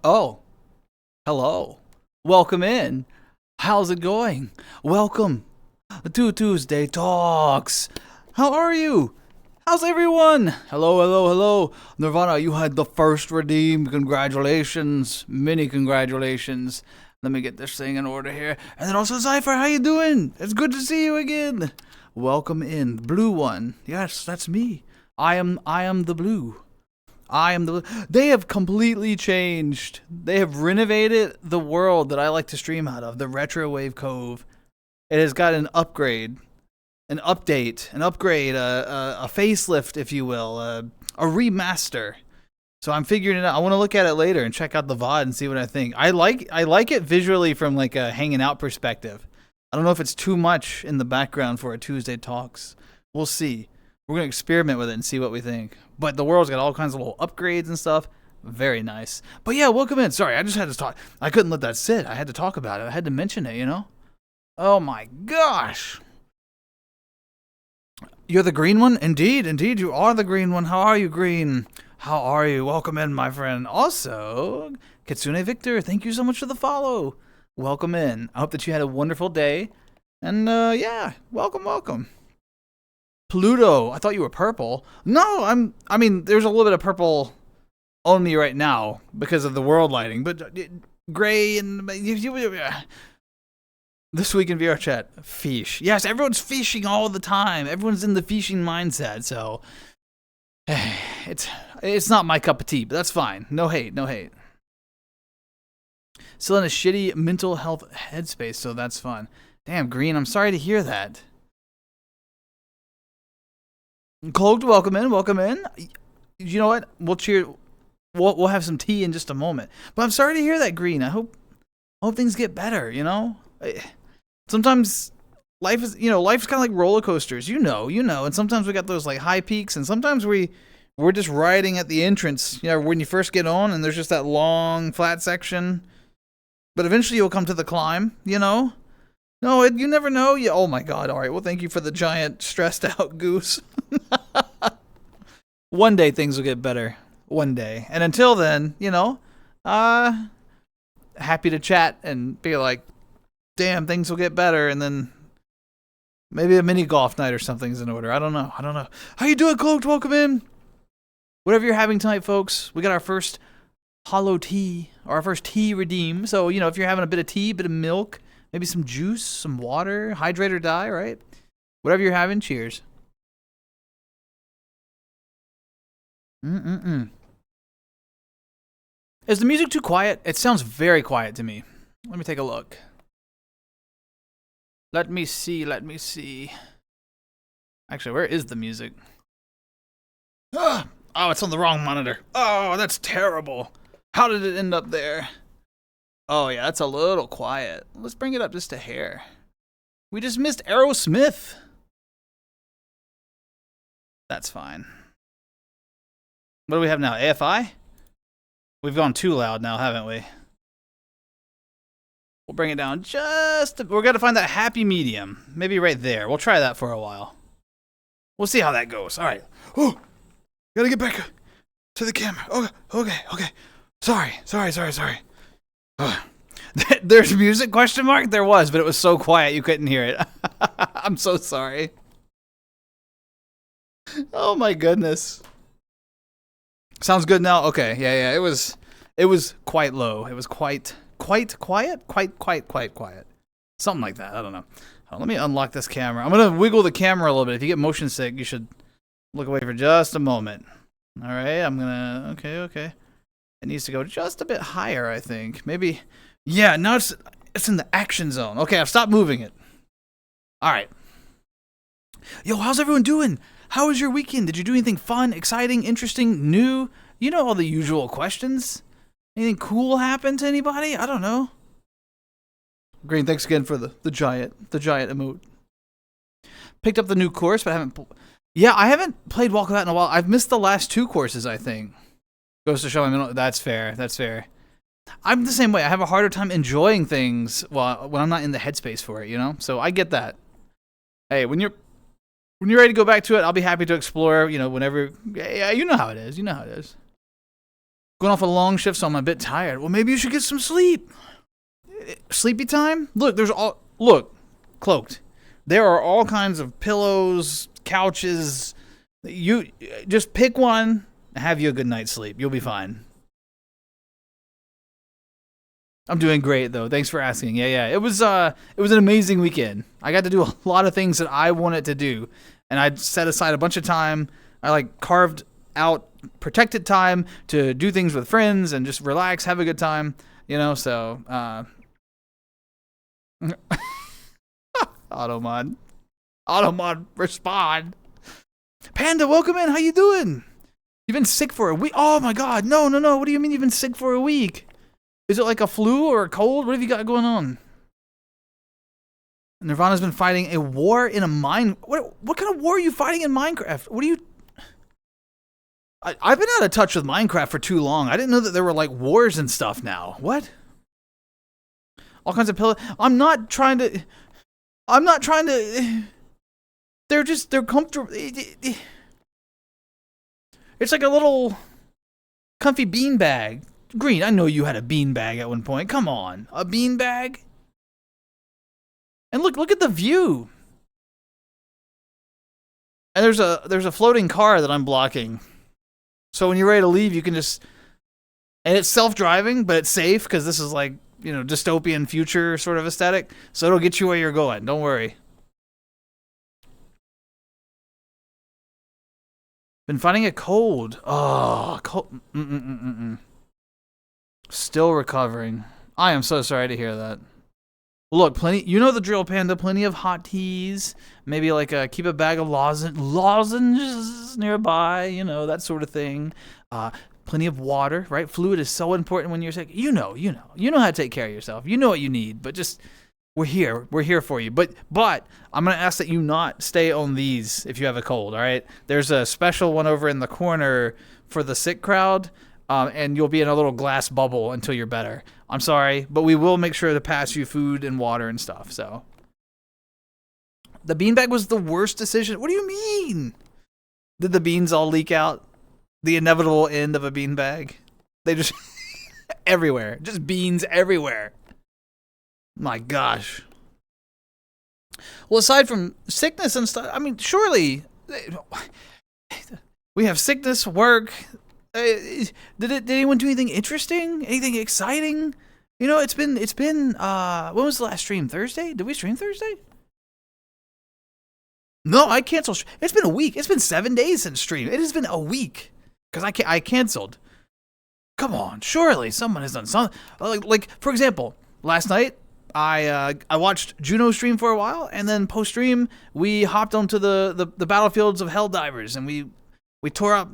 Oh, hello. Welcome in. How's it going? Welcome to Tuesday Talks. How are you? How's everyone? Hello, hello, hello. Nirvana, you had the first redeem. Congratulations. Many congratulations. Let me get this thing in order here. And then also Cypher, how you doing? It's good to see you again. Welcome in. Blue one. Yes, that's me. I am the blue. They have completely changed. They have renovated the world that I like to stream out of, the Retrowave Cove. It has got an upgrade, an update, an upgrade, a facelift, if you will, a remaster. So I'm figuring it out. I want to look at it later and check out the VOD and see what I think. I like it visually from like a hanging out perspective. I don't know if it's too much in the background for a Tuesday Talks. We'll see. We're going to experiment with it and see what we think. But the world's got all kinds of little upgrades and stuff. Very nice. But yeah, welcome in. Sorry, I just had to talk. I couldn't let that sit. I had to talk about it. I had to mention it, you know? Oh my gosh. You're the green one? Indeed, indeed, you are the green one. How are you, green? How are you? Welcome in, my friend. Also, Kitsune Victor, thank you so much for the follow. Welcome in. I hope that you had a wonderful day. And yeah, welcome. Pluto, I thought you were purple. No, I mean, there's a little bit of purple on me right now because of the world lighting, but gray and this week in VR chat, fish. Yes, everyone's fishing all the time. Everyone's in the fishing mindset, so it's not my cup of tea, but that's fine. No hate. Still in a shitty mental health headspace, so that's fun. Damn, Green, I'm sorry to hear that. Cloaked, welcome in. You know what? We'll cheer. We'll have some tea in just a moment. But I'm sorry to hear that, Green. I hope things get better. You know, sometimes life's kind of like roller coasters. You know. And sometimes we got those like high peaks, and sometimes we're just riding at the entrance. You know, when you first get on, and there's just that long flat section. But eventually you'll come to the climb. You know. No, you never know. Oh my God! All right. Well, thank you for the giant stressed out goose. One day things will get better. One day, and until then, you know, happy to chat and be like, damn, things will get better, and then maybe a mini golf night or something's in order. I don't know. How you doing, Cloaked? Welcome in. Whatever you're having tonight, folks, we got our first hollow tea, or our first tea redeem. So, you know, if you're having a bit of tea, bit of milk, maybe some juice, some water, hydrate or die, right? Whatever you're having, cheers. Is the music too quiet? It sounds very quiet to me. Let me take a look. Let me see. Actually, where is the music? Oh, it's on the wrong monitor. Oh, that's terrible. How did it end up there? Oh, yeah, that's a little quiet. Let's bring it up just a hair. We just missed Aerosmith. That's fine. What do we have now? AFI? We've gone too loud now, haven't we? We'll bring it down we're going to find that happy medium. Maybe right there. We'll try that for a while. We'll see how that goes. All right. Oh, gotta get back to the camera. Okay. Sorry. There's music, question mark? There was, but it was so quiet you couldn't hear it. I'm so sorry. Oh my goodness. Sounds good now? Okay, yeah. It was quite low. It was quite quiet? Quite quiet. Something like that. I don't know. Let me unlock this camera. I'm going to wiggle the camera a little bit. If you get motion sick, you should look away for just a moment. All right, I'm going to... Okay. It needs to go just a bit higher, I think. Maybe... Yeah, now it's in the action zone. Okay, I've stopped moving it. All right. Yo, how's everyone doing? How was your weekend? Did you do anything fun, exciting, interesting, new? You know all the usual questions. Anything cool happen to anybody? I don't know. Green, thanks again for the giant emote. Picked up the new course, but I haven't... Yeah, I haven't played Walkabout in a while. I've missed the last two courses, I think. Goes to show me... That's fair. I'm the same way. I have a harder time enjoying things when I'm not in the headspace for it, you know? So I get that. Hey, when you're ready to go back to it, I'll be happy to explore, you know, whenever... Yeah, you know how it is. Going off a long shift, so I'm a bit tired. Well, maybe you should get some sleep. Sleepy time? Look, look, Cloaked. There are all kinds of pillows, couches. You just pick one, have you a good night's sleep. You'll be fine. I'm doing great though. Thanks for asking. Yeah. It was an amazing weekend. I got to do a lot of things that I wanted to do, and I set aside a bunch of time. I carved out protected time to do things with friends and just relax, have a good time. So Automod, respond. Panda, welcome in. How you doing? You've been sick for a week? Oh my God, no. What do you mean you've been sick for a week? Is it like a flu or a cold? What have you got going on? Nirvana's been fighting a war in a mine. What kind of war are you fighting in Minecraft? What are you? I've been out of touch with Minecraft for too long. I didn't know that there were wars and stuff now. What? All kinds of pillows. I'm not trying to. They're comfortable. It's like a little comfy bean bag. Green, I know you had a bean bag at one point. Come on, a bean bag. And look at the view. And there's a floating car that I'm blocking. So when you're ready to leave, you can just, and it's self-driving, but it's safe because this is dystopian future sort of aesthetic. So it'll get you where you're going. Don't worry. Been fighting a cold. Oh, cold. Still recovering. I am so sorry to hear that. Look, you know the drill, Panda. Plenty of hot teas. Maybe keep a bag of lozenges nearby. That sort of thing. Plenty of water, right? Fluid is so important when you're sick. You know how to take care of yourself. You know what you need. But just we're here for you. But I'm gonna ask that you not stay on these if you have a cold. All right. There's a special one over in the corner for the sick crowd. And you'll be in a little glass bubble until you're better. I'm sorry, but we will make sure to pass you food and water and stuff. So, the beanbag was the worst decision. What do you mean? Did the beans all leak out? The inevitable end of a beanbag? They just everywhere, just beans everywhere. My gosh. Well, aside from sickness and stuff, I mean, surely we have sickness, work. Did anyone do anything interesting? Anything exciting? It's been when was the last stream? Thursday? Did we stream Thursday? No, I canceled. It's been a week. It's been 7 days since stream. It has been a week because I canceled. Come on, surely someone has done something. Like for example, last night I watched Juno stream for a while, and then post stream we hopped onto the battlefields of Helldivers, and we tore up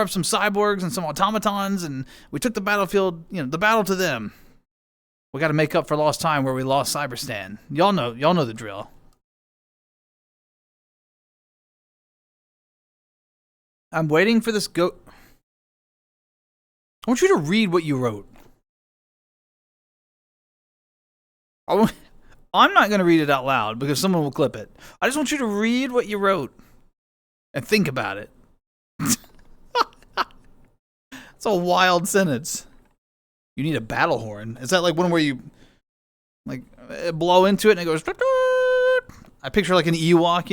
some cyborgs and some automatons, and we took the battlefield, the battle to them. We got to make up for lost time where we lost Cyberstan. Y'all know the drill. I'm waiting for this I want you to read what you wrote. I'm not going to read it out loud because someone will clip it. I just want you to read what you wrote and think about it. It's a wild sentence. You need a battle horn. Is that like one where you blow into it and it goes? I picture like an Ewok,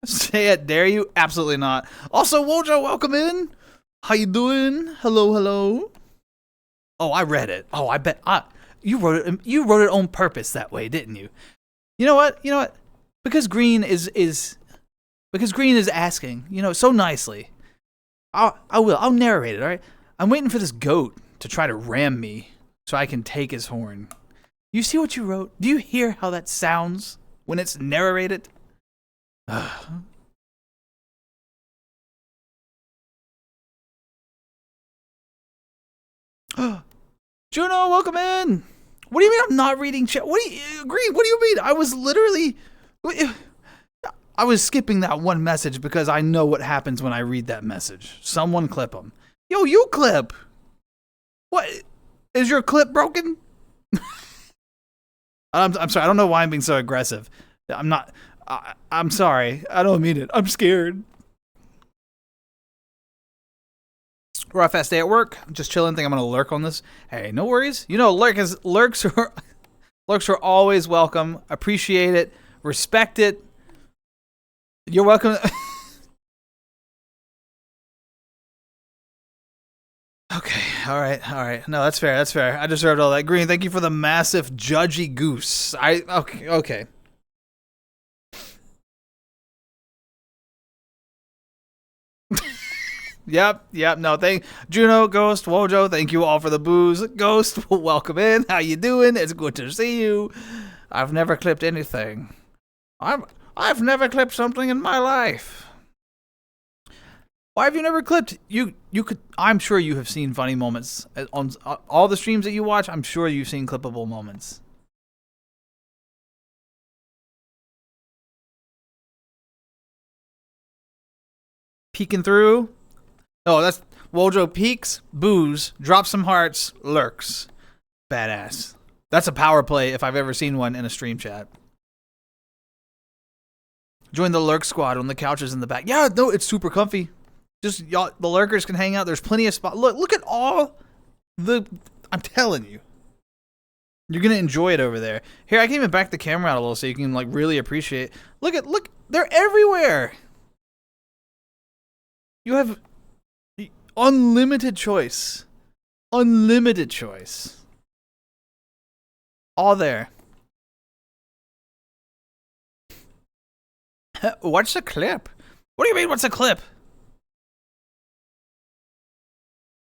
Say it, dare you? Absolutely not. Also, Wojo, welcome in. How you doing? Hello. Oh, I read it. Oh, I bet you wrote it. You wrote it on purpose that way, didn't you? You know what? Because Green is asking, so nicely. I'll narrate it, all right? I'm waiting for this goat to try to ram me so I can take his horn. You see what you wrote? Do you hear how that sounds when it's narrated? Juno, welcome in. What do you mean I'm not reading chat? Green, what do you mean? I was literally... I was skipping that one message because I know what happens when I read that message. Someone clip them. Yo, you clip. What? Is your clip broken? I'm sorry. I don't know why I'm being so aggressive. I'm not. I'm sorry. I don't mean it. I'm scared. Rough ass day at work. Just chilling. Think I'm gonna lurk on this. Hey, no worries. You know, lurks are always welcome. Appreciate it. Respect it. You're welcome. Okay. All right. No, that's fair. That's fair. I deserved all that. Green, thank you for the massive judgy goose. Okay. Yep. No, thank Juno, Ghost, Wojo. Thank you all for the booze. Ghost, welcome in. How you doing? It's good to see you. I've never clipped anything. I've never clipped something in my life. Why have you never clipped? You could. I'm sure you have seen funny moments on all the streams that you watch. I'm sure you've seen clippable moments. Peeking through. Oh, that's Wojo peeks, booze, drops some hearts, lurks. Badass. That's a power play if I've ever seen one in a stream chat. Join the lurk squad on the couches in the back. Yeah, no, it's super comfy. Just y'all, the lurkers can hang out. There's plenty of spots. Look at all the. I'm telling you, you're gonna enjoy it over there. Here, I can even back the camera out a little so you can like really appreciate. Look, they're everywhere. You have unlimited choice. Unlimited choice. All there. What's the clip? What do you mean, what's a clip?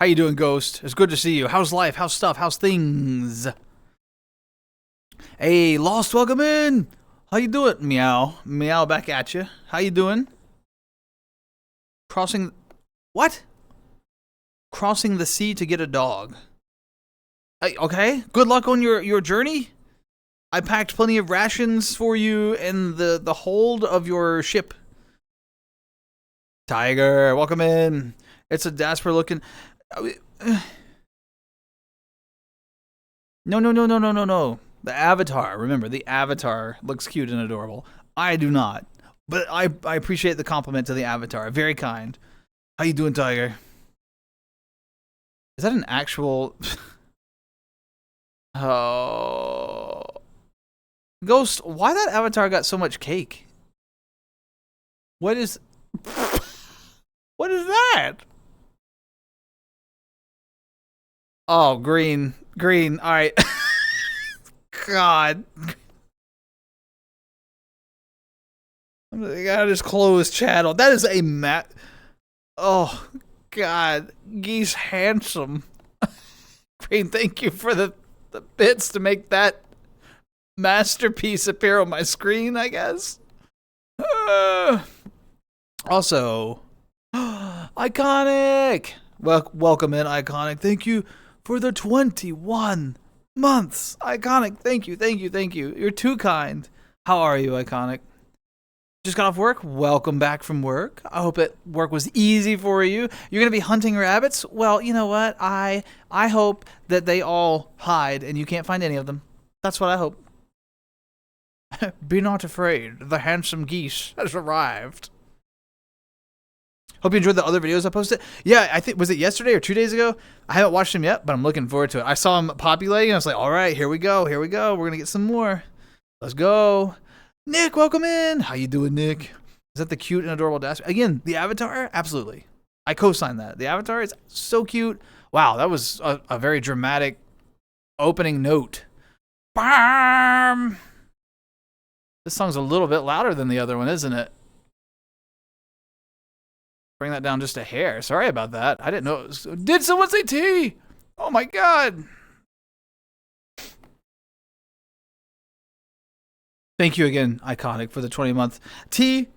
How you doing, Ghost? It's good to see you. How's life? How's stuff? How's things? Hey, Lost, welcome in. How you doing? Meow. Meow back at you. How you doing? Crossing... What? Crossing the sea to get a dog. Hey, okay. Good luck on your journey. I packed plenty of rations for you in the hold of your ship. Tiger, welcome in. It's a daspra looking... No. The avatar. Remember, the avatar looks cute and adorable. I do not. But I appreciate the compliment to the avatar. Very kind. How you doing, Tiger? Is that an actual... Oh... Ghost, why that avatar got so much cake? What is... What is that? Oh, green. All right. God. I gotta just close channel. That is a Oh, God. Geese handsome. Green, thank you for the bits to make that masterpiece appear on my screen, I guess. Also, Iconic. Welcome in, Iconic. Thank you for the 21 months. Iconic, thank you. You're too kind. How are you, Iconic? Just got off work? Welcome back from work. I hope that work was easy for you. You're going to be hunting rabbits? Well, you know what? I hope that they all hide and you can't find any of them. That's what I hope. Be not afraid. The handsome geese has arrived. Hope you enjoyed the other videos I posted. Yeah, I think, was it yesterday or 2 days ago? I haven't watched them yet, but I'm looking forward to it. I saw them populating, and I was like, all right, here we go. We're going to get some more. Let's go. Nick, welcome in. How you doing, Nick? Is that the cute and adorable dash? Again, the avatar? Absolutely. I co-sign that. The avatar is so cute. Wow, that was a very dramatic opening note. Bam! This song's a little bit louder than the other one, isn't it? Bring that down just a hair. Sorry about that. I didn't know it was... Did someone say T? Oh my God. Thank you again, Iconic, for the 20-month. T.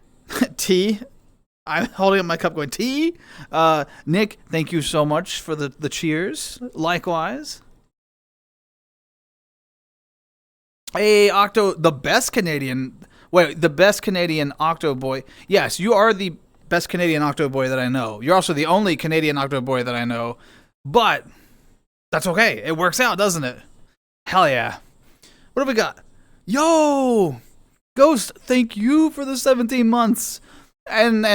I'm holding up my cup going, T. Nick, thank you so much for the cheers. Likewise. Hey, Octo, the best Canadian Octo boy. Yes, you are the best Canadian Octo boy that I know. You're also the only Canadian Octo boy that I know. But that's okay. It works out, doesn't it? Hell yeah. What have we got? Yo! Ghost, thank you for the 17 months. And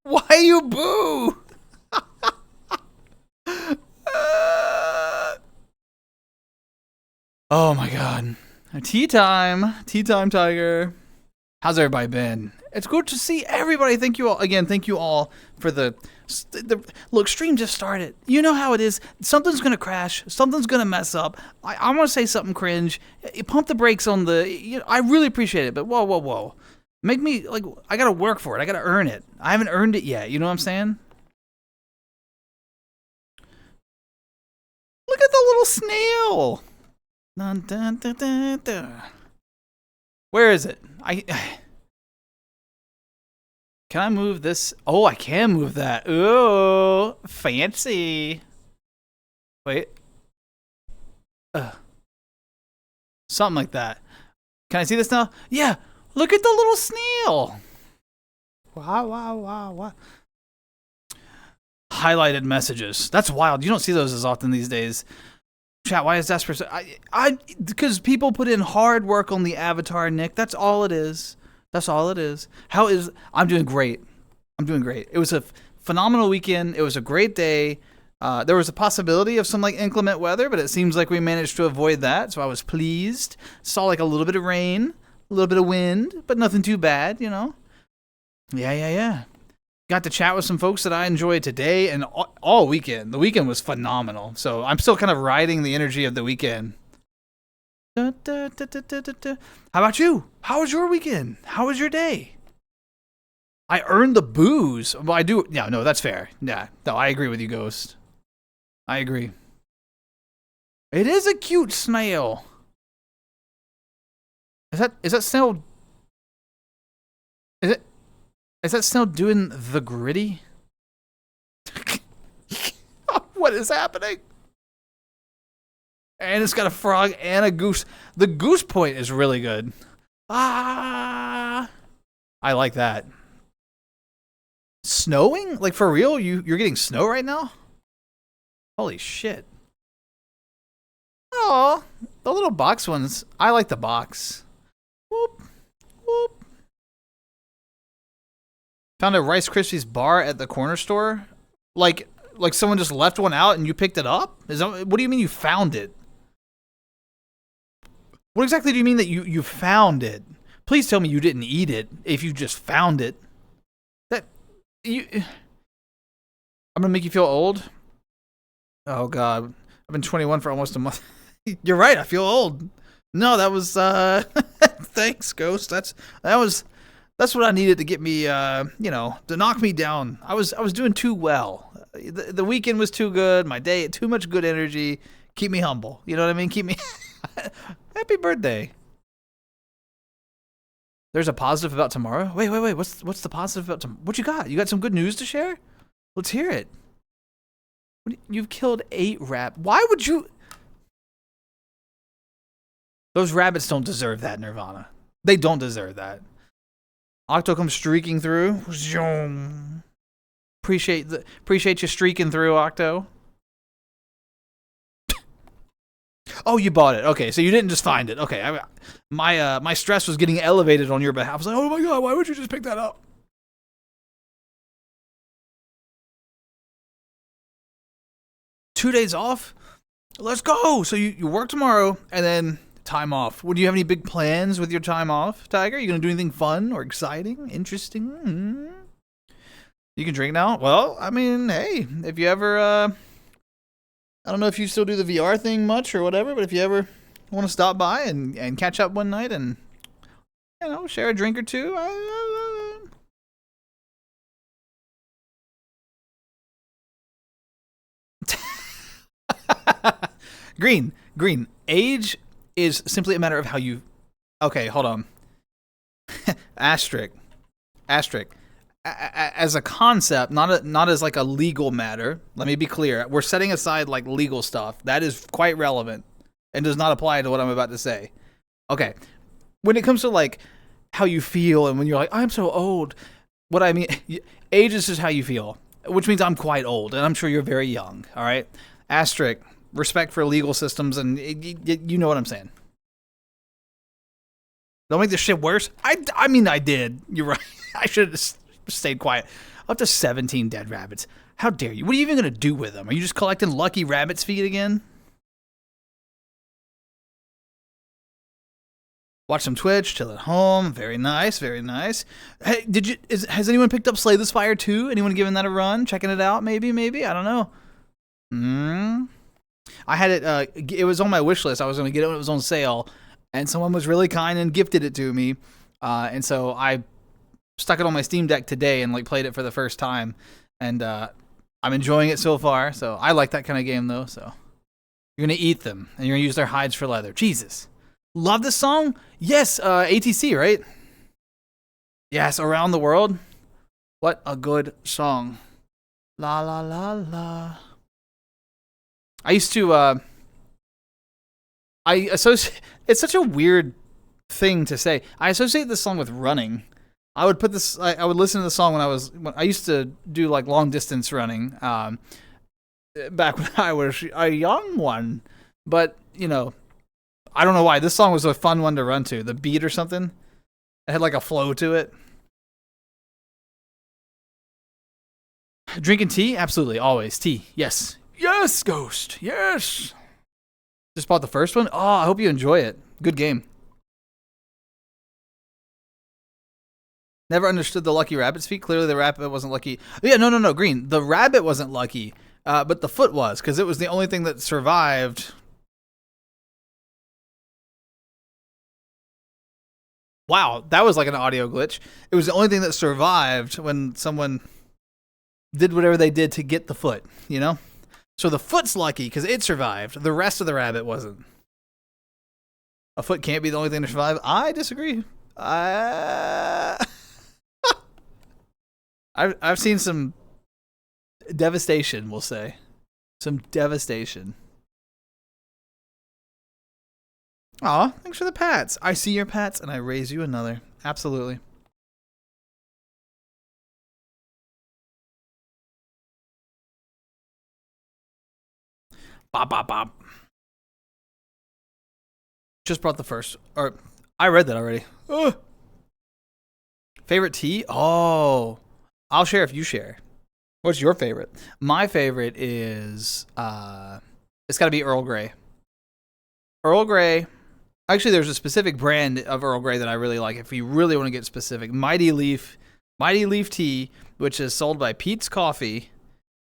Why you boo? Oh my god. Tea time. Tea time, Tiger. How's everybody been? It's good to see everybody. Thank you all. Again, thank you all for the look, stream just started. You know how it is. Something's going to crash. Something's going to mess up. I want to say something cringe. Pump the brakes on the... I really appreciate it, but whoa, whoa, whoa. Make me, like, I got to work for it. I got to earn it. I haven't earned it yet. You know what I'm saying? Look at the little snail. Dun, dun, dun, dun, dun. Where is it? Can I move this? Oh, I can move that. Ooh, fancy. Wait. Something like that. Can I see this now? Yeah. Look at the little snail. Wow, wow, wow, wow. Highlighted messages. That's wild. You don't see those as often these days. Chat, why is daspra? Because people put in hard work on the avatar, Nick. That's all it is. That's all it is. I'm doing great. I'm doing great. It was a phenomenal weekend. It was a great day. There was a possibility of some like inclement weather, but it seems like we managed to avoid that. So I was pleased. Saw like a little bit of rain, a little bit of wind, but nothing too bad, you know? Yeah. Got to chat with some folks that I enjoyed today and all weekend. The weekend was phenomenal. So I'm still kind of riding the energy of the weekend. How about you? How was your weekend? How was your day? I earned the booze. Well, I do. Yeah, no, that's fair. Yeah, no, I agree with you, Ghost. I agree. It is a cute snail. Is that snail? Is that snail doing the gritty? What is happening? And it's got a frog and a goose. The goose point is really good. I like that. Snowing? Like for real? You're getting snow right now? Holy shit. Oh, the little box ones. I like the box. Whoop, whoop. Found a Rice Krispies bar at the corner store. Like someone just left one out and you picked it up? What do you mean you found it? What exactly do you mean that you found it? Please tell me you didn't eat it if you just found it. I'm gonna make you feel old. Oh god, I've been 21 for almost a month. You're right, I feel old. No, that was thanks, Ghost. That's what I needed to get me to knock me down. I was doing too well. The weekend was too good, my day, too much good energy. Keep me humble. You know what I mean? Keep me happy birthday. There's a positive about tomorrow? Wait. What's the positive about tomorrow? What you got? You got some good news to share? Let's hear it. You've killed 8 rabbits. Why would you? Those rabbits don't deserve that, Nirvana. They don't deserve that. Octo comes streaking through. Appreciate you streaking through, Octo. Oh, you bought it. Okay, so you didn't just find it. Okay, my stress was getting elevated on your behalf. I was like, oh my god, why would you just pick that up? Two days off? Let's go. So you work tomorrow and then time off. Would you have any big plans with your time off, Tiger? Are you going to do anything fun or exciting, interesting? Mm-hmm. You can drink now? Well, I mean, hey, if you ever, I don't know if you still do the VR thing much or whatever, but if you ever want to stop by and catch up one night and, share a drink or two, Green. Age is simply a matter of how you... Okay, hold on. Asterisk. As a concept, not as like a legal matter. Let me be clear. We're setting aside like legal stuff. That is quite relevant and does not apply to what I'm about to say. Okay. When it comes to like how you feel and when you're like, I'm so old, what I mean, age is just how you feel, which means I'm quite old and I'm sure you're very young. All right. Asterisk. Respect for legal systems, and you know what I'm saying. Don't make this shit worse. I mean, I did. You're right. I should have stayed quiet. Up to 17 dead rabbits. How dare you? What are you even going to do with them? Are you just collecting lucky rabbit's feet again? Watch some Twitch, chill at home. Very nice, very nice. Hey, has anyone picked up Slay the Spire 2? Anyone giving that a run? Checking it out? Maybe. I don't know. I had it. It was on my wish list. I was going to get it when it was on sale, and someone was really kind and gifted it to me. And so I stuck it on my Steam Deck today and like played it for the first time, and I'm enjoying it so far. So I like that kind of game though. So you're gonna eat them and you're gonna use their hides for leather. Jesus. Love this song? Yes, ATC, right? Yes, Around the World. What a good song. La la la la. I used to I associate, it's such a weird thing to say. I associate this song with running. I would put this I would listen to the song when I used to do like long distance running back when I was a young one. But, you know, I don't know why. This song was a fun one to run to. The beat or something. It had like a flow to it. Drinking tea? Absolutely. Always. Tea. Yes. Yes, Ghost. Yes. Just bought the first one? Oh, I hope you enjoy it. Good game. Never understood the lucky rabbit's feet. Clearly the rabbit wasn't lucky. Yeah, no, Green. The rabbit wasn't lucky, but the foot was, because it was the only thing that survived. Wow, that was like an audio glitch. It was the only thing that survived when someone did whatever they did to get the foot, you know? So the foot's lucky because it survived. The rest of the rabbit wasn't. A foot can't be the only thing to survive. I disagree. I've seen some devastation, we'll say. Some devastation. Aw, thanks for the pats. I see your pats and I raise you another. Absolutely. Bop, bop, bop. Just brought the first. Or, I read that already. Ugh. Favorite tea? Oh, I'll share if you share. What's your favorite? My favorite is, it's got to be Earl Grey. Earl Grey. Actually, there's a specific brand of Earl Grey that I really like. If you really want to get specific, Mighty Leaf Tea, which is sold by Pete's Coffee,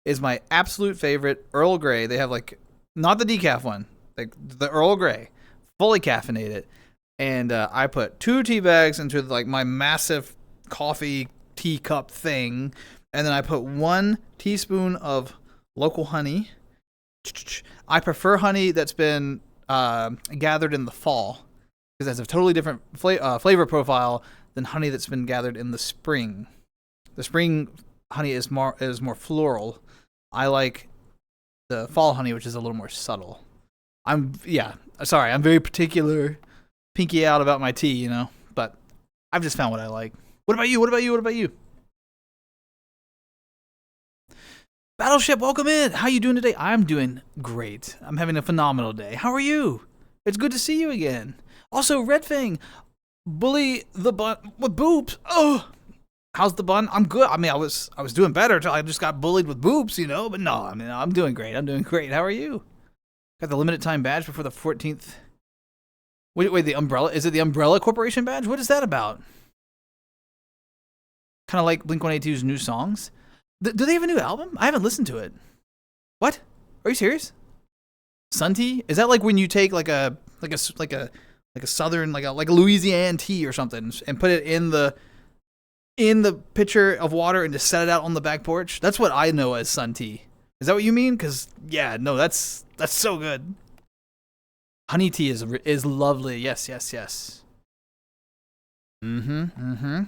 is my absolute favorite. Earl Grey. They have like, not the decaf one, like the Earl Grey, fully caffeinated. And I put 2 tea bags into like my massive coffee teacup thing, and then I put 1 teaspoon of local honey. I prefer honey that's been gathered in the fall, because it has a totally different flavor profile than honey that's been gathered in the spring. The spring honey is more floral. I like the fall honey, which is a little more subtle. I'm very particular, pinky out about my tea, you know, but I've just found what I like. What about you? Battleship, welcome in. How you doing today? I'm doing great. I'm having a phenomenal day. How are you? It's good to see you again. Also, Red Fang, bully the bun with boobs. Oh, how's the bun? I'm good. I mean, I was doing better until I just got bullied with boobs, you know. But no, I mean, I'm doing great. How are you? Got the limited time badge before the 14th. Wait, the Umbrella? Is it the Umbrella Corporation badge? What is that about? Kind of like Blink-182's new songs. Do they have a new album? I haven't listened to it. What? Are you serious? Sun tea? Is that like when you take like a southern like a Louisiana tea or something and put it in the pitcher of water and just set it out on the back porch? That's what I know as sun tea. Is that what you mean? Cuz yeah, no, that's so good. Honey tea is lovely. Yes. Mm-hmm.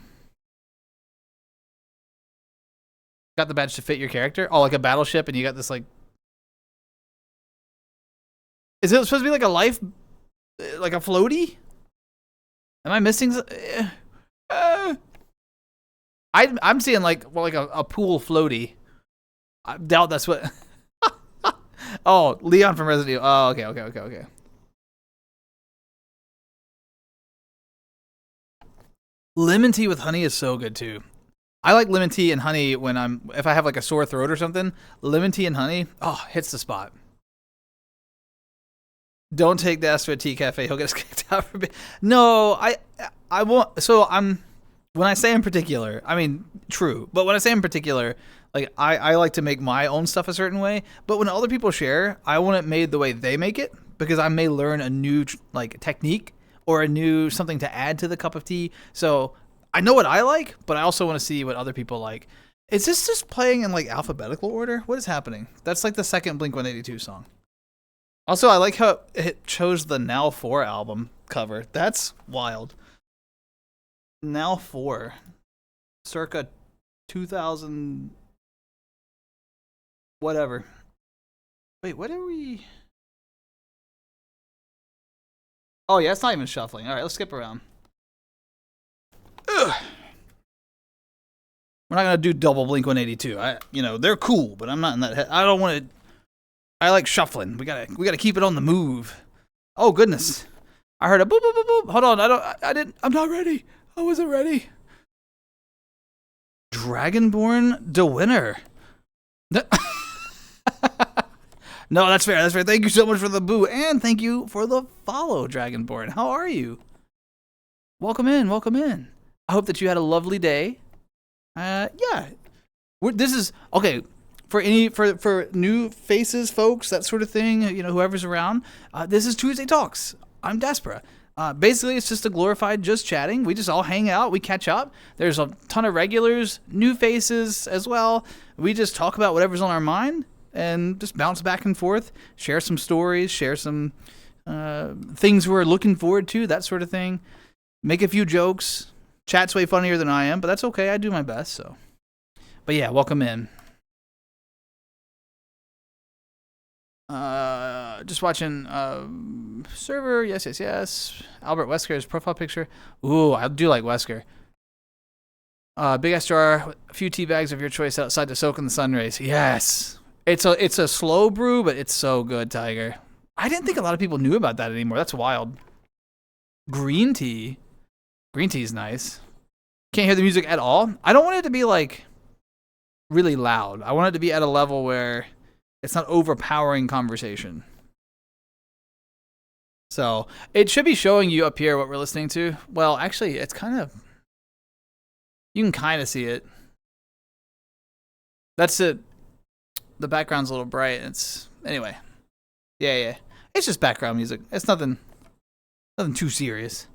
Got the badge to fit your character? Oh, like a battleship, and you got this like. Is it supposed to be like a life, like a floaty? Am I missing? I'm seeing like a pool floaty. I doubt that's what. Oh, Leon from Resident Evil. Oh, okay. Lemon tea with honey is so good too. I like lemon tea and honey when if I have like a sore throat or something. Lemon tea and honey, oh, hits the spot. Don't take daspra tea cafe. He'll get us kicked out for. No, I won't. So when I say in particular, I mean true. But when I say in particular, like I like to make my own stuff a certain way. But when other people share, I want it made the way they make it because I may learn a new like technique or a new something to add to the cup of tea. So I know what I like, but I also want to see what other people like. Is this just playing in like alphabetical order? What is happening? That's like the second Blink-182 song. Also, I like how it chose the Now 4 album cover. That's wild. Now 4. Circa 2000... whatever. Wait, what are we... Oh, yeah, it's not even shuffling. All right, let's skip around. Ugh. We're not going to do double Blink-182. They're cool, but I'm not in that... I don't want to... I like shuffling. We gotta keep it on the move. Oh goodness! I heard a boop boop boop boop. Hold on, I'm not ready. I wasn't ready. Dragonborn the winner. No, that's fair. That's fair. Thank you so much for the boo, and thank you for the follow, Dragonborn. How are you? Welcome in. Welcome in. I hope that you had a lovely day. Yeah. This is okay. For new faces, folks, that sort of thing, whoever's around, this is Tuesday Talks. I'm daspra. Basically, it's just a glorified just chatting. We just all hang out. We catch up. There's a ton of regulars, new faces as well. We just talk about whatever's on our mind and just bounce back and forth, share some stories, share some things we're looking forward to, that sort of thing. Make a few jokes. Chat's way funnier than I am, but that's okay. I do my best. So, but yeah, welcome in. Just watching server. Yes. Albert Wesker's profile picture. Ooh, I do like Wesker. Big ass jar, a few tea bags of your choice outside to soak in the sun rays. Yes, it's a slow brew, but it's so good, Tiger. I didn't think a lot of people knew about that anymore. That's wild. Green tea. Green tea is nice. Can't hear the music at all. I don't want it to be like really loud. I want it to be at a level where it's not overpowering conversation. So it should be showing you up here what we're listening to. Well, actually, it's kind of... You can kind of see it. That's it. The background's a little bright. Anyway. Yeah. It's just background music. It's nothing too serious.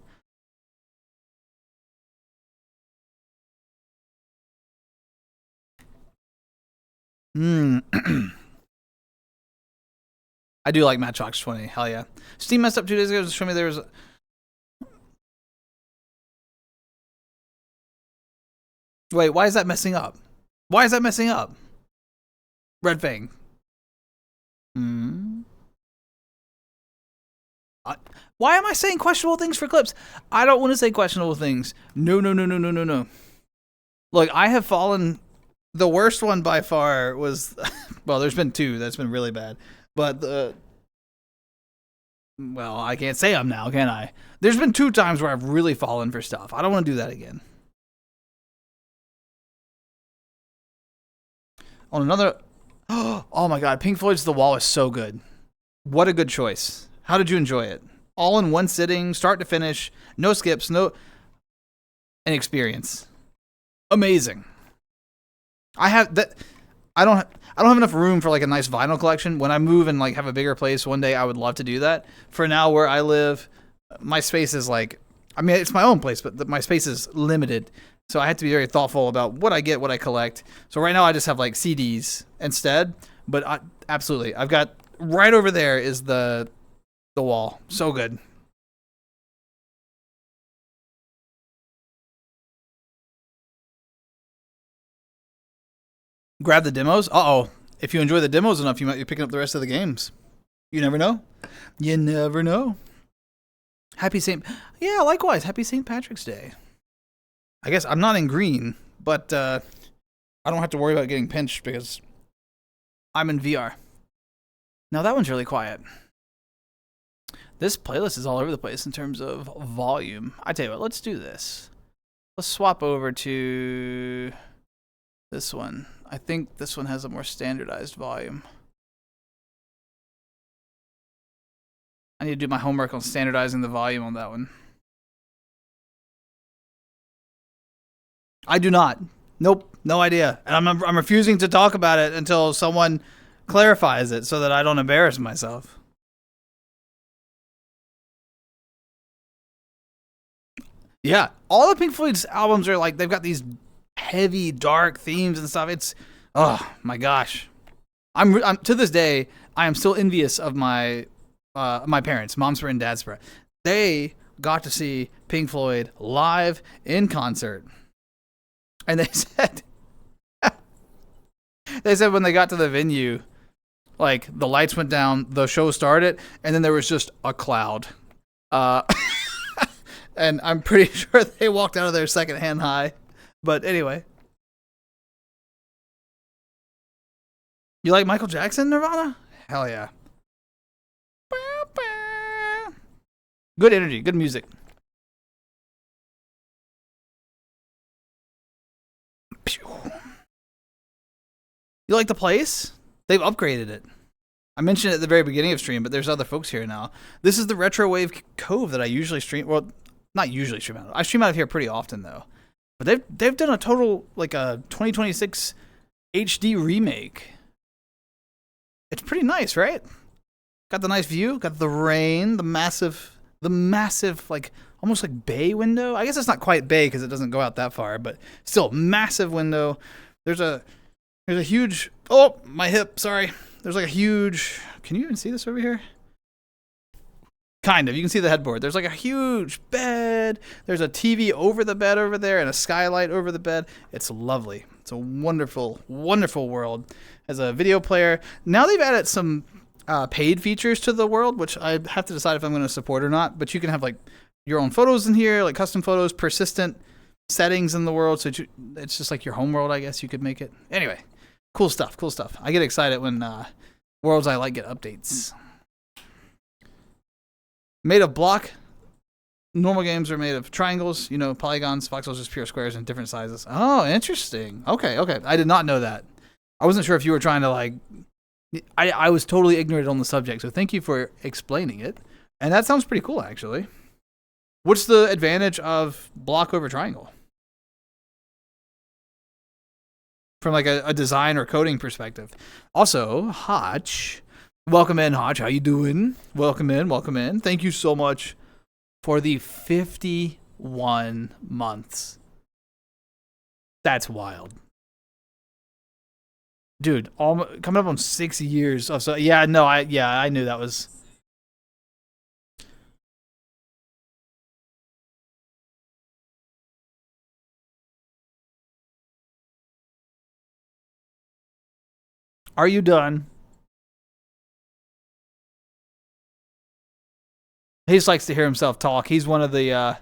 I do like Matchbox 20. Hell yeah. Steam messed up 2 days ago to show me there was... Wait, why is that messing up? Why is that messing up? Red Fang. Why am I saying questionable things for clips? I don't want to say questionable things. No. Look, I have fallen... The worst one by far was... Well, there's been 2 that's been really bad. But well, I can't say them now, can I? There's been 2 times where I've really fallen for stuff. I don't want to do that again. On another... Oh my god, Pink Floyd's The Wall is so good. What a good choice. How did you enjoy it? All in one sitting, start to finish, no skips, an experience. Amazing. I don't have enough room for like a nice vinyl collection. When I move and like have a bigger place one day, I would love to do that. For now, where I live, my space is like, I mean, it's my own place, but my space is limited. So I have to be very thoughtful about what I get, what I collect. So right now I just have like CDs instead. But absolutely, I've got right over there is the Wall. So good. Grab the demos. Uh-oh. If you enjoy the demos enough, you might be picking up the rest of the games. You never know. You never know. Yeah, likewise. Happy St. Patrick's Day. I guess I'm not in green, but I don't have to worry about getting pinched because I'm in VR. Now that one's really quiet. This playlist is all over the place in terms of volume. I tell you what, let's do this. Let's swap over to... this one. I think this one has a more standardized volume. I need to do my homework on standardizing the volume on that one. I do not. Nope, no idea. And I'm refusing to talk about it until someone clarifies it so that I don't embarrass myself. Yeah, all the Pink Floyd's albums are like, they've got these heavy, dark themes and stuff. It's, oh my gosh. I'm to this day, I am still envious of my parents, Momspra and Dadspra. They got to see Pink Floyd live in concert. And they said, when they got to the venue, like the lights went down, the show started, and then there was just a cloud. And I'm pretty sure they walked out of there secondhand high. But anyway. You like Michael Jackson, Nirvana? Hell yeah. Good energy, good music. You like the place? They've upgraded it. I mentioned it at the very beginning of stream, but there's other folks here now. This is the Retro Wave Cove that I usually stream. Well, not usually stream out of. I stream out of here pretty often though. But they've done a total, like a 2026 HD remake. It's pretty nice, right? Got the nice view, got the rain, the massive like almost like bay window. I guess it's not quite bay because it doesn't go out that far, but still massive window. There's a huge, oh, my hip, sorry. There's like a huge, can you even see this over here? Kind of, you can see the headboard. There's like a huge bed. There's a TV over the bed over there and a skylight over the bed. It's lovely. It's a wonderful, wonderful world. As a video player, now they've added some paid features to the world, which I have to decide if I'm going to support or not. But you can have like your own photos in here, like custom photos, persistent settings in the world. So it's just like your home world, I guess you could make it. Anyway, cool stuff, cool stuff. I get excited when worlds I like get updates. Made of block. Normal games are made of triangles, you know, polygons. Voxels just pure squares in different sizes. Oh, interesting. Okay. I did not know that. I wasn't sure if you were trying to like... I was totally ignorant on the subject, so thank you for explaining it. And that sounds pretty cool, actually. What's the advantage of block over triangle? From like a design or coding perspective. Also, Hotch. Welcome in, Hotch. How you doing? Welcome in. Thank you so much for the 51 months. That's wild. Dude, coming up on 6 years of so yeah, no, I knew that was. Are you done? He just likes to hear himself talk. He's one of the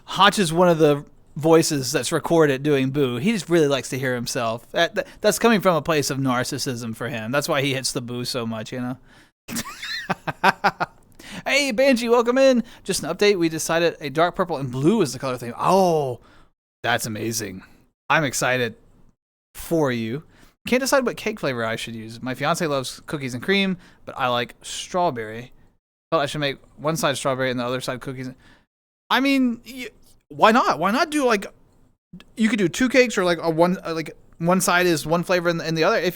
Hotch is one of the voices that's recorded doing boo. He just really likes to hear himself. That's coming from a place of narcissism for him. That's why he hits the boo so much, you know? Hey, Banshee, welcome in. Just an update. We decided a dark purple and blue is the color theme. Oh, that's amazing. I'm excited for you. Can't decide what cake flavor I should use. My fiance loves cookies and cream, but I like strawberry. Felt I should make one side strawberry and the other side cookies. I mean, why not? Why not do like, you could do two cakes or like one side is one flavor and the other.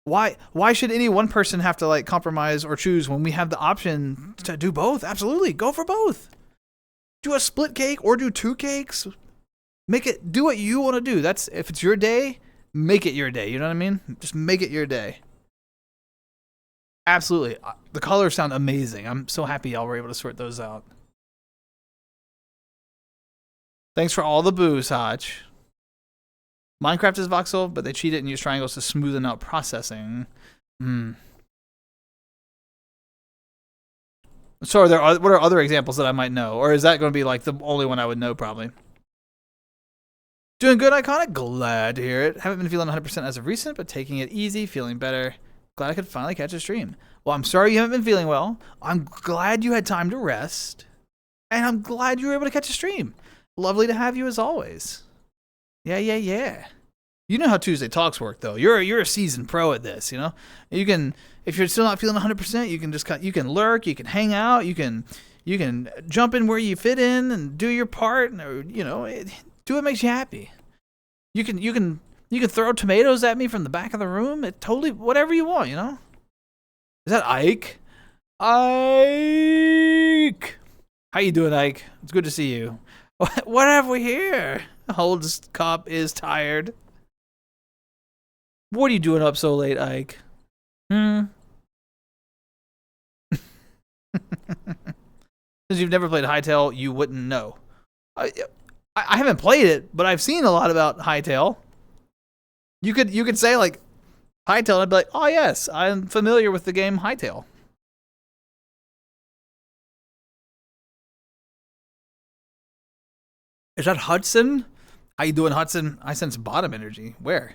Why should any one person have to like compromise or choose when we have the option to do both? Absolutely, go for both. Do a split cake or do two cakes. Do what you want to do. If it's your day, make it your day. You know what I mean? Just make it your day. Absolutely. The colors sound amazing. I'm so happy y'all were able to sort those out. Thanks for all the booze, Hotch. Minecraft is voxel, but they cheat it and use triangles to smoothen out processing. So what are other examples that I might know? Or is that going to be like the only one I would know probably? Doing good, Iconic? Glad to hear it. Haven't been feeling 100% as of recent, but taking it easy, feeling better. Glad I could finally catch a stream. Well, I'm sorry you haven't been feeling well. I'm glad you had time to rest. And I'm glad you were able to catch a stream. Lovely to have you as always. Yeah. You know how Tuesday Talks work, though. You're a seasoned pro at this. You know, you can, if you're still not feeling 100%, you can just you can lurk, you can hang out, you can jump in where you fit in and do your part, or do what makes you happy. You can throw tomatoes at me from the back of the room. It totally, whatever you want. You know. Is that Ike? Ike, how you doing, Ike? It's good to see you. What have we here? Holds cop is tired. What are you doing up so late, Ike? Since you've never played Hytale, you wouldn't know. I haven't played it, but I've seen a lot about Hytale. You could say like Hytale, and I'd be like, oh yes, I'm familiar with the game Hytale. Is that Hudson? How you doing, Hudson? I sense bottom energy. Where?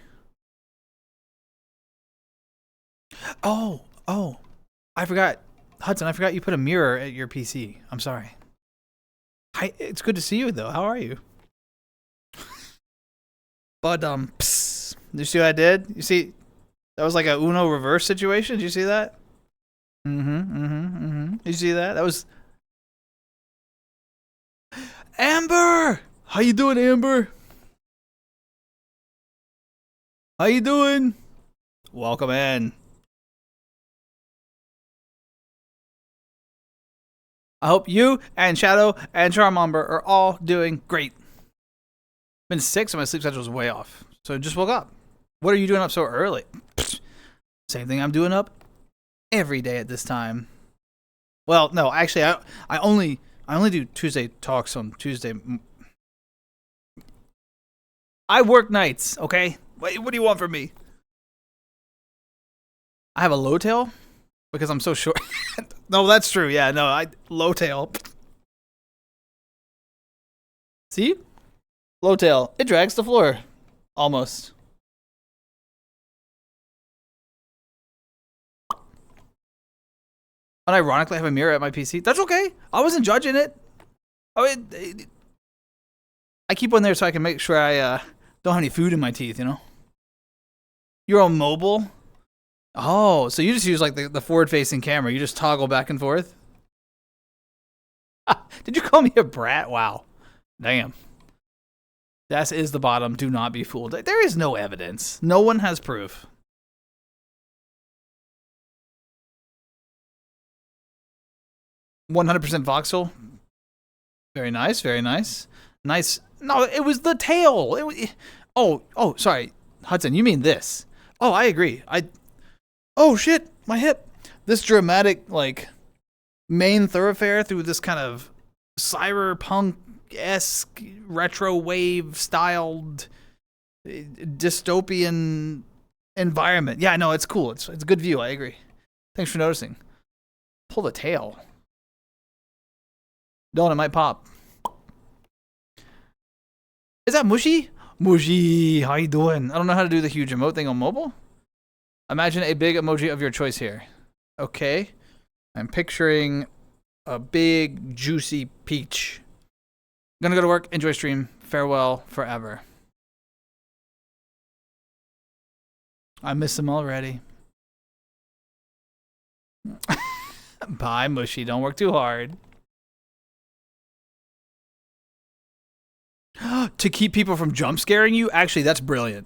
Oh, I forgot. Hudson, I forgot you put a mirror at your PC. I'm sorry. Hi, it's good to see you, though. How are you? But, psst. Did you see what I did? You see, that was like a Uno reverse situation. Did you see that? Did you see that? That was... Amber! How you doing, Amber? How you doing? Welcome in. I hope you and Shadow and Charmamber are all doing great. Been sick, so my sleep schedule is way off. So just woke up. What are you doing up so early? Same thing I'm doing up every day at this time. Well, no, actually, I only do Tuesday Talks on Tuesday. I work nights, okay? Wait, what do you want from me? I have a low tail because I'm so short. No, that's true. Yeah, no, low tail. See? Low tail. It drags the floor. Almost. Unironically, I have a mirror at my PC. That's okay. I wasn't judging it. I keep one there so I can make sure I don't have any food in my teeth, you know? You're on mobile? Oh, so you just use like the forward-facing camera. You just toggle back and forth? Did you call me a brat? Wow. Damn. Das is the bottom. Do not be fooled. There is no evidence. No one has proof. "100% voxel." Very nice, very nice. Nice. No, it was the tail. Oh, sorry. Hudson, you mean this. Oh, I agree. Oh shit, my hip. This dramatic, like, main thoroughfare through this kind of cyberpunk-esque, retro wave styled dystopian environment. Yeah, no, it's cool. It's a good view, I agree. Thanks for noticing. Pull the tail. Don't, it might pop. Is that Mushy? Mushy, how you doing? I don't know how to do the huge emote thing on mobile. Imagine a big emoji of your choice here. Okay. I'm picturing a big, juicy peach. I'm gonna go to work, enjoy stream. Farewell forever. I miss him already. Bye, Mushy. Don't work too hard. To keep people from jump scaring you? Actually, that's brilliant.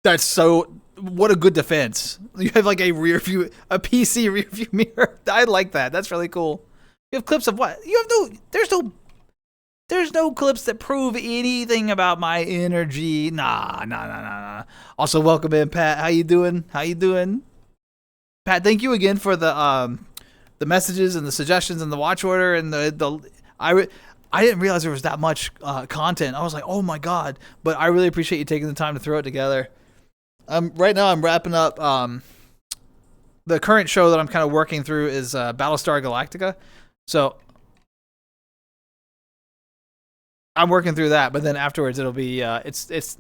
That's so... What a good defense. You have like a PC rear view mirror. I like that. That's really cool. You have clips of what? You have there's no clips that prove anything about my energy. Nah. Also, welcome in, Pat. How you doing? Pat, thank you again for the messages and the suggestions and the watch order and I didn't realize there was that much content. I was like, oh my god. But I really appreciate you taking the time to throw it together. Right now I'm wrapping up, the current show that I'm kind of working through is Battlestar Galactica. So I'm working through that, but then afterwards it'll be, it's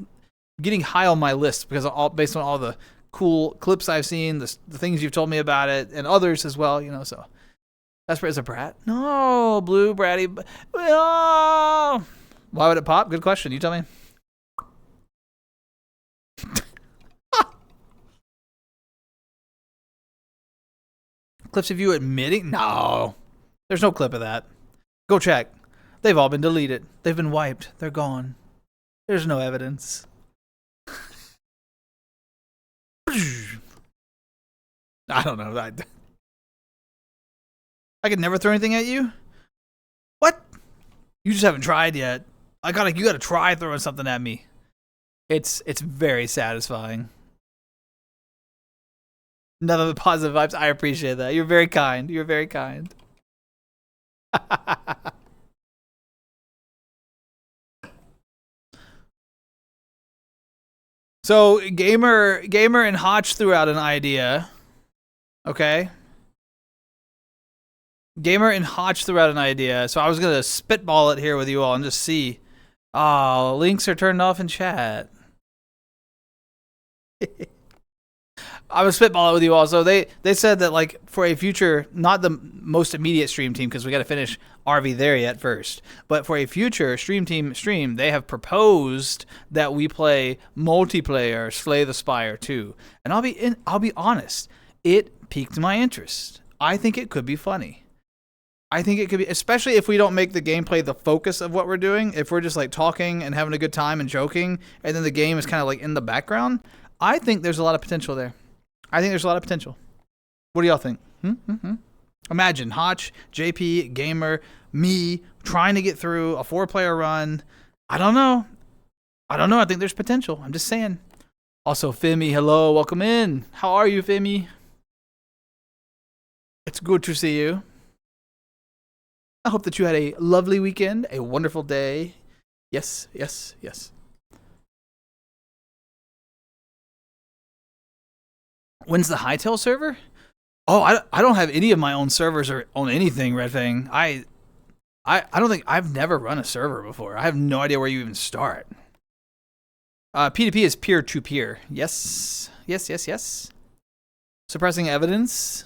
getting high on my list because based on all the cool clips I've seen, the things you've told me about it, and others as well, you know, so. Daspra is a brat? No, blue bratty. No! Why would it pop? Good question. You tell me. Clips of you admitting? No. There's no clip of that. Go check. They've all been deleted. They've been wiped. They're gone. There's no evidence. I don't know. I could never throw anything at you? What? You just haven't tried yet. You gotta try throwing something at me. It's very satisfying. Nothing but positive vibes. I appreciate that. You're very kind. You're very kind. So Gamer and Hotch threw out an idea. Okay. Gamer and Hotch threw out an idea. So I was gonna spitball it here with you all and just see. Oh, links are turned off in chat. I was spitballing with you all. So they said that like for a future, not the most immediate stream team because we got to finish RV there yet first, but for a future stream, they have proposed that we play multiplayer Slay the Spire 2. And I'll be honest, it piqued my interest. I think it could be funny. I think it could be, especially if we don't make the gameplay the focus of what we're doing. If we're just like talking and having a good time and joking, and then the game is kind of like in the background. I think there's a lot of potential there. I think there's a lot of potential. What do y'all think? Imagine Hotch, JP, Gamer, me trying to get through a 4-player run. I don't know. I think there's potential. I'm just saying. Also, Femi, hello. Welcome in. How are you, Femi? It's good to see you. I hope that you had a lovely weekend, a wonderful day. Yes. When's the Hightail server? Oh, I don't have any of my own servers or own anything, Red Fang. I don't think I've never run a server before. I have no idea where you even start. P2P is peer-to-peer. Yes. Suppressing evidence?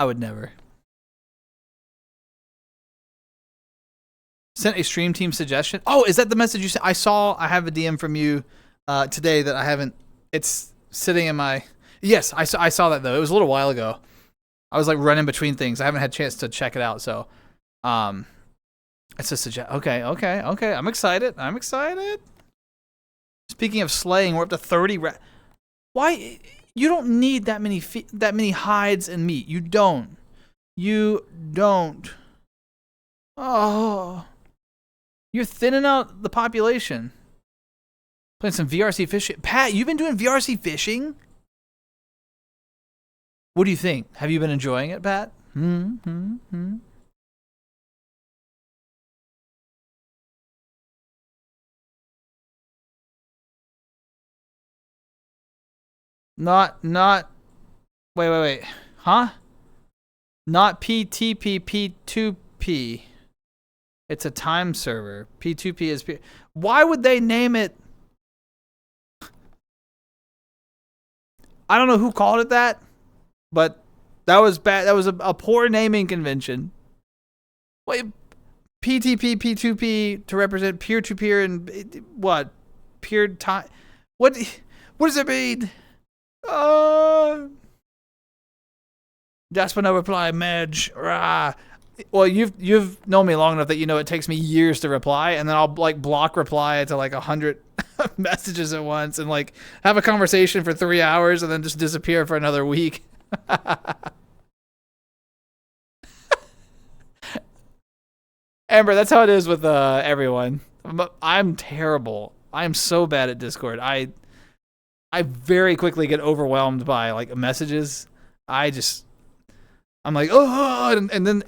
I would never. Sent a stream team suggestion. Oh, is that the message you sent? I have a DM from you today that I haven't. It's sitting in my. Yes, I saw that though. It was a little while ago. I was like running between things. I haven't had a chance to check it out. So, it's a suggestion. Okay. I'm excited. Speaking of slaying, we're up to 30. Why? You don't need that many hides and meat. You don't. Oh, you're thinning out the population. Playing some VRC fishing. Pat, you've been doing VRC fishing? What do you think? Have you been enjoying it, Pat? Not. Wait. Huh? Not PTP, P2P. It's a time server. P2P is Why would they name it? I don't know who called it that, but that was bad. That was a poor naming convention. Wait, PTP, P2P to represent peer-to-peer and what? Peer time. What does it mean? Daspra no reply, Medj. Rah. Well, you've known me long enough that you know it takes me years to reply, and then I'll like block reply to like 100 messages at once, and like have a conversation for 3 hours, and then just disappear for another week. Amber, that's how it is with everyone. I'm terrible. I am so bad at Discord. I very quickly get overwhelmed by like messages. I'm like, oh, and then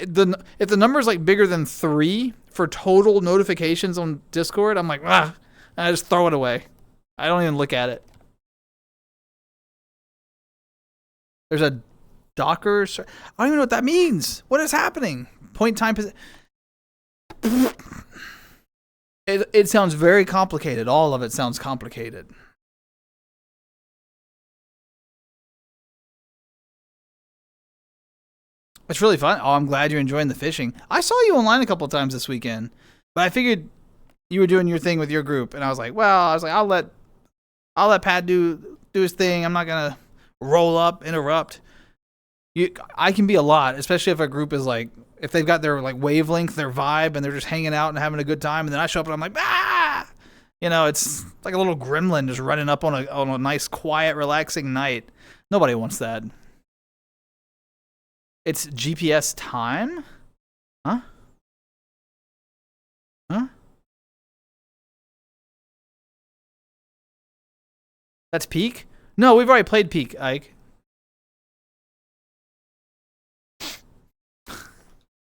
if the number is like bigger than 3 for total notifications on Discord, I'm like, I just throw it away. I don't even look at it. There's a Docker. I don't even know what that means. What is happening? Point time. It sounds very complicated. All of it sounds complicated. It's really fun. Oh, I'm glad you're enjoying the fishing. I saw you online a couple of times this weekend, but I figured you were doing your thing with your group, and I was like, I'll let Pat do his thing. I'm not gonna roll up, interrupt. I can be a lot, especially if a group is like, if they've got their like wavelength, their vibe, and they're just hanging out and having a good time, and then I show up and I'm like, ah, you know, it's like a little gremlin just running up on a nice, quiet, relaxing night. Nobody wants that. It's GPS time? Huh? Huh? That's peak? No, we've already played peak, Ike.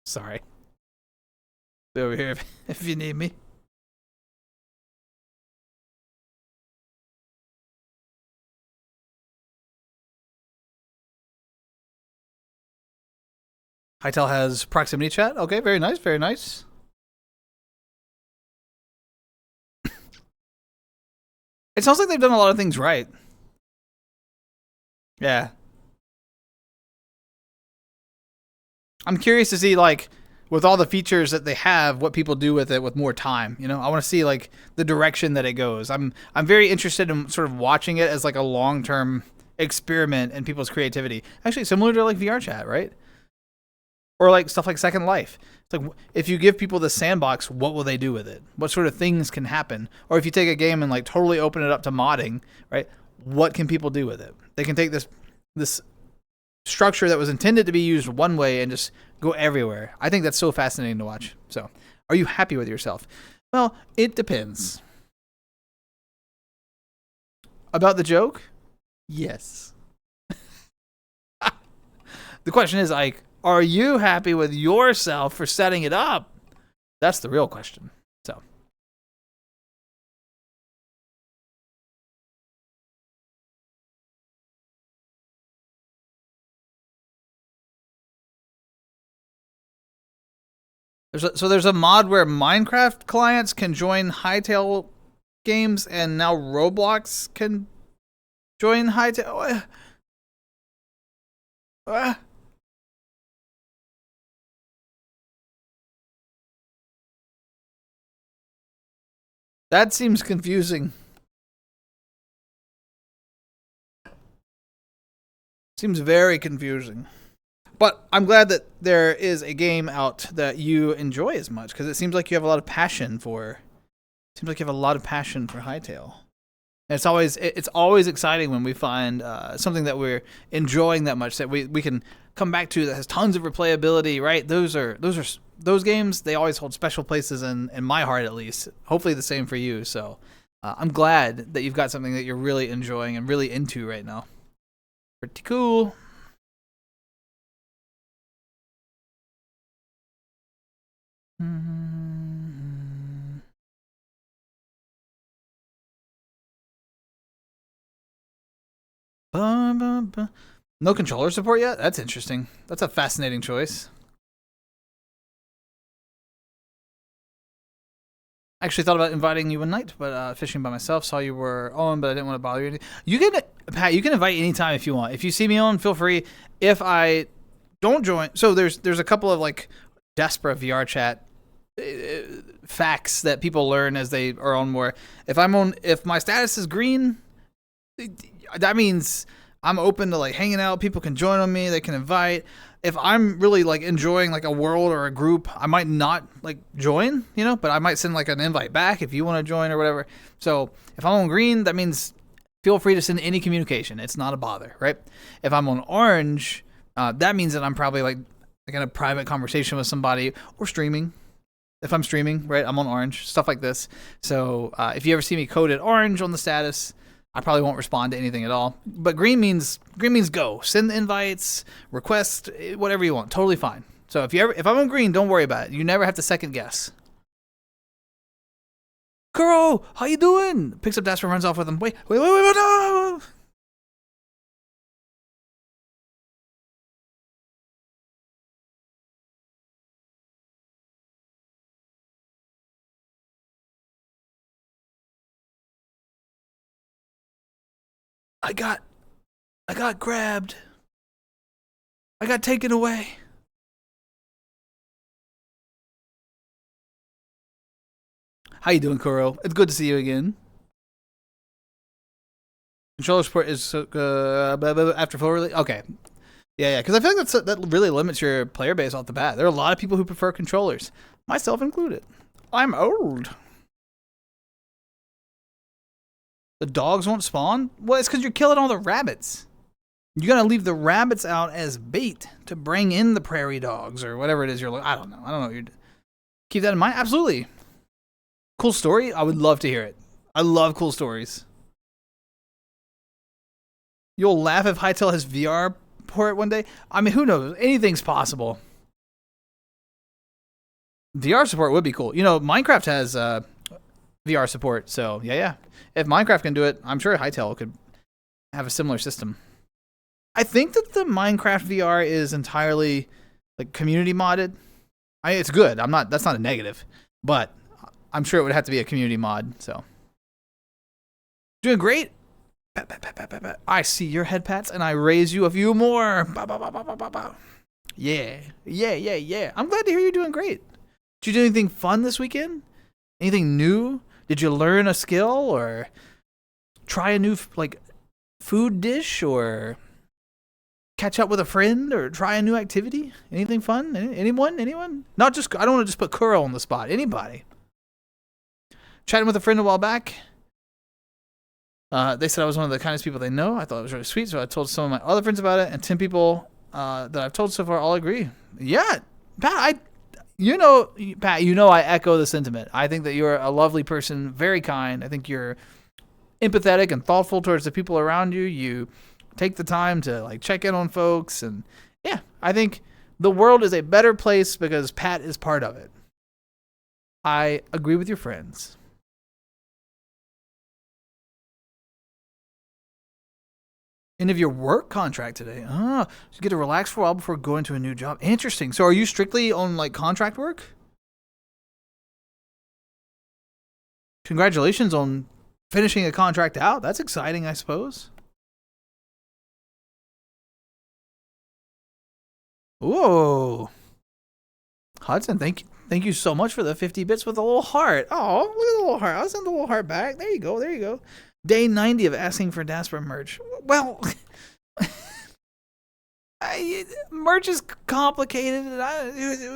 Sorry. Be over here if you need me. Hytel has proximity chat. Okay, very nice, very nice. It sounds like they've done a lot of things right. Yeah. I'm curious to see, like, with all the features that they have, what people do with it with more time. You know, I want to see like the direction that it goes. I'm very interested in sort of watching it as like a long-term experiment in people's creativity. Actually, similar to like VR chat, right? Or like stuff like Second Life. It's like, if you give people the sandbox, what will they do with it? What sort of things can happen? Or if you take a game and like totally open it up to modding, right? What can people do with it? They can take this structure that was intended to be used one way and just go everywhere. I think that's so fascinating to watch. So, are you happy with yourself? Well, it depends. About the joke? Yes. The question is, like, are you happy with yourself for setting it up? That's the real question. So. There's a mod where Minecraft clients can join Hytale games, and now Roblox can join Hytale. That seems confusing. Seems very confusing. But I'm glad that there is a game out that you enjoy as much, because it seems like you have a lot of passion for. Seems like you have a lot of passion for Hytale. And it's always exciting when we find something that we're enjoying that much that we can come back to that has tons of replayability. Right? Those games. They always hold special places in my heart, at least. Hopefully the same for you. So I'm glad that you've got something that you're really enjoying and really into right now. Pretty cool. No controller support yet? That's interesting. That's a fascinating choice. I actually thought about inviting you one night, but fishing by myself. Saw you were on, but I didn't want to bother you. You can, Pat. You can invite anytime if you want. If you see me on, feel free. If I don't join, so there's a couple of like daspra VR chat facts that people learn as they are on more. If my status is green, that means I'm open to like hanging out. People can join on me. They can invite. If I'm really like enjoying like a world or a group, I might not like join, you know, but I might send like an invite back if you want to join or whatever. So if I'm on green, that means feel free to send any communication. It's not a bother, right? If I'm on orange, that means that I'm probably like in a private conversation with somebody or streaming. If I'm streaming, right, I'm on orange, stuff like this. So if you ever see me coded orange on the status, I probably won't respond to anything at all. But green means go. Send the invites, request, whatever you want. Totally fine. So if I'm on green, don't worry about it. You never have to second guess. Kuro, how you doing? Picks up daspra, runs off with him. Wait, no! I got grabbed. I got taken away. How you doing, Kuro? It's good to see you again. Controller support is after full release. Okay. Yeah, because I feel like that really limits your player base off the bat. There are a lot of people who prefer controllers, myself included. I'm old. The dogs won't spawn? Well, it's because you're killing all the rabbits. You're gonna leave the rabbits out as bait to bring in the prairie dogs or whatever it is you're looking. I don't know. Keep that in mind. Absolutely. Cool story. I would love to hear it. I love cool stories. You'll laugh if Hytale has VR port one day. I mean, who knows? Anything's possible. VR support would be cool. You know, Minecraft has VR support, so yeah. If Minecraft can do it, I'm sure Hytale could have a similar system. I think that the Minecraft VR is entirely like community modded. It's good. That's not a negative, but I'm sure it would have to be a community mod. So doing great. I see your head pats and I raise you a few more. Yeah. I'm glad to hear you're doing great. Did you do anything fun this weekend? Anything new? Did you learn a skill or try a new food dish or catch up with a friend or try a new activity? Anything fun? Anyone? Not just, I don't want to just put Kuro on the spot. Anybody. Chatting with a friend a while back. They said I was one of the kindest people they know. I thought it was really sweet, so I told some of my other friends about it, and 10 people that I've told so far all agree. Yeah, Pat, I echo the sentiment. I think that you're a lovely person, very kind. I think you're empathetic and thoughtful towards the people around you. You take the time to check in on folks, and yeah, I think the world is a better place because Pat is part of it. I agree with your friends. End of your work contract today. So you get to relax for a while before going to a new job. Interesting. So are you strictly on contract work? Congratulations on finishing a contract out. That's exciting, I suppose. Whoa. Hudson, thank you so much for the 50 bits with a little heart. Oh, look at the little heart. I'll send the little heart back. There you go. Day 90 of asking for daspra merch. Well, merch is complicated. I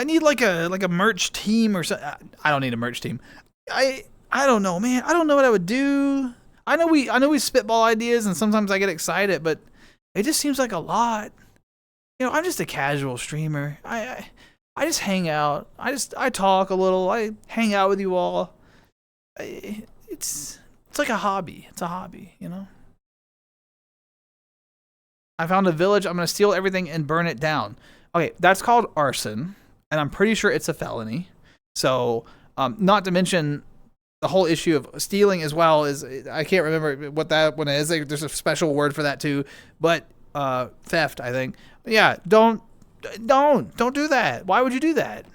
need like a merch team or something. I don't need a merch team. I don't know, man. I don't know what I would do. I know we spitball ideas and sometimes I get excited, but it just seems like a lot. You know, I'm just a casual streamer. I just hang out. I talk a little. I hang out with you all. It's like a hobby. It's a hobby, you know. I found a village. I'm gonna steal everything and burn it down. Okay, that's called arson, and I'm pretty sure it's a felony. So, not to mention the whole issue of stealing as well is I can't remember what that one is. There's a special word for that too, but theft, I think. Yeah, don't do that. Why would you do that?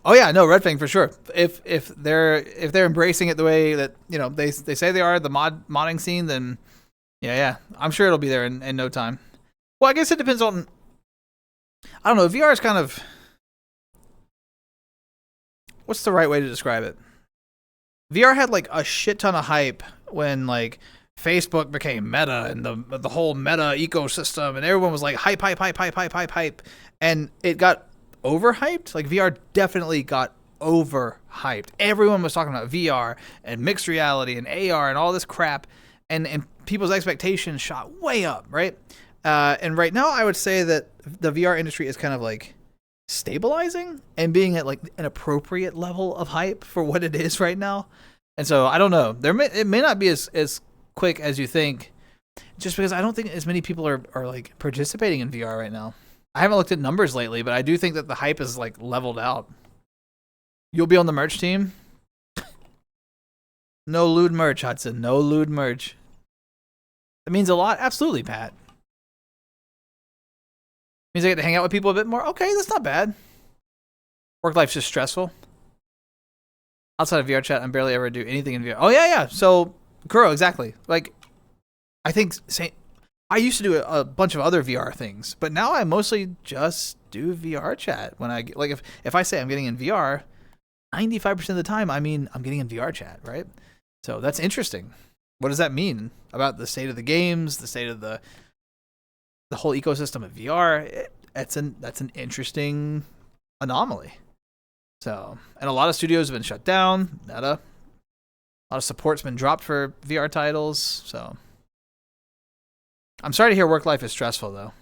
Oh yeah, no, Red Fang for sure. If they're embracing it the way that they say they are, the modding scene, then yeah, I'm sure it'll be there in no time. Well, I guess it depends on. I don't know. VR is kind of. What's the right way to describe it? VR had a shit ton of hype when Facebook became Meta and the whole Meta ecosystem, and everyone was like hype, and it got overhyped. VR definitely got overhyped. Everyone was talking about VR and mixed reality and AR and all this crap, and people's expectations shot way up, right? And right now, I would say that the VR industry is kind of stabilizing and being at an appropriate level of hype for what it is right now. And so I don't know. It may not be as quick as you think, just because I don't think as many people are participating in VR right now. I haven't looked at numbers lately, but I do think that the hype is leveled out. You'll be on the merch team? No lewd merch, Hudson. No lewd merch. That means a lot. Absolutely, Pat. Means I get to hang out with people a bit more. Okay, that's not bad. Work life's just stressful. Outside of VR chat, I barely ever do anything in VR. Oh yeah. So Kuro, exactly. I think I used to do a bunch of other VR things, but now I mostly just do VR chat. When I like, if I say I'm getting in VR, 95% of the time, I mean I'm getting in VR chat, right? So that's interesting. What does that mean about the state of the games, the state of the whole ecosystem of VR? That's an interesting anomaly. So, and a lot of studios have been shut down. A lot of support's been dropped for VR titles. So, I'm sorry to hear work life is stressful, though.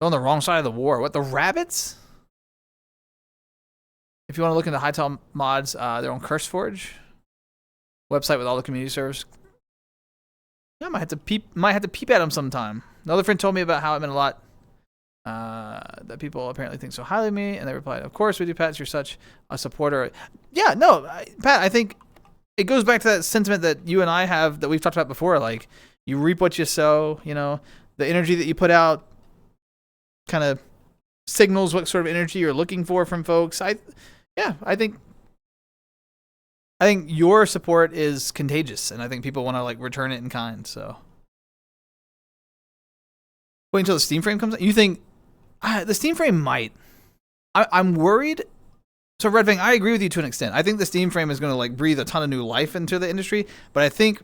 They're on the wrong side of the war. What, the rabbits? If you want to look into Hightail mods, they're on CurseForge website with all the community servers. Yeah, I might have to peep at them sometime. Another friend told me about how it meant a lot that people apparently think so highly of me, and they replied, "Of course we do, Pat. You're such a supporter." Yeah, no, Pat. I think it goes back to that sentiment that you and I have that we've talked about before. Like, you reap what you sow. You know, the energy that you put out kind of signals what sort of energy you're looking for from folks. I think your support is contagious, and I think people want to like return it in kind. So wait until the Steam frame comes out. You think the Steam frame might? I'm worried. So Red Fang, I agree with you to an extent. I think the Steam frame is going to like breathe a ton of new life into the industry, but I think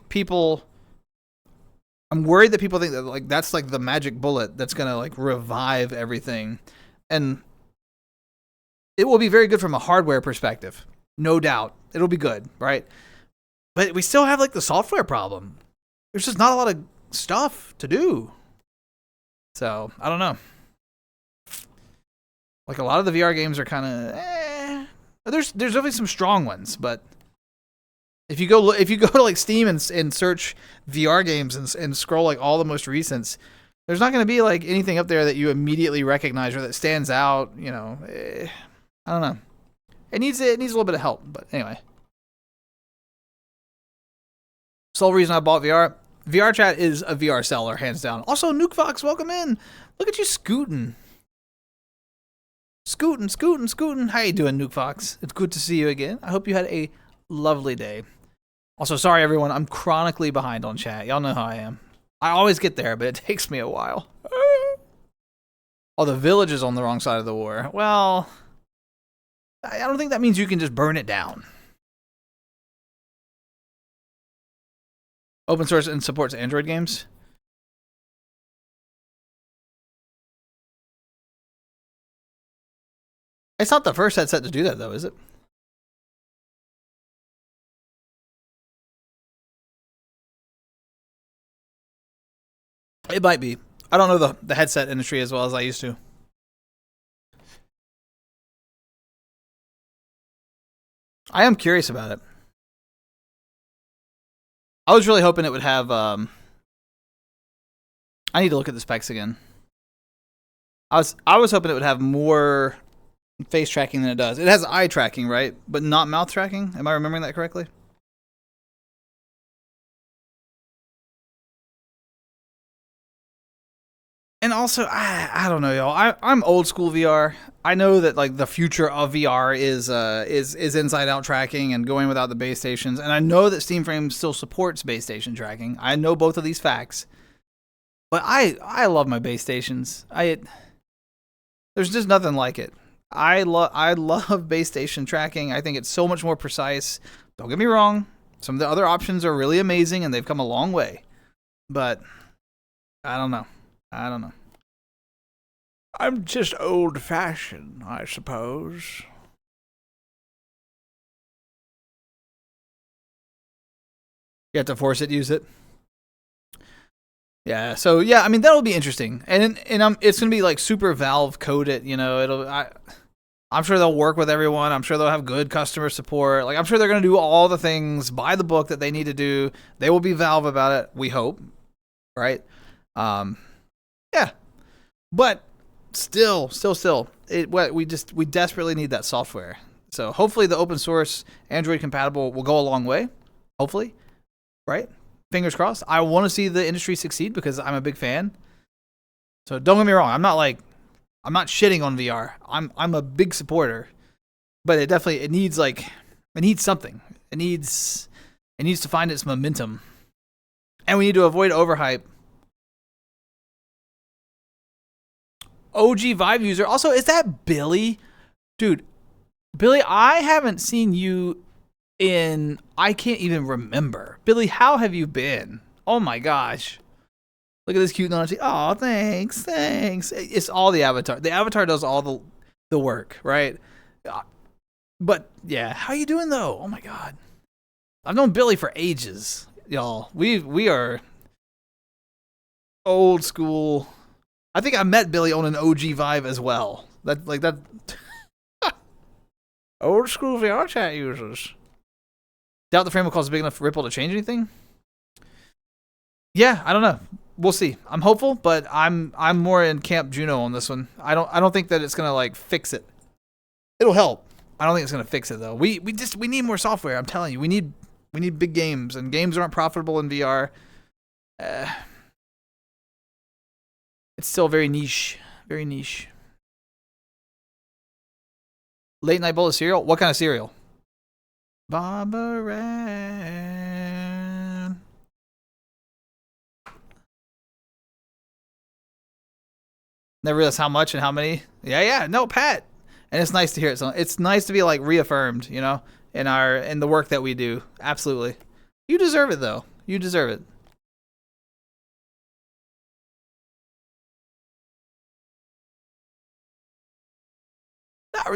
I'm worried that people think that like that's like the magic bullet that's going to like revive everything, and it will be very good from a hardware perspective. No doubt. It'll be good, right? But we still have like the software problem. There's just not a lot of stuff to do. So, I don't know. Like a lot of the VR games are kind of There's definitely some strong ones, but if you go to like Steam and search VR games and scroll like all the most recents, there's not going to be like anything up there that you immediately recognize or that stands out, you know. I don't know. It needs a little bit of help, but anyway. Sole reason I bought VR. VR chat is a VR seller, hands down. Also, Nuke Fox, welcome in. Look at you scooting. Scooting. How you doing, Nuke Fox? It's good to see you again. I hope you had a lovely day. Also, sorry everyone, I'm chronically behind on chat. Y'all know how I am. I always get there, but it takes me a while. Oh, the village is on the wrong side of the war. Well, I don't think that means you can just burn it down. Open source and supports Android games. It's not the first headset to do that, though, is it? It might be. I don't know the headset industry as well as I used to. I am curious about it. I was really hoping it would have. I need to look at the specs again. I was hoping it would have more face tracking than it does. It has eye tracking, right? But not mouth tracking. Am I remembering that correctly? And also, I don't know, y'all. I'm old school VR. I know that like the future of VR is inside out tracking and going without the base stations. And I know that Steam Frame still supports base station tracking. I know both of these facts. But I love my base stations. There's just nothing like it. I love base station tracking. I think it's so much more precise. Don't get me wrong. Some of the other options are really amazing and they've come a long way. But I don't know. I'm just old-fashioned, I suppose. You have to force it to use it. Yeah. So yeah, I mean that'll be interesting, and it's gonna be like super Valve coded. You know, I'm sure they'll work with everyone. I'm sure they'll have good customer support. Like I'm sure they're gonna do all the things by the book that they need to do. They will be Valve about it. We hope, right? Yeah. But still, we desperately need that software. So hopefully the open source Android compatible will go a long way. Hopefully, right? Fingers crossed. I want to see the industry succeed because I'm a big fan. So don't get me wrong. I'm not shitting on VR. I'm a big supporter, but it needs something. It needs to find its momentum, and we need to avoid overhype. OG Vive user. Also, is that Billy? Dude, Billy, I haven't seen you in, I can't even remember. Billy, how have you been? Oh my gosh. Look at this cute Nanachi. Oh, thanks. It's all the avatar. The avatar does all the work, right? But yeah, how you doing though? Oh my god. I've known Billy for ages, y'all. We are old school. I think I met Billy on an OG Vive as well. That old school VR chat users. Doubt the frame will cause a big enough ripple to change anything. Yeah, I don't know. We'll see. I'm hopeful, but I'm more in Camp Juno on this one. I don't think that it's gonna like fix it. It'll help. I don't think it's gonna fix it though. We need more software. I'm telling you, we need big games, and games aren't profitable in VR. It's still very niche. Very niche. Late night bowl of cereal? What kind of cereal? Barbaran. Never realized how much and how many. Yeah. No, Pat. And it's nice to hear it. So it's nice to be like reaffirmed, you know, in the work that we do. Absolutely. You deserve it though. You deserve it.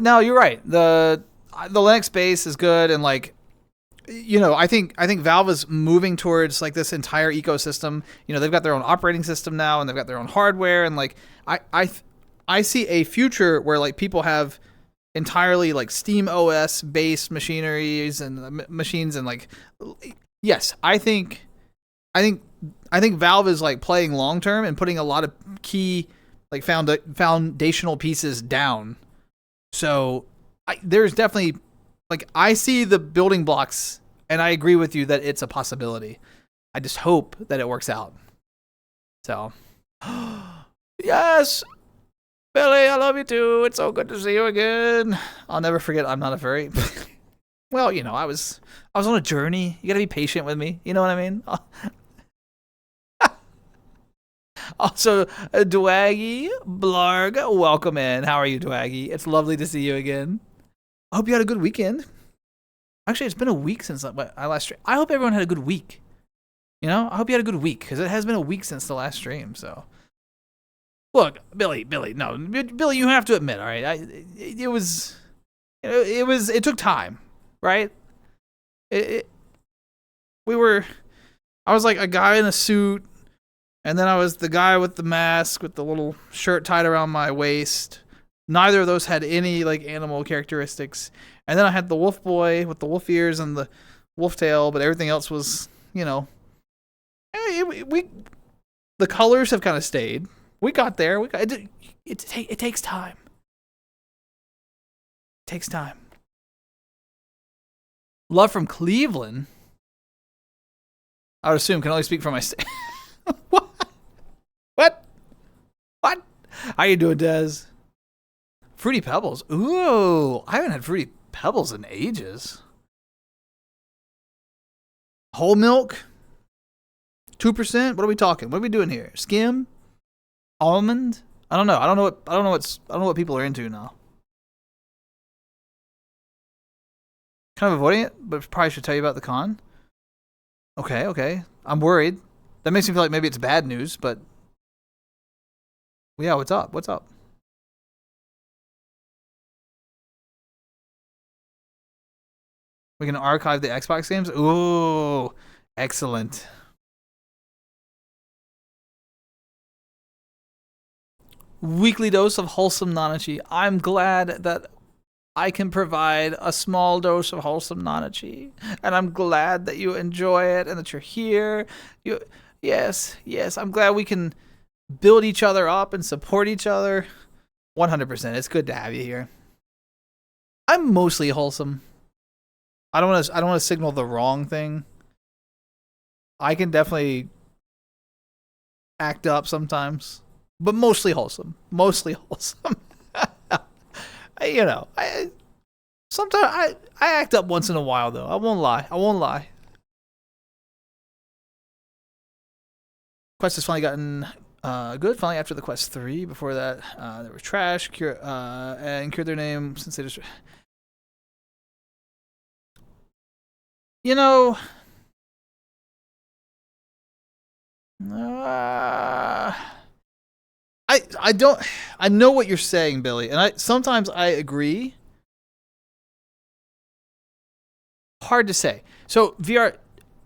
No, you're right. The Linux base is good, and like, you know, I think Valve is moving towards like this entire ecosystem. You know, they've got their own operating system now, and they've got their own hardware, and like I see a future where like people have entirely like Steam OS based machineries and machines, and like, yes, I think Valve is like playing long term and putting a lot of key like foundational pieces down. So there's definitely, like, I see the building blocks, and I agree with you that it's a possibility. I just hope that it works out. So, yes, Billy, I love you too. It's so good to see you again. I'll never forget. I'm not a furry. Well, you know, I was on a journey. You gotta be patient with me. You know what I mean? Also, Dwaggy Blarg, welcome in. How are you, Dwaggy? It's lovely to see you again. I hope you had a good weekend. Actually, it's been a week since I last streamed. I hope everyone had a good week. You know, I hope you had a good week, because it has been a week since the last stream. So, look, Billy, no, Billy, you have to admit, all right, it took time, right? I was like a guy in a suit. And then I was the guy with the mask with the little shirt tied around my waist. Neither of those had any like animal characteristics. And then I had the wolf boy with the wolf ears and the wolf tail, but everything else was, you know, the colors have kind of stayed. We got there. It takes time. It takes time. Love from Cleveland. I would assume can only speak for my state. What? How you doing, Dez? Fruity Pebbles. Ooh, I haven't had Fruity Pebbles in ages. Whole milk? 2%? What are we talking? What are we doing here? Skim? Almond? I don't know. I don't know what people are into now. Kind of avoiding it, but probably should tell you about the con. Okay. I'm worried. That makes me feel like maybe it's bad news, but yeah, what's up? We can archive the Xbox games? Ooh, excellent. Weekly dose of wholesome Nanachi. I'm glad that I can provide a small dose of wholesome Nanachi, and I'm glad that you enjoy it and that you're here. Yes, I'm glad we can build each other up and support each other. 100%. It's good to have you here. I'm mostly wholesome. I don't want to signal the wrong thing. I can definitely act up sometimes, but mostly wholesome. You know, sometimes I act up once in a while though. I won't lie. Quest has finally gotten Good. Finally, after the quest 3. Before that, they were trash. And cured their name since they just. You know. I don't. I know what you're saying, Billy, and sometimes I agree. Hard to say. So VR,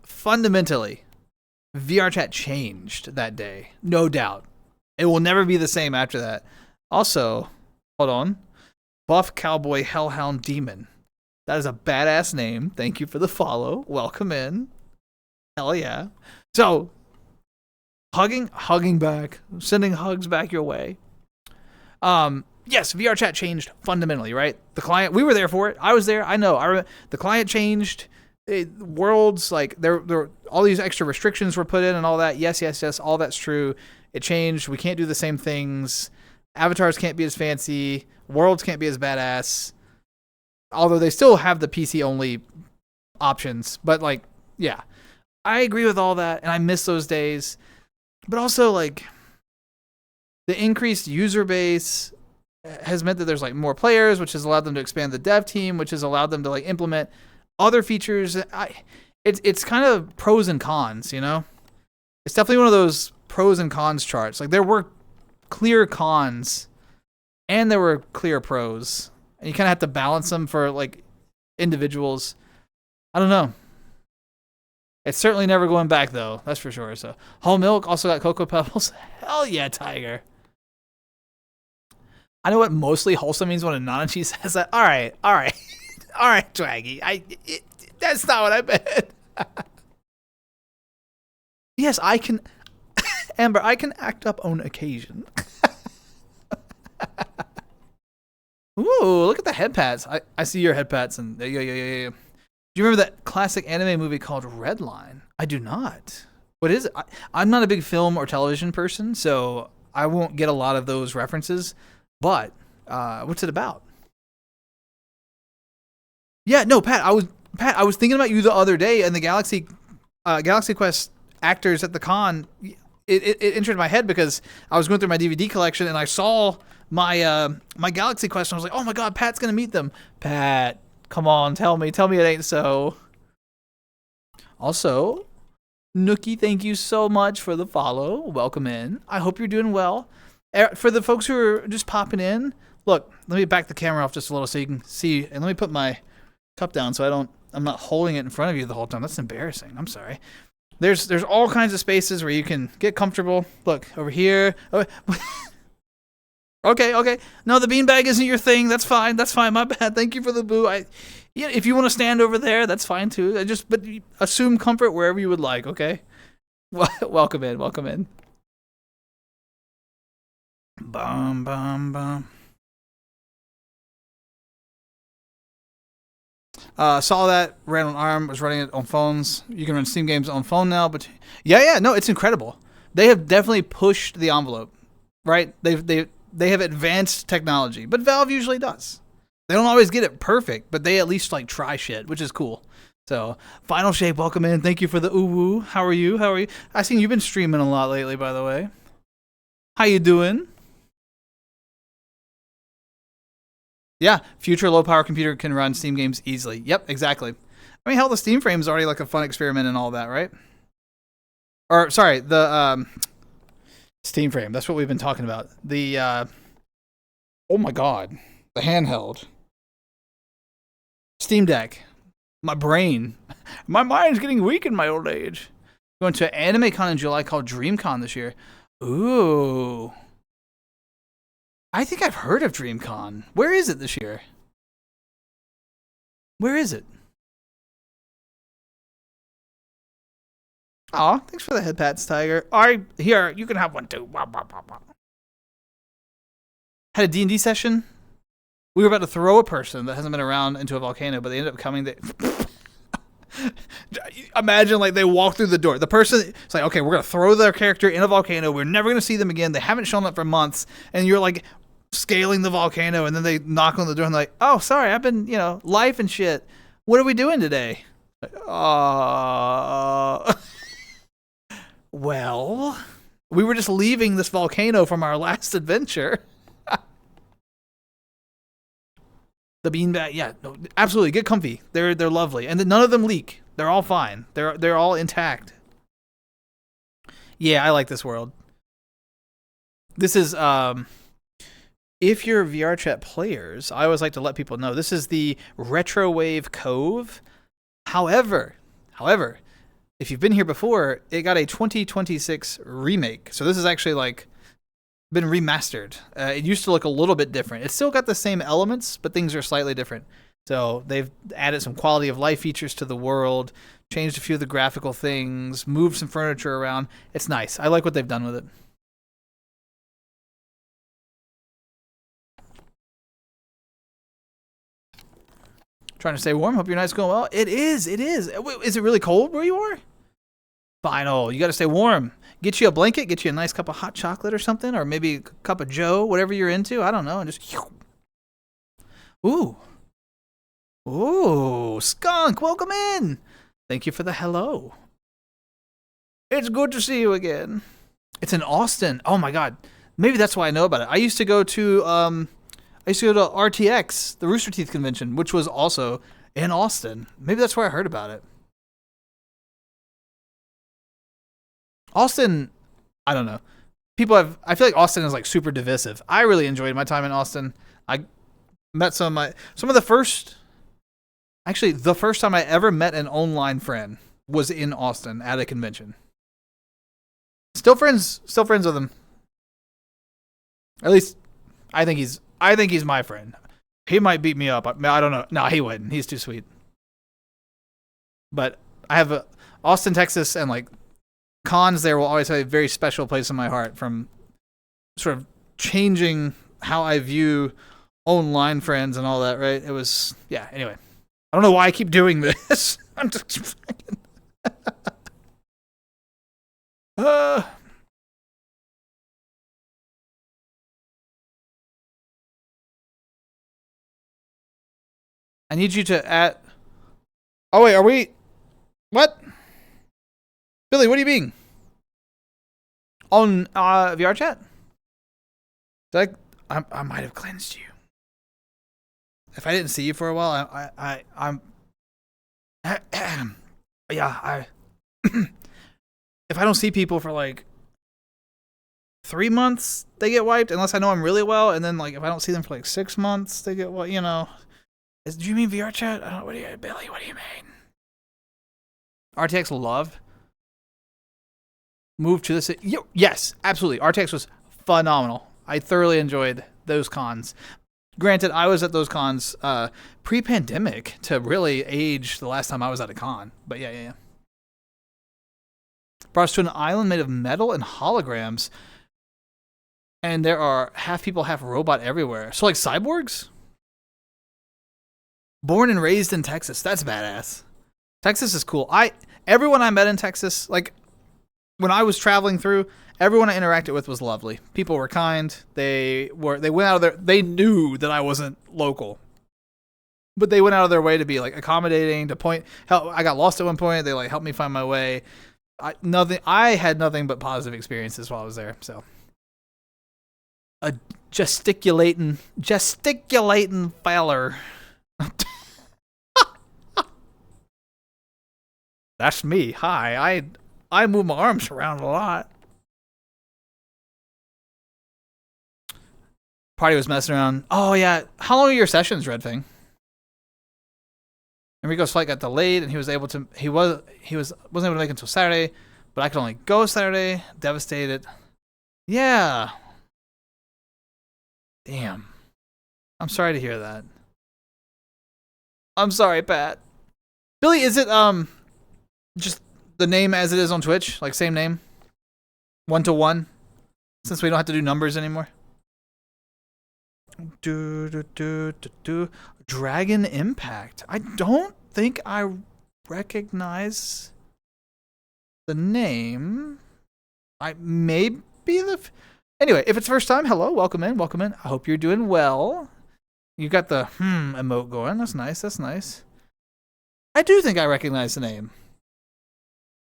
fundamentally, VR chat changed that day, no doubt. It will never be the same after that. Also, hold on, Buff Cowboy Hellhound Demon. That is a badass name. Thank you for the follow. Welcome in. Hell yeah. So, hugging back, sending hugs back your way. Yes, VR chat changed fundamentally, right? The client, we were there for it. I was there. I know. I remember the client changed. Worlds, like there all these extra restrictions were put in and all that. Yes, all that's true. It changed. We can't do the same things. Avatars can't be as fancy. Worlds can't be as badass. Although they still have the PC only options. But like, yeah. I agree with all that and I miss those days. But also like the increased user base has meant that there's like more players, which has allowed them to expand the dev team, which has allowed them to like implement other features. It's kind of pros and cons, you know? It's definitely one of those pros and cons charts. Like there were clear cons and there were clear pros. And you kind of have to balance them for like individuals. I don't know. It's certainly never going back though. That's for sure. So whole milk also got Cocoa Pebbles. Hell yeah, Tiger. I know what mostly wholesome means when a Nanachi says that. All right. All right, Draggy. That's not what I meant. Yes, I can. Amber, I can act up on occasion. Ooh, look at the head pats. I see your head pats. And yeah. Do you remember that classic anime movie called Redline? I do not. What is it? I'm not a big film or television person, so I won't get a lot of those references. But what's it about? Yeah, no, Pat. I was thinking about you the other day, and the Galaxy Quest actors at the con. It entered my head because I was going through my DVD collection and I saw my my Galaxy Quest. And I was like, oh my god, Pat's gonna meet them. Pat, come on, tell me it ain't so. Also, Nookie, thank you so much for the follow. Welcome in. I hope you're doing well. For the folks who are just popping in, look, let me back the camera off just a little so you can see, and let me put my cup down so I'm not holding it in front of you the whole time. That's embarrassing. I'm sorry. There's all kinds of spaces where you can get comfortable. Look, over here. Oh, okay. No, the beanbag isn't your thing. That's fine. My bad. Thank you for the boo. Yeah, if you want to stand over there, that's fine too. But assume comfort wherever you would like, okay? Welcome in. Bum. Saw that, ran on ARM, was running it on phones. You can run Steam games on phone now, but yeah, no, it's incredible. They have definitely pushed the envelope, right? They have advanced technology, but Valve usually does. They don't always get it perfect, but they at least like try shit, which is cool. So, Final Shape, welcome in. Thank you for the woo. How are you? I seen you've been streaming a lot lately, by the way. How you doing? Yeah, future low-power computer can run Steam games easily. Yep, exactly. I mean, hell, the Steam Frame is already like a fun experiment and all that, right? Or, sorry, the Steam Frame. That's what we've been talking about. The, oh my god, the handheld. Steam Deck. My brain. My mind's getting weak in my old age. Going to an AnimeCon in July called DreamCon this year. Ooh. I think I've heard of DreamCon. Where is it this year? Where is it? Aw, thanks for the head pats, Tiger. Alright, here, you can have one too. Had a D&D session. We were about to throw a person that hasn't been around into a volcano, but they ended up coming. Imagine like they walk through the door. The person, it's like, okay, we're going to throw their character in a volcano. We're never going to see them again. They haven't shown up for months. And you're like scaling the volcano, and then they knock on the door and they're like, oh, sorry, I've been, life and shit. What are we doing today? Like, well, We were just leaving this volcano from our last adventure. The beanbag, yeah, no, absolutely. Get comfy. They're lovely, and none of them leak. They're all fine. They're all intact. Yeah, I like this world. This is if you're VR chat players, I always like to let people know this is the Retrowave Cove. However, if you've been here before, it got a 2026 remake. So this is actually like been remastered. It used to look a little bit different. It's still got the same elements, but things are slightly different. So they've added some quality of life features to the world, changed a few of the graphical things, moved some furniture around. It's nice. I like what they've done with it. Trying to stay warm. Hope your night's going well. It is. It is. Is it really cold where you are? Final. You got to stay warm. Get you a blanket. Get you a nice cup of hot chocolate or something, or maybe a cup of Joe, whatever you're into. I don't know. And just. Ooh. Ooh. Skunk. Welcome in. Thank you for the hello. It's good to see you again. It's in Austin. Oh my God. Maybe that's why I know about it. I used to go to RTX, the Rooster Teeth convention, which was also in Austin. Maybe that's where I heard about it. Austin, I don't know. I feel like Austin is like super divisive. I really enjoyed my time in Austin. I met the first time I ever met an online friend was in Austin at a convention. Still friends with him. At least I think he's my friend. He might beat me up. I don't know. No, he wouldn't. He's too sweet. But I have Austin, Texas, and like cons there will always have a very special place in my heart from sort of changing how I view online friends and all that, right? It was, yeah, anyway. I don't know why I keep doing this. I'm just I need you to add. Oh wait, are we? What? Billy, what are you being? On VR chat? I might have cleansed you. If I didn't see you for a while, I'm. Yeah, if I don't see people for like 3 months, they get wiped. Unless I know them really well, and then like if I don't see them for like 6 months, they get what Do you mean VR chat? I don't know. Billy, what do you mean? RTX love. Move to the city. Yes, absolutely. RTX was phenomenal. I thoroughly enjoyed those cons. Granted, I was at those cons pre-pandemic to really age the last time I was at a con. But yeah. Brought us to an island made of metal and holograms. And there are half people, half robot everywhere. So like cyborgs? Born and raised in Texas. That's badass. Texas is cool. Everyone I met in Texas, like when I was traveling through, everyone I interacted with was lovely. People were kind. They went out of their. They knew that I wasn't local, but they went out of their way to be like accommodating. To point, help. I got lost at one point. They like helped me find my way. I had nothing but positive experiences while I was there. So a gesticulating feller. That's me. Hi. I move my arms around a lot. Party was messing around. Oh yeah. How long are your sessions, Red Fang? Enrico's flight got delayed, and he wasn't able to make it until Saturday, but I could only go Saturday. Devastated. Yeah. Damn. I'm sorry to hear that. I'm sorry, Pat. Billy, is it just the name as it is on Twitch? Like same name? 1-to-1? Since we don't have to do numbers anymore. Dragon Impact. I don't think I recognize the name. I may be Anyway, if it's first time, hello, welcome in. I hope you're doing well. You got the emote going. That's nice. I do think I recognize the name.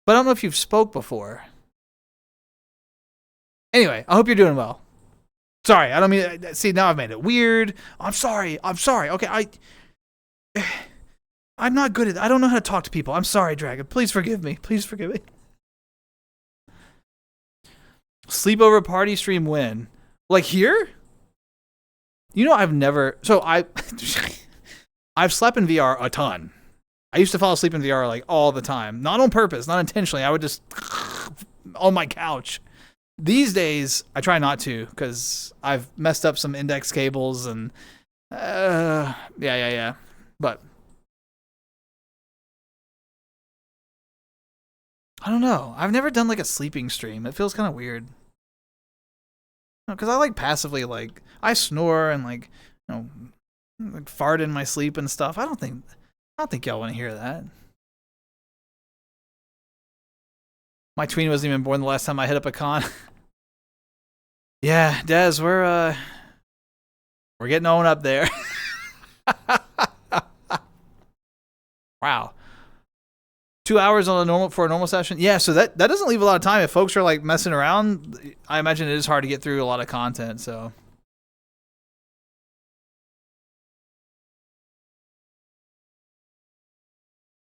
But I don't know if you've spoke before. Anyway, I hope you're doing well. Sorry, I don't mean. See, now I've made it weird. I'm sorry. Okay, I'm not good at. I don't know how to talk to people. I'm sorry, Dragon. Please forgive me. Sleepover party stream win. Like here? You know, I've never. So I've slept in VR a ton. I used to fall asleep in VR like all the time, not on purpose, not intentionally. I would just on my couch. These days, I try not to because I've messed up some index cables and yeah. But I don't know. I've never done like a sleeping stream. It feels kind of weird. Because I like passively like I snore and like like fart in my sleep and stuff. I don't think y'all want to hear that. My tween wasn't even born the last time I hit up a con. Yeah, Des, we're getting on up there. Wow. 2 hours on for a normal session? Yeah, so that doesn't leave a lot of time. If folks are like messing around, I imagine it is hard to get through a lot of content, so.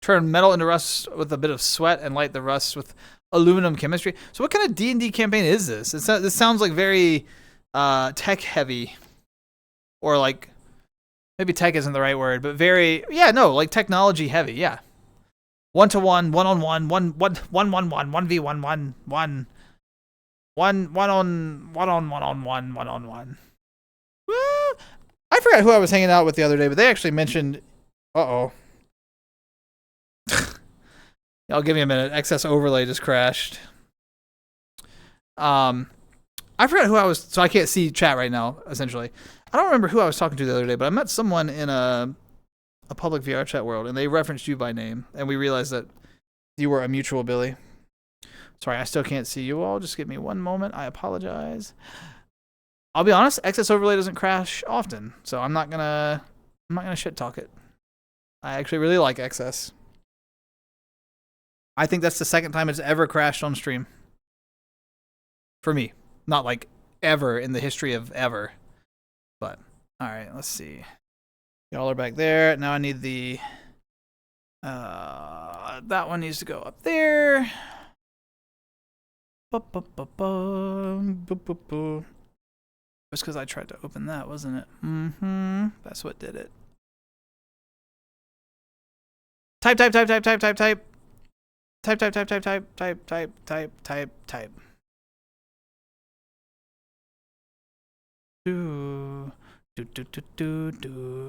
Turn metal into rust with a bit of sweat and light the rust with aluminum chemistry. So what kind of D&D campaign is this? This sounds like very tech heavy, or like maybe tech isn't the right word, but very like technology heavy. Yeah, 1-to-1, 1-on-1, 1-1-1, 1-on-1. Well, I forgot who I was hanging out with the other day, but they actually mentioned. I'll give me a minute. Excess overlay just crashed. I forgot who I was, so I can't see chat right now, essentially. I don't remember who I was talking to the other day, but I met someone in a public VR chat world, and they referenced you by name, and we realized that you were a mutual Billy. Sorry, I still can't see you all. Just give me one moment. I apologize. I'll be honest, excess overlay doesn't crash often, so I'm not gonna shit talk it. I actually really like excess. I think that's the second time it's ever crashed on stream. For me. Not like ever in the history of ever. But, alright, let's see. Y'all are back there. Now I need the... that one needs to go up there. That's because I tried to open that, wasn't it? That's what did it. Type. Do.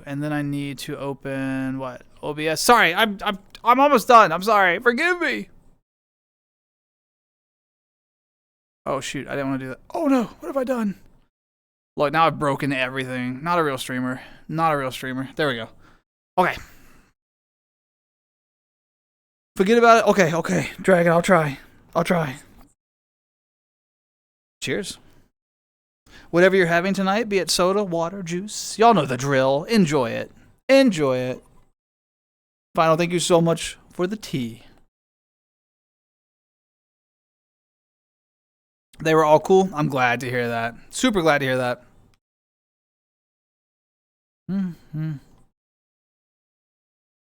And then I need to open what? OBS. Sorry, I'm almost done. I'm sorry. Forgive me. Oh shoot, I didn't want to do that. Oh no, what have I done? Look, now I've broken everything. Not a real streamer. There we go. Okay. Forget about it. Okay. Dragon, I'll try. Cheers. Whatever you're having tonight, be it soda, water, juice. Y'all know the drill. Enjoy it. Final, thank you so much for the tea. They were all cool. I'm glad to hear that. Super glad to hear that.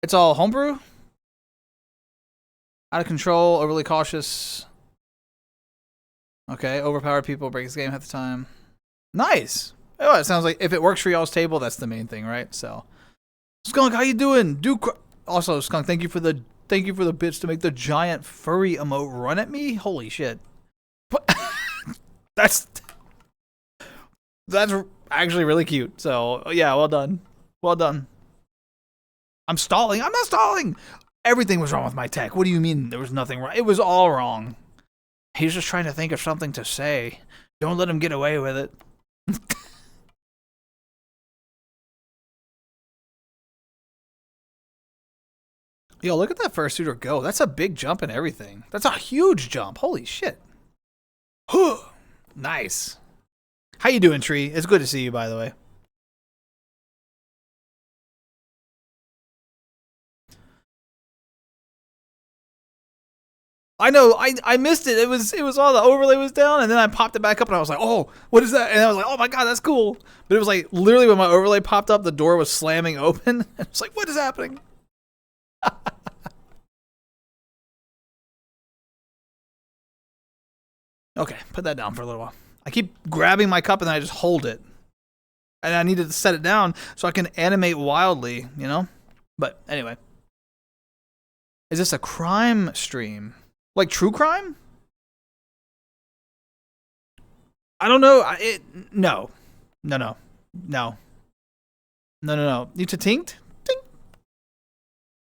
It's all homebrew? Out of control, overly cautious. Okay, overpowered people break this game half the time. Nice. Oh, it sounds like if it works for y'all's table, that's the main thing, right? So, Skunk, how you doing? Also, Skunk, thank you for the bits to make the giant furry emote run at me. Holy shit. That's actually really cute. So yeah, well done. I'm stalling. I'm not stalling. Everything was wrong with my tech. What do you mean there was nothing wrong? It was all wrong. He's just trying to think of something to say. Don't let him get away with it. Yo, look at that fursuiter go. That's a big jump and everything. That's a huge jump. Holy shit. Nice. How you doing, Tree? It's good to see you, by the way. I know, I missed it. It was all the overlay was down, and then I popped it back up, and I was like, oh, what is that? And I was like, oh my god, that's cool. But it was like literally when my overlay popped up, the door was slamming open. I was like, what is happening? Okay, put that down for a little while. I keep grabbing my cup and then I just hold it. And I needed to set it down so I can animate wildly, you know? But anyway. Is this a crime stream? Like true crime? I don't know. No. No, no. No. No, no, no. You tinked? Tink.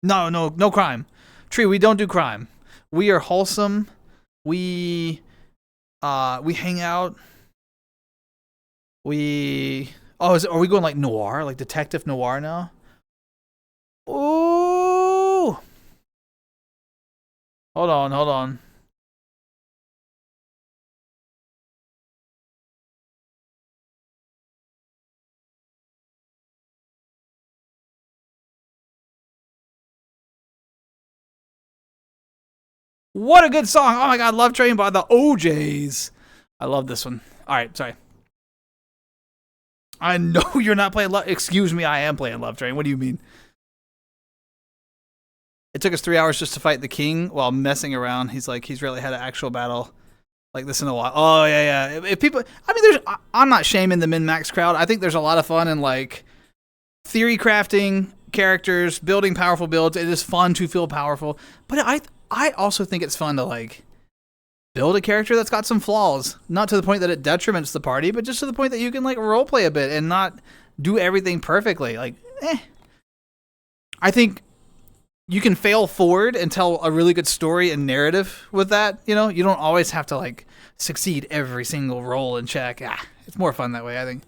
No, no, no crime. Tree, we don't do crime. We are wholesome. We hang out. Are we going like noir, like detective noir now? Ooh. Hold on, hold on. What a good song. Oh my god, Love Train by the OJs. I love this one. All right, sorry. I know you're not playing Love. Excuse me, I am playing Love Train. What do you mean? It took us 3 hours just to fight the king while messing around. He's like, he's really had an actual battle like this in a while. Oh, yeah, yeah. If people, I mean, I'm not shaming the min-max crowd. I think there's a lot of fun in like theory crafting characters, building powerful builds. It is fun to feel powerful. But I also think it's fun to like build a character that's got some flaws. Not to the point that it detriments the party, but just to the point that you can like roleplay a bit and not do everything perfectly. Like, I think you can fail forward and tell a really good story and narrative with that. You know, you don't always have to like succeed every single roll and check. It's more fun that way, I think.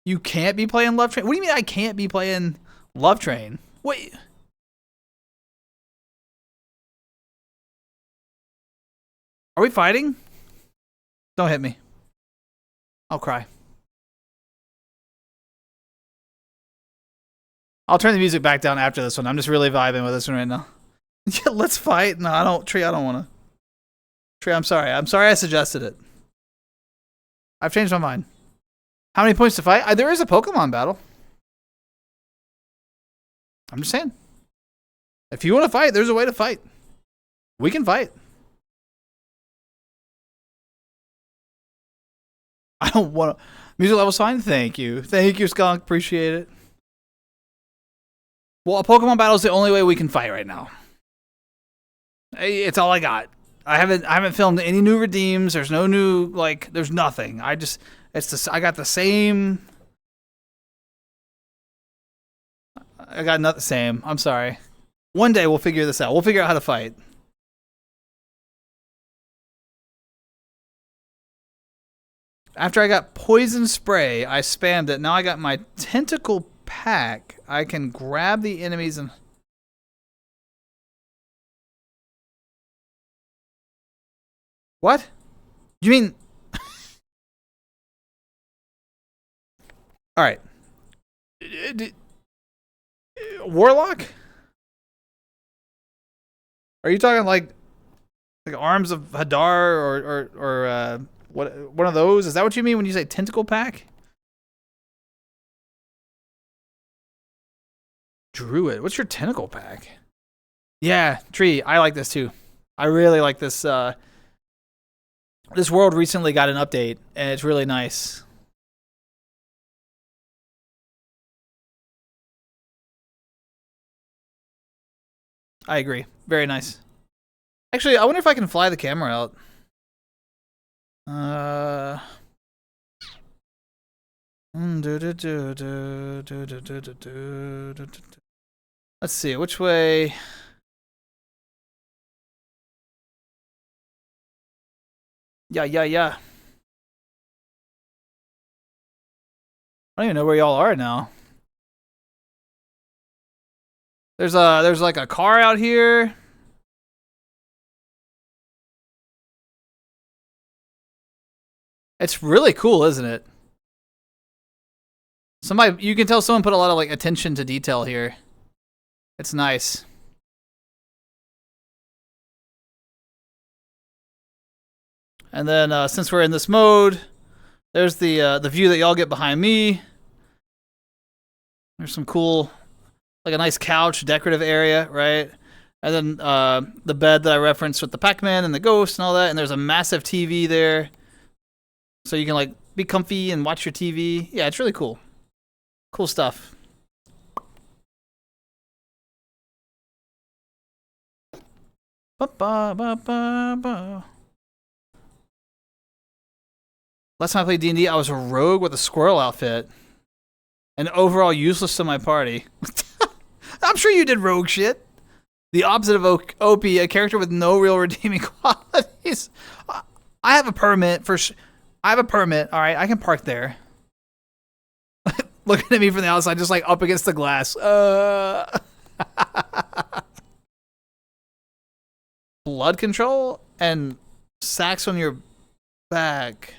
You can't be playing Love Train? What do you mean I can't be playing Love Train? Wait. Are we fighting? Don't hit me. I'll cry. I'll turn the music back down after this one. I'm just really vibing with this one right now. Yeah, let's fight. No, I don't. Tree, I don't want to. Tree, I'm sorry. I'm sorry I suggested it. I've changed my mind. How many points to fight? There is a Pokemon battle. I'm just saying. If you want to fight, there's a way to fight. We can fight. I don't want to. Music level's fine. Thank you. Thank you, Skunk. Appreciate it. Well, a Pokemon battle is the only way we can fight right now. It's all I got. I haven't filmed any new redeems. There's no new there's nothing. I got the same. I got not the same. I'm sorry. One day we'll figure this out. We'll figure out how to fight. After I got poison spray, I spammed it. Now I got my tentacle pack. I can grab the enemies and... What? You mean... Alright. Warlock? Are you talking like Arms of Hadar or what? One of those? Is that what you mean when you say tentacle pack? Druid. What's your tentacle pack? Yeah, Tree. I like this too. I really like this. This world recently got an update, and it's really nice. I agree. Very nice. Actually, I wonder if I can fly the camera out. Let's see, which way? Yeah. I don't even know where y'all are now. There's like a car out here. It's really cool, isn't it? You can tell someone put a lot of like attention to detail here. It's nice. And then since we're in this mode, there's the view that y'all get behind me. There's some cool, like a nice couch, decorative area, right? And then the bed that I referenced with the Pac-Man and the ghost and all that. And there's a massive TV there, so you can like be comfy and watch your TV. Yeah, it's really cool. Cool stuff. Ba-ba-ba-ba-ba. Last time I played D&D, I was a rogue with a squirrel outfit. And overall useless to my party. I'm sure you did rogue shit. The opposite of OP, a character with no real redeeming qualities. I have a permit for... I have a permit, alright? I can park there. Looking at me from the outside, just like up against the glass. Blood control and sacks on your back.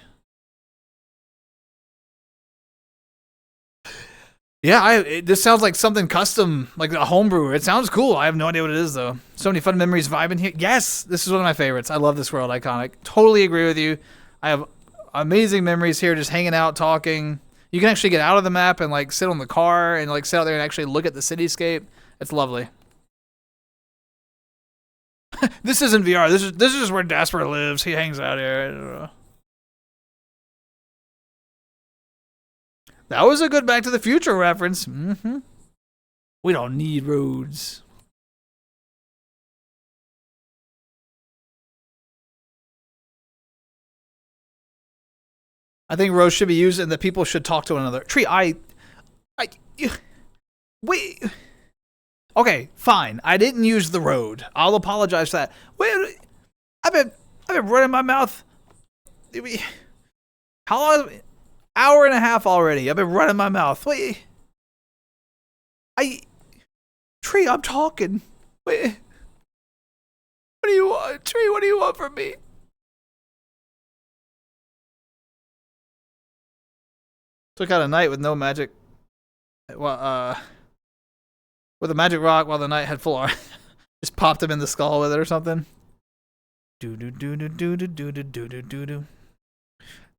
Yeah, this sounds like something custom, like a homebrew. It sounds cool. I have no idea what it is, though. So many fun memories vibing here. Yes, this is one of my favorites. I love this world, iconic. Totally agree with you. I have amazing memories here, just hanging out, talking. You can actually get out of the map and like sit on the car and like sit out there and actually look at the cityscape. It's lovely. This isn't VR. This is just where daspra lives. He hangs out here. That was a good Back to the Future reference. Mm-hmm. We don't need roads. I think roads should be used and that people should talk to one another. Tree, wait. Okay, fine. I didn't use the road. I'll apologize for that. Wait, I've been running my mouth. How long? Hour and a half already. I've been running my mouth. Wait. Tree, I'm talking. Wait. What do you want? Tree, what do you want from me? Took out a knight with no magic. Well, with a magic rock while the knight had full armor. Just popped him in the skull with it or something. Do.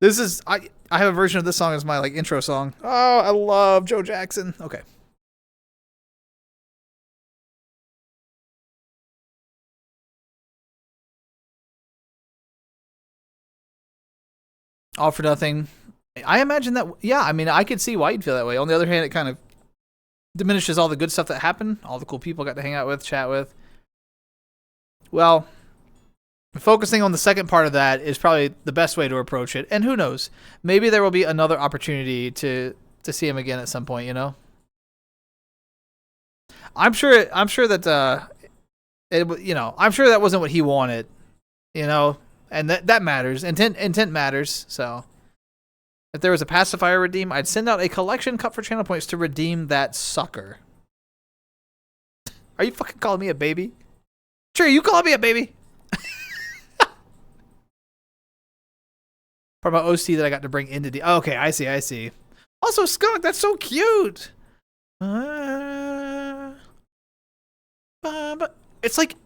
This is I have a version of this song as my like intro song. Oh, I love Joe Jackson. Okay. All for nothing. I imagine that, yeah, I mean, I could see why you'd feel that way. On the other hand, it kind of diminishes all the good stuff that happened, all the cool people I got to hang out with, chat with. Well, focusing on the second part of that is probably the best way to approach it. And who knows? Maybe there will be another opportunity to see him again at some point, you know? I'm sure that I'm sure that wasn't what he wanted, you know? And that matters. Intent matters, so if there was a pacifier redeem, I'd send out a collection cut for channel points to redeem that sucker. Are you fucking calling me a baby? Tree, you calling me a baby? From my OC that I got to bring into the... Okay, I see. Also, skunk, that's so cute. It's like...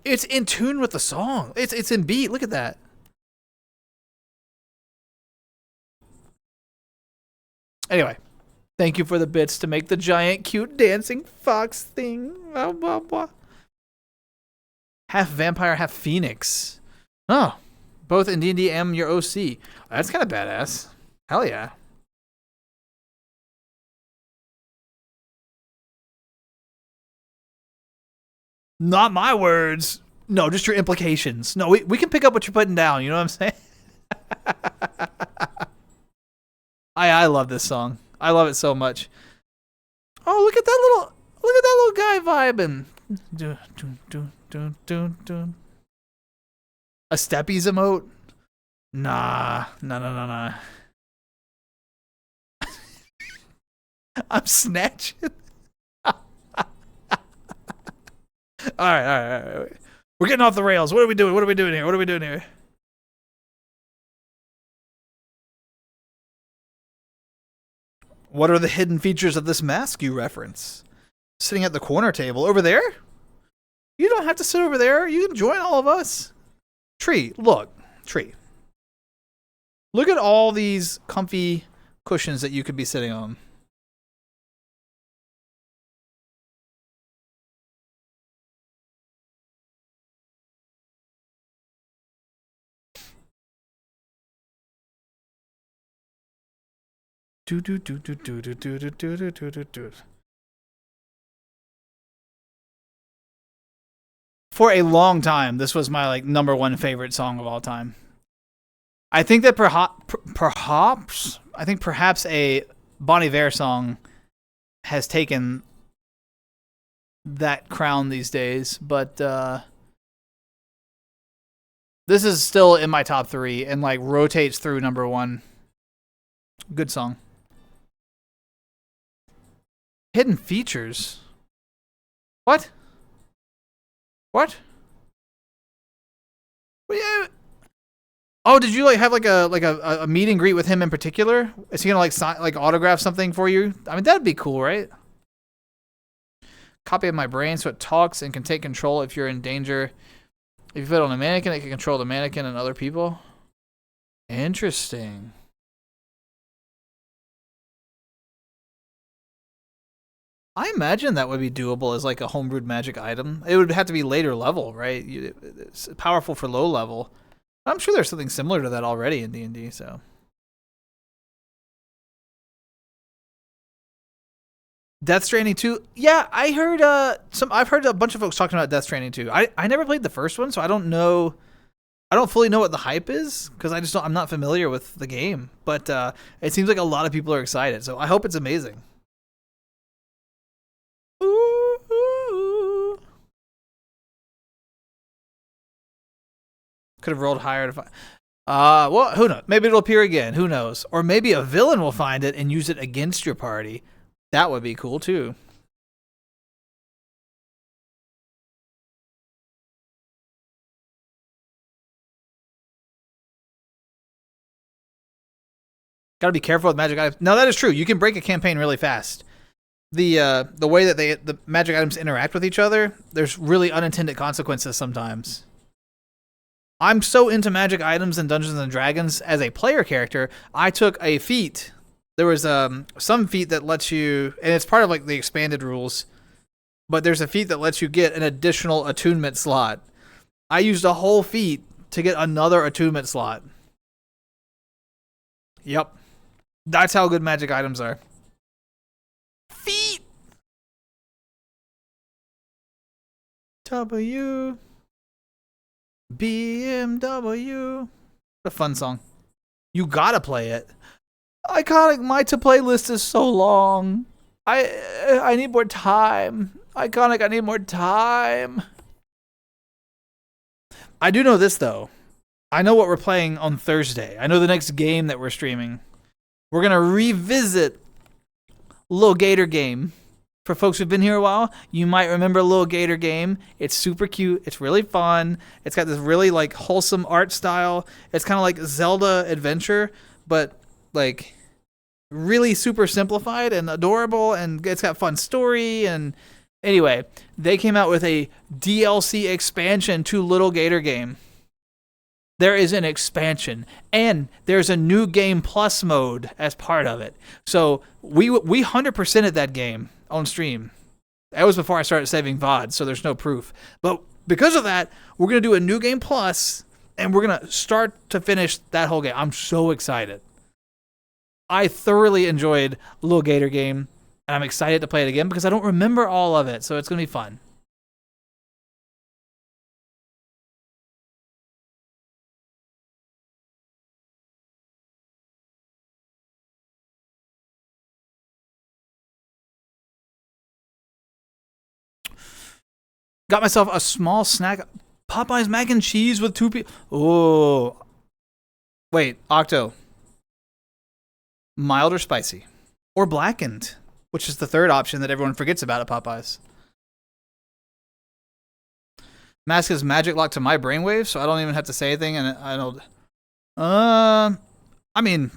It's in tune with the song. It's in beat. Look at that. Anyway, thank you for the bits to make the giant cute dancing fox thing. Blah, blah, blah. Half vampire, half phoenix. Oh, both in D&D and your OC. That's kind of badass. Hell yeah. Not my words. No, just your implications. No, we can pick up what you're putting down. You know what I'm saying? I love this song. I love it so much. Oh, look at that little guy vibing. A steppies emote? Nah. I'm snatching. All right. We're getting off the rails. What are we doing here? What are the hidden features of this mask you reference? Sitting at the corner table over there? You don't have to sit over there. You can join all of us. Tree, look. Tree. Look at all these comfy cushions that you could be sitting on. Do do do do do do do do do do do do. For a long time, this was my like #1 favorite song of all time. I think that perhaps a Bon Iver song has taken that crown these days, but this is still in my top 3 and like rotates through #1. Good song. Hidden features. What? What? Oh, did you like have like a meet and greet with him in particular? Is he gonna like sign, like autograph something for you? I mean, that'd be cool, right? Copy of my brain so it talks and can take control if you're in danger. If you put it on a mannequin, it can control the mannequin and other people. Interesting. I imagine that would be doable as like a homebrewed magic item. It would have to be later level, right? It's powerful for low level. I'm sure there's something similar to that already in D&D, so. Death Stranding 2. Yeah, I heard I've heard a bunch of folks talking about Death Stranding 2. I never played the first one, so I don't know. I don't fully know what the hype is because I'm not familiar with the game, but it seems like a lot of people are excited. So I hope it's amazing. Ooh. Could have rolled higher to find. Well, who knows? Maybe it'll appear again. Who knows? Or maybe a villain will find it and use it against your party. That would be cool too. Got to be careful with magic items. No, that is true. You can break a campaign really fast. The way that the magic items interact with each other, there's really unintended consequences sometimes. I'm so into magic items in Dungeons and Dragons as a player character. I took a feat. There was some feat that lets you, and it's part of like the expanded rules, but there's a feat that lets you get an additional attunement slot. I used a whole feat to get another attunement slot. Yep. That's how good magic items are. Feet. W. BMW. What a fun song. You gotta play it. Iconic, my to play list is so long. I need more time. Iconic, I need more time. I do know this though. I know what we're playing on Thursday. I know the next game that we're streaming. We're gonna revisit Little Gator Game. For folks who've been here a while, you might remember Little Gator Game. It's super cute. It's really fun. It's got this really like wholesome art style. It's kind of like Zelda Adventure, but like really super simplified and adorable, and it's got fun story. And anyway, they came out with a DLC expansion to Little Gator Game. There is an expansion, and there's a new game plus mode as part of it. So we 100%ed that game on stream. That was before I started saving VODs, so there's no proof. But because of that, we're going to do a new game plus, and we're going to start to finish that whole game. I'm so excited. I thoroughly enjoyed Little Gator Game, and I'm excited to play it again because I don't remember all of it, so it's going to be fun. Got myself a small snack. Popeye's mac and cheese with 2 people. Oh. Wait, Octo. Mild or spicy? Or blackened, which is the third option that everyone forgets about at Popeye's. Mask is magic locked to my brainwave, so I don't even have to say anything, and I don't. I mean,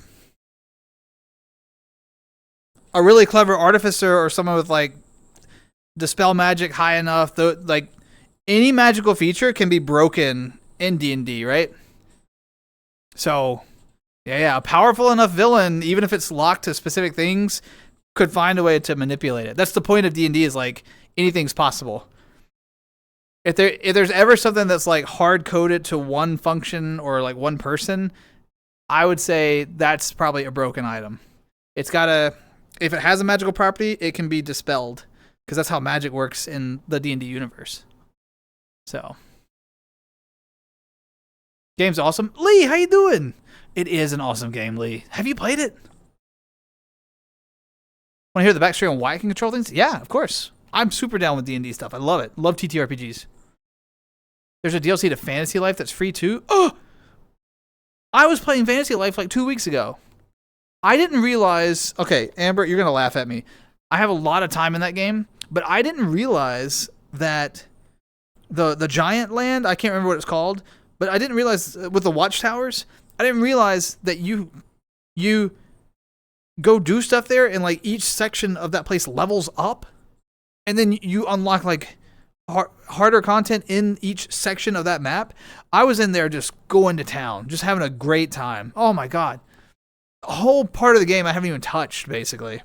a really clever artificer or someone with like dispel magic high enough, though, like any magical feature can be broken in D&D, right? So Yeah, a powerful enough villain, even if it's locked to specific things, could find a way to manipulate it. That's the point of D&D, is like anything's possible. If there's ever something that's like hard coded to one function or like one person, I would say that's probably a broken item. It's gotta, if it has a magical property, it can be dispelled, because that's how magic works in the D&D universe. So, game's awesome. Lee, how you doing? It is an awesome game, Lee. Have you played it? Want to hear the backstory on why I can control things? Yeah, of course. I'm super down with D&D stuff. I love it. Love TTRPGs. There's a DLC to Fantasy Life that's free too. Oh! I was playing Fantasy Life like 2 weeks ago. I didn't realize... Okay, Amber, you're going to laugh at me. I have a lot of time in that game, but I didn't realize that the giant land, I can't remember what it's called, but I didn't realize with the watchtowers, I didn't realize that you go do stuff there and like each section of that place levels up, and then you unlock like harder content in each section of that map. I was in there just going to town, just having a great time. Oh my god. A whole part of the game I haven't even touched, basically.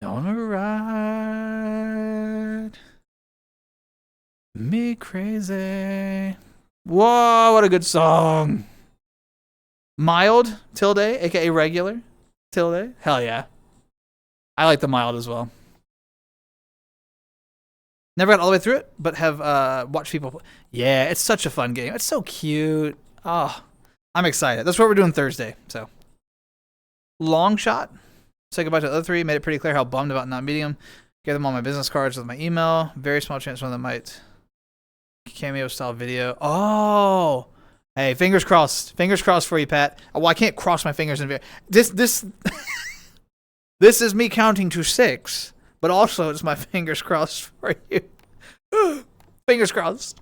Don't ride me crazy. Whoa, what a good song. Mild, tilde, aka regular, tilde. Hell yeah. I like the mild as well. Never got all the way through it, but have watched people play. Yeah, it's such a fun game. It's so cute. Oh, I'm excited. That's what we're doing Thursday. So, long shot. Say goodbye to the other three. Made it pretty clear how bummed about not meeting them. Gave them all my business cards with my email. Very small chance one of them might cameo style video. Oh, hey, fingers crossed. Fingers crossed for you, Pat. Well, I can't cross my fingers in video. This this is me counting to 6. But also, it's my fingers crossed for you. Fingers crossed.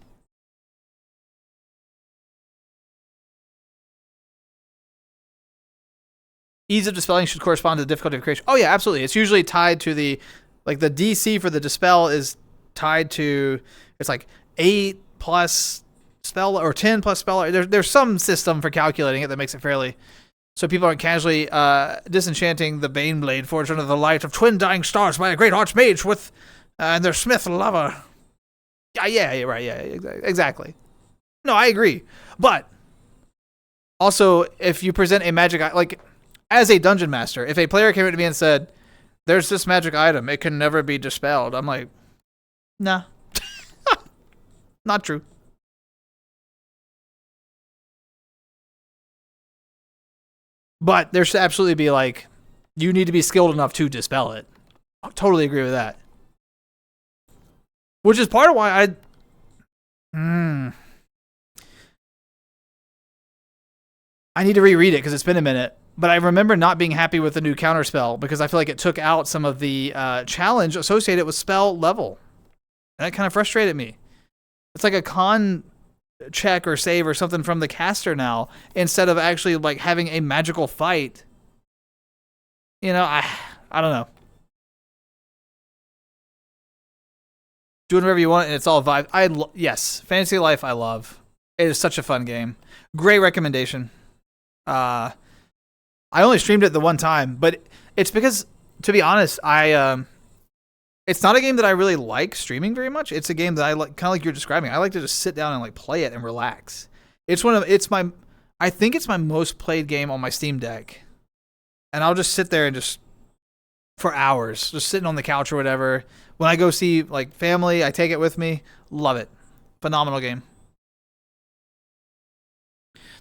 Ease of dispelling should correspond to the difficulty of creation. Oh yeah, absolutely. It's usually tied to the DC for the dispel is tied to, it's like 8 plus spell or 10 plus spell. There's some system for calculating it that makes it fairly, so people aren't casually disenchanting the Baneblade forged under the light of twin dying stars by a great archmage with and their smith lover. Yeah, right, yeah, exactly. No, I agree. But also, if you present a magic, like, as a dungeon master, if a player came to me and said, there's this magic item, it can never be dispelled, I'm like, nah. Not true. But there should absolutely be, like, you need to be skilled enough to dispel it. I totally agree with that. Which is part of why I need to reread it because it's been a minute. But I remember not being happy with the new counterspell because I feel like it took out some of the challenge associated with spell level. And that kind of frustrated me. It's like a con check or save or something from the caster now instead of actually like having a magical fight. You know, I don't know. Doing whatever you want and it's all vibe. Yes, Fantasy Life I love. It is such a fun game. Great recommendation. I only streamed it the one time, but it's because, to be honest, it's not a game that I really like streaming very much. It's a game that I like, kind of like you're describing. I like to just sit down and like play it and relax. I think it's my most played game on my Steam Deck, and I'll just sit there and just for hours, just sitting on the couch or whatever. When I go see like family, I take it with me. Love it. Phenomenal game.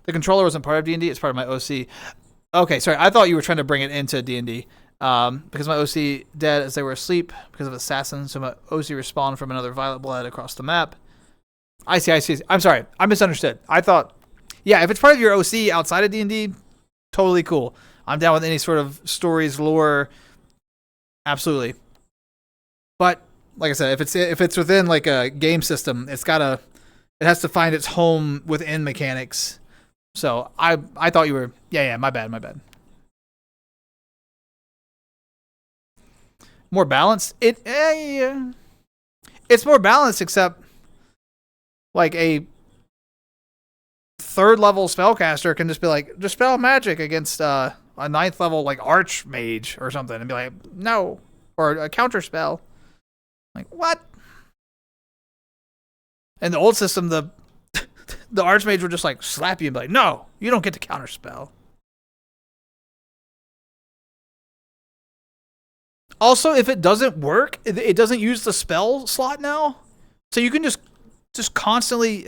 The controller wasn't part of D&D. It's part of my OC. Okay, sorry. I thought you were trying to bring it into D&D. Because my OC dead as they were asleep because of assassins, so my OC respawned from another violet blood across the map. I see. I'm sorry. I misunderstood. I thought, yeah, if it's part of your OC outside of D&D, totally cool. I'm down with any sort of stories, lore. Absolutely. But like I said, if it's within like a game system, it has to find its home within mechanics. So I thought you were, yeah, my bad. More balanced? It's more balanced, except like a third level spellcaster can just be like, dispel magic against a ninth level like archmage or something, and be like, no, or a counter spell. Like, what? In the old system, the archmage would just like slap you and be like, no, you don't get to counter spell. Also, if it doesn't work, it doesn't use the spell slot now, so you can just constantly.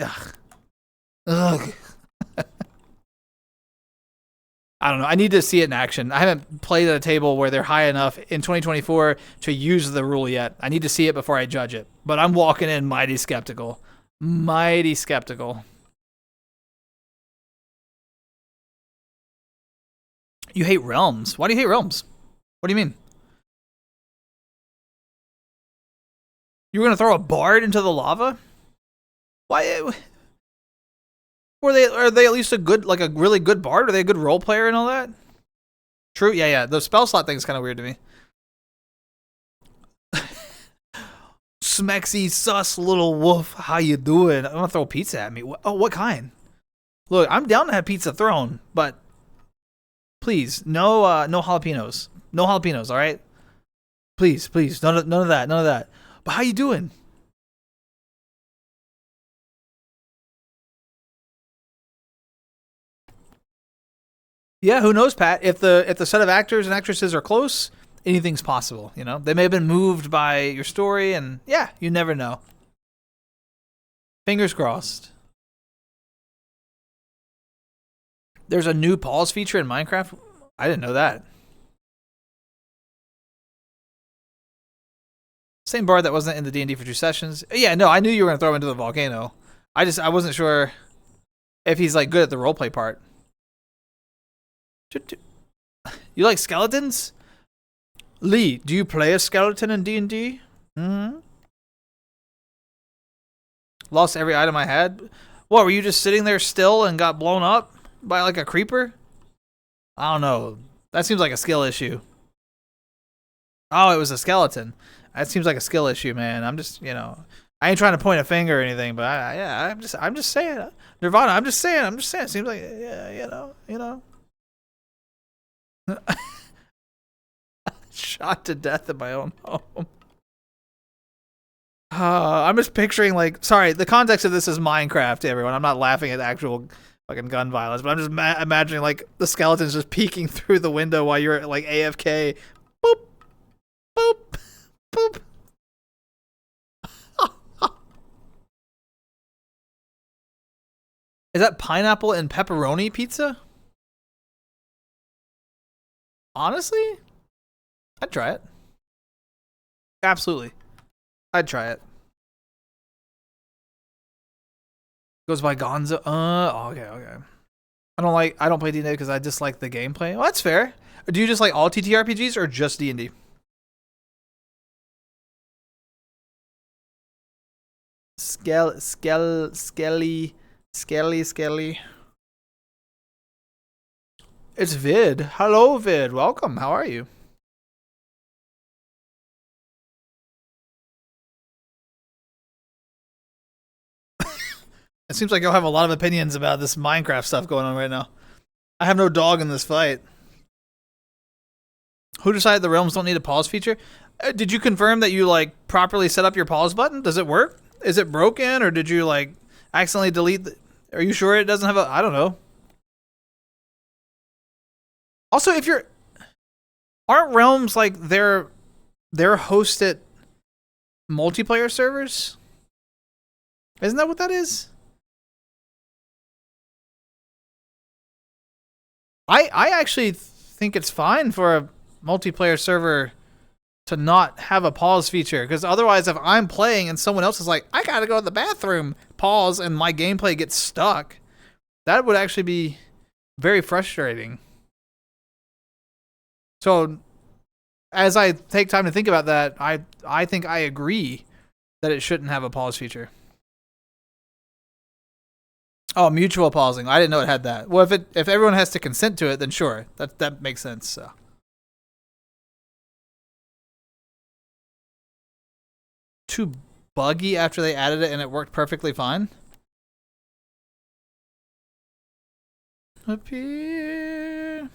Ugh. I don't know. I need to see it in action. I haven't played at a table where they're high enough in 2024 to use the rule yet. I need to see it before I judge it. But I'm walking in mighty skeptical. Mighty skeptical. You hate realms. Why do you hate realms? What do you mean? You were going to throw a bard into the lava? Why? Are they at least a good, like a really good bard? Are they a good role player and all that? True. Yeah. The spell slot thing is kind of weird to me. Smexy, sus little wolf. How you doing? I'm going to throw pizza at me. Oh, what kind? Look, I'm down to have pizza thrown, but please, no jalapenos. No jalapenos, all right? Please. None of that. But how you doing? Yeah, who knows, Pat? If the set of actors and actresses are close, anything's possible. You know, they may have been moved by your story, and yeah, you never know. Fingers crossed. There's a new pause feature in Minecraft. I didn't know that. Same bard that wasn't in the D&D for 2 sessions. Yeah, no, I knew you were gonna throw him into the volcano. I wasn't sure if he's like good at the roleplay part. You like skeletons? Lee, do you play a skeleton in D&D? Mm-hmm. Lost every item I had. What, were you just sitting there still and got blown up by like a creeper? I don't know. That seems like a skill issue. Oh, it was a skeleton. That seems like a skill issue, man. I'm just, I ain't trying to point a finger or anything, but I'm just saying, Nirvana. I'm just saying. It seems like, yeah, Shot to death in my own home. I'm just picturing sorry, the context of this is Minecraft, everyone. I'm not laughing at actual fucking gun violence, but I'm just imagining the skeletons just peeking through the window while you're AFK. Boop, boop, boop. Is that pineapple and pepperoni pizza? Honestly, I'd try it. Absolutely. I'd try it. Goes by Gonzo. Okay. I don't play D&D because I dislike the gameplay. Well, that's fair. Do you just like all TTRPGs or just D&D? Skelly. It's Vid. Hello, Vid. Welcome. How are you? It seems like you'll have a lot of opinions about this Minecraft stuff going on right now. I have no dog in this fight. Who decided the realms don't need a pause feature? Did you confirm that you properly set up your pause button? Does it work? Is it broken, or did you accidentally delete? Are you sure it doesn't have a? I don't know. Also, aren't realms they're hosted multiplayer servers? Isn't that what that is? I actually think it's fine for a multiplayer server to not have a pause feature, because otherwise if I'm playing and someone else is like, I gotta go to the bathroom, pause, and my gameplay gets stuck, that would actually be very frustrating. So as I take time to think about that, I think I agree that it shouldn't have a pause feature. Oh, mutual pausing. I didn't know it had that. Well, if everyone has to consent to it, then sure, that makes sense. So. Too buggy after they added it and it worked perfectly fine. Appear.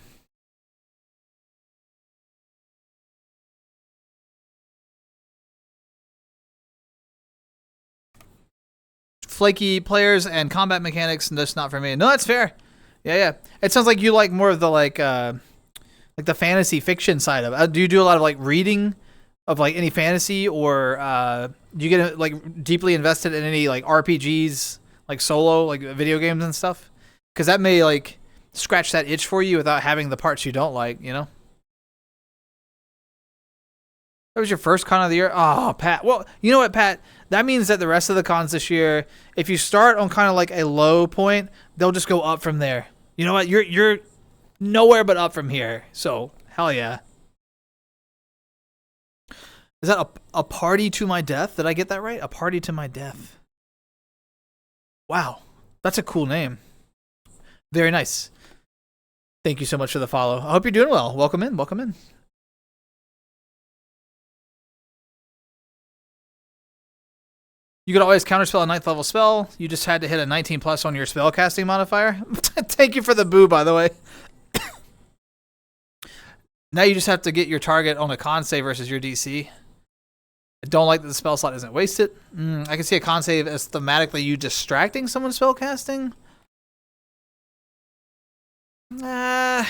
Flaky players and combat mechanics, that's not for me. No, that's fair. Yeah. It sounds like you like more of the like the fantasy fiction side of it. Do you do a lot of like reading of like any fantasy, or do you get like deeply invested in any like RPGs, like solo, like video games and stuff? Because that may like scratch that itch for you without having the parts you don't like, you know? That was your first con of the year? Oh, Pat. Well, you know what, Pat? That means that the rest of the cons this year, if you start on kind of like a low point, they'll just go up from there. You know what? You're nowhere but up from here. So, hell yeah. Is that a party to my death? Did I get that right? A party to my death. Wow. That's a cool name. Very nice. Thank you so much for the follow. I hope you're doing well. Welcome in. Welcome in. You could always counterspell a 9th level spell. You just had to hit a 19 plus on your spellcasting modifier. Thank you for the boo, by the way. Now you just have to get your target on a con save versus your DC. I don't like that the spell slot isn't wasted. I can see a con save as thematically you distracting someone's spellcasting. I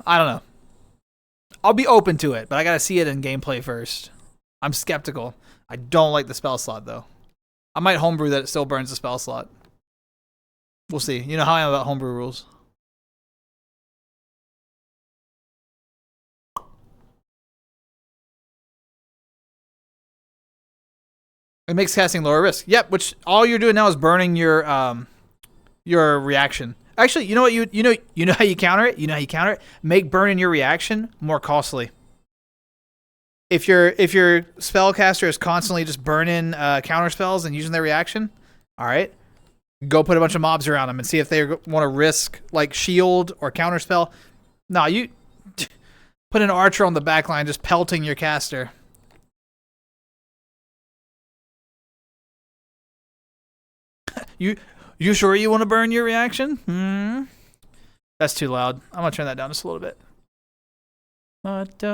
don't know. I'll be open to it, but I gotta see it in gameplay first. I'm skeptical. I don't like the spell slot, though. I might homebrew that it still burns the spell slot. We'll see. You know how I am about homebrew rules. It makes casting lower risk. Yep, which all you're doing now is burning your reaction. Actually, you know what you know how you counter it? You know how you counter it? Make burning your reaction more costly. If your spellcaster is constantly just burning counter spells and using their reaction, all right, go put a bunch of mobs around them and see if they want to risk like shield or counter spell. No, you put an archer on the back line just pelting your caster. You sure you want to burn your reaction? That's too loud. I'm gonna turn that down just a little bit. But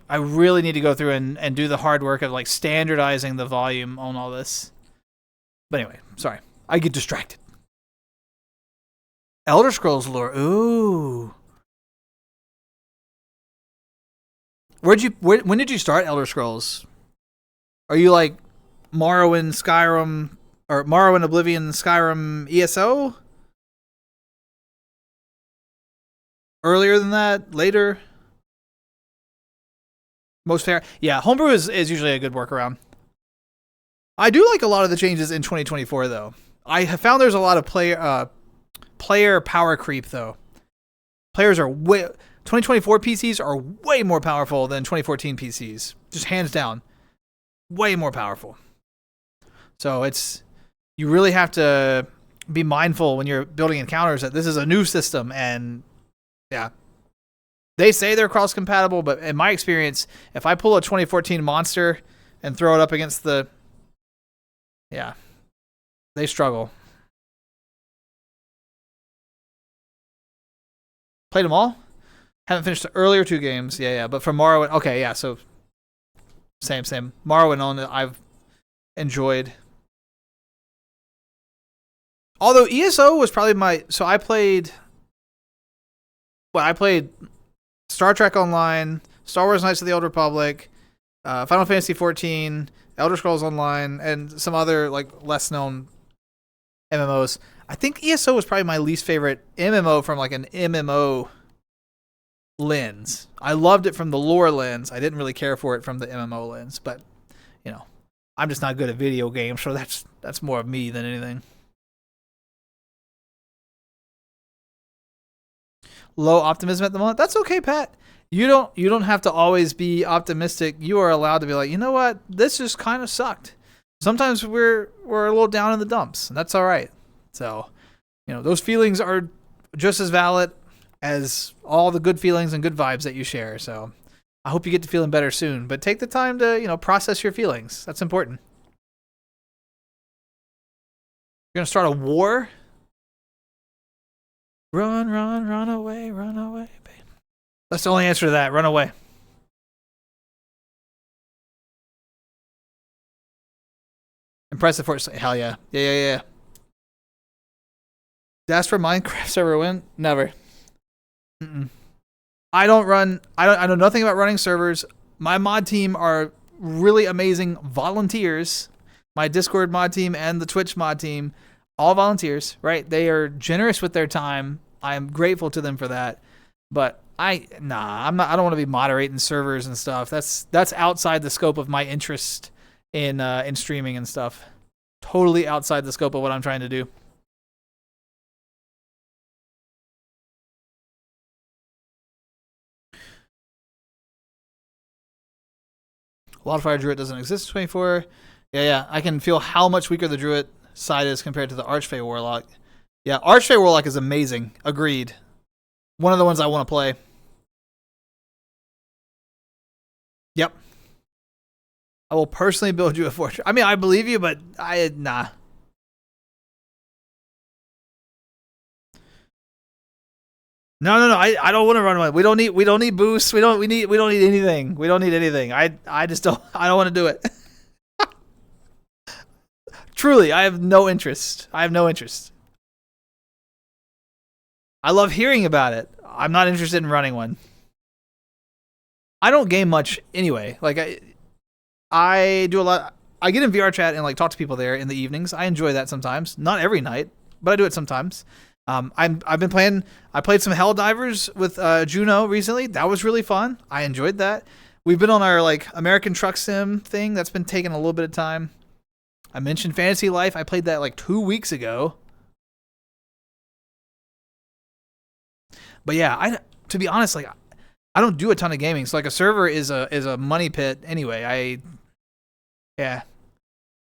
I really need to go through and do the hard work of like standardizing the volume on all this. But anyway, sorry. I get distracted. Elder Scrolls lore. Ooh. When did you start Elder Scrolls? Are you like Morrowind, Skyrim, or Morrowind, Oblivion, Skyrim, ESO? Earlier than that? Later? Most fair. Yeah, homebrew is usually a good workaround. I do like a lot of the changes in 2024, though. I have found there's a lot of player power creep, though. Players are 2024 PCs are way more powerful than 2014 PCs. Just hands down. Way more powerful. So you really have to be mindful when you're building encounters that this is a new system, and yeah. They say they're cross-compatible, but in my experience, if I pull a 2014 monster and throw it up against yeah, they struggle. Played them all? Haven't finished the earlier 2 games. Yeah, but from Morrowind, okay, yeah, so same. Morrowind on it, I've enjoyed. Although ESO was probably I played Star Trek Online, Star Wars Knights of the Old Republic, Final Fantasy XIV, Elder Scrolls Online, and some other like less known MMOs. I think ESO was probably my least favorite MMO from like an MMO lens. I loved it from the lore lens. I didn't really care for it from the MMO lens, but you know, I'm just not good at video games, so that's more of me than anything. Low optimism at the moment. That's okay, Pat. You don't have to always be optimistic. You are allowed to be like, you know what? This just kind of sucked. Sometimes we're a little down in the dumps, and that's all right. So, you know, those feelings are just as valid as all the good feelings and good vibes that you share. So, I hope you get to feeling better soon. But take the time to, process your feelings. That's important. You're gonna start a war? Run, run, run away, babe. That's the only answer to that. Run away. Impressive for hell yeah. Yeah. daspra Minecraft server win? Never. I know nothing about running servers. My mod team are really amazing volunteers. My Discord mod team and the Twitch mod team, all volunteers, right? They are generous with their time. I am grateful to them for that. But I don't want to be moderating servers and stuff. That's outside the scope of my interest in streaming and stuff. Totally outside the scope of what I'm trying to do. Wildfire Druid doesn't exist in 24. Yeah. I can feel how much weaker the Druid side is compared to the Archfey Warlock. Yeah, Archfey Warlock is amazing. Agreed. One of the ones I want to play. Yep. I will personally build you a fortress. I mean, I believe you, but nah. No. I don't want to run away. We don't need boosts. We don't need anything. We don't need anything. I don't want to do it. Truly, I have no interest. I love hearing about it. I'm not interested in running one. I don't game much anyway. Like I do a lot. I get in VR chat and like talk to people there in the evenings. I enjoy that sometimes. Not every night, but I do it sometimes. I've been playing. I played some Helldivers with Juno recently. That was really fun. I enjoyed that. We've been on our like American Truck Sim thing. That's been taking a little bit of time. I mentioned Fantasy Life. I played that like 2 weeks ago. But yeah, to be honest, like I don't do a ton of gaming. So like a server is a money pit anyway.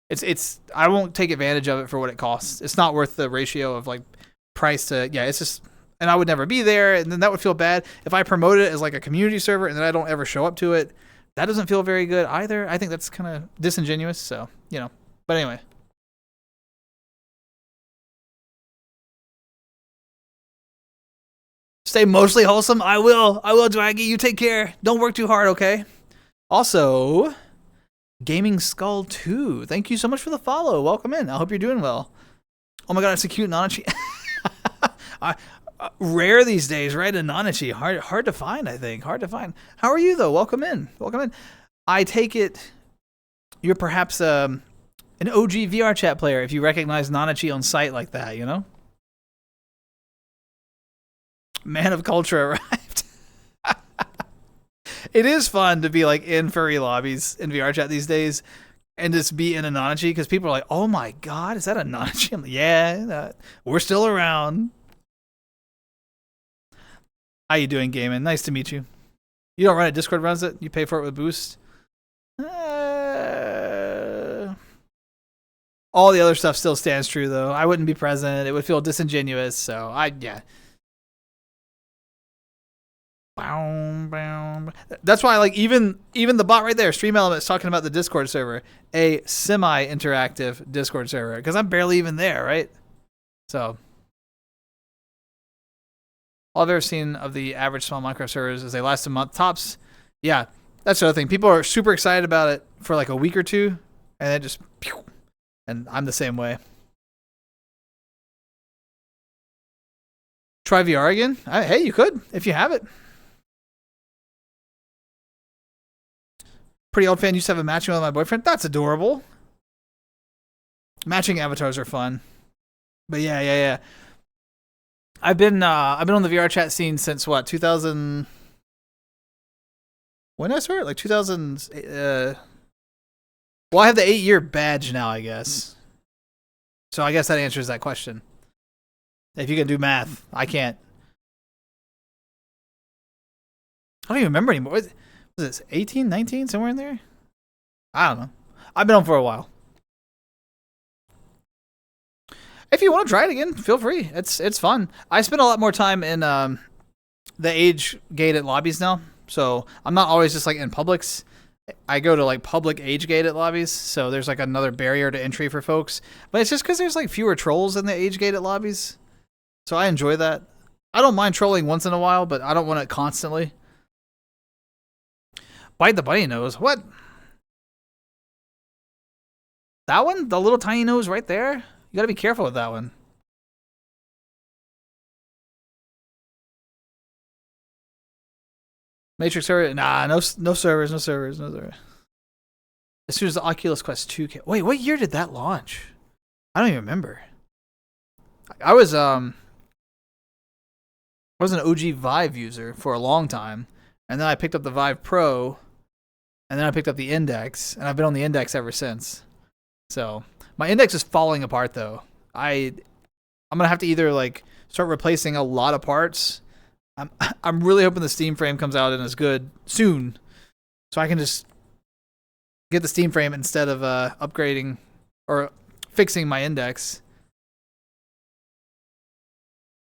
It's I won't take advantage of it for what it costs. It's not worth the ratio of like price to it's just, and I would never be there, and then that would feel bad if I promote it as like a community server and then I don't ever show up to it. That doesn't feel very good either. I think that's kind of disingenuous. So but anyway. Stay mostly wholesome. I will, Draggy. You take care. Don't work too hard, okay? Also, Gaming Skull 2. Thank you so much for the follow. Welcome in. I hope you're doing well. Oh my god, it's a cute Nanachi. Rare these days, right? A Nanachi. Hard to find, I think. Hard to find. How are you, though? Welcome in. I take it you're perhaps an OG VR chat player if you recognize Nanachi on site like that, Man of culture arrived. It is fun to be like in furry lobbies in VR chat these days and just be in a Nanachi because people are like, oh my god, is that a Nanachi? I'm like, yeah, we're still around. How you doing, Gaming? Nice to meet you. You don't run it, Discord runs it? You pay for it with Boost? All the other stuff still stands true, though. I wouldn't be present. It would feel disingenuous, so That's why, like, even the bot right there, Stream Elements, talking about the Discord server, a semi-interactive Discord server, because I'm barely even there, right? So, all I've ever seen of the average small Minecraft servers is they last a month tops. Yeah, that's the other thing. People are super excited about it for like a week or two, and then just, and I'm the same way. Try VR again? Hey, you could, if you have it. Pretty old fan used to have a matching with my boyfriend. That's adorable. Matching avatars are fun. But yeah. I've been on the VR chat scene since what, 2000? When did I start? Like 2000. Well, I have the 8-year badge now, I guess. So I guess that answers that question. If you can do math, I can't. I don't even remember anymore. Was this 18, 19, somewhere in there? I don't know. I've been on for a while. If you want to try it again, feel free. It's fun. I spend a lot more time in the age-gated lobbies now, so I'm not always just like in Publix. I go to like public age-gated lobbies, so there's like another barrier to entry for folks. But it's just because there's like fewer trolls in the age-gated lobbies, so I enjoy that. I don't mind trolling once in a while, but I don't want it constantly. Bite the bunny nose. What? That one? The little tiny nose right there? You gotta be careful with that one. Matrix server? Nah, no servers, no servers, no servers. As soon as the Oculus Quest 2 came. Wait, what year did that launch? I don't even remember. I was an OG Vive user for a long time, and then I picked up the Vive Pro, and then I picked up the Index, and I've been on the Index ever since. So my Index is falling apart though. I'm gonna have to either like start replacing a lot of parts. I'm really hoping the Steam frame comes out and is good soon, so I can just get the Steam frame instead of upgrading or fixing my Index.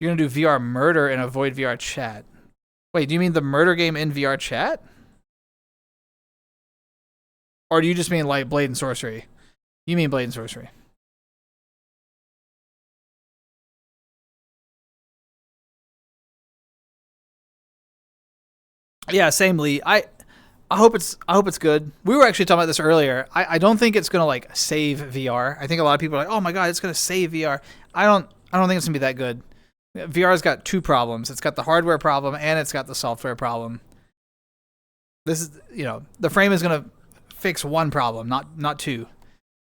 You're gonna do VR murder and avoid VR chat. Wait, do you mean the murder game in VR chat? Or do you just mean like Blade and Sorcery? You mean Blade and Sorcery. Yeah, same Lee. I hope it's good. We were actually talking about this earlier. I don't think it's gonna like save VR. I think a lot of people are like, oh my god, it's gonna save VR. I don't think it's gonna be that good. VR's got two problems. It's got the hardware problem and it's got the software problem. This is, the frame is gonna fix one problem, not two.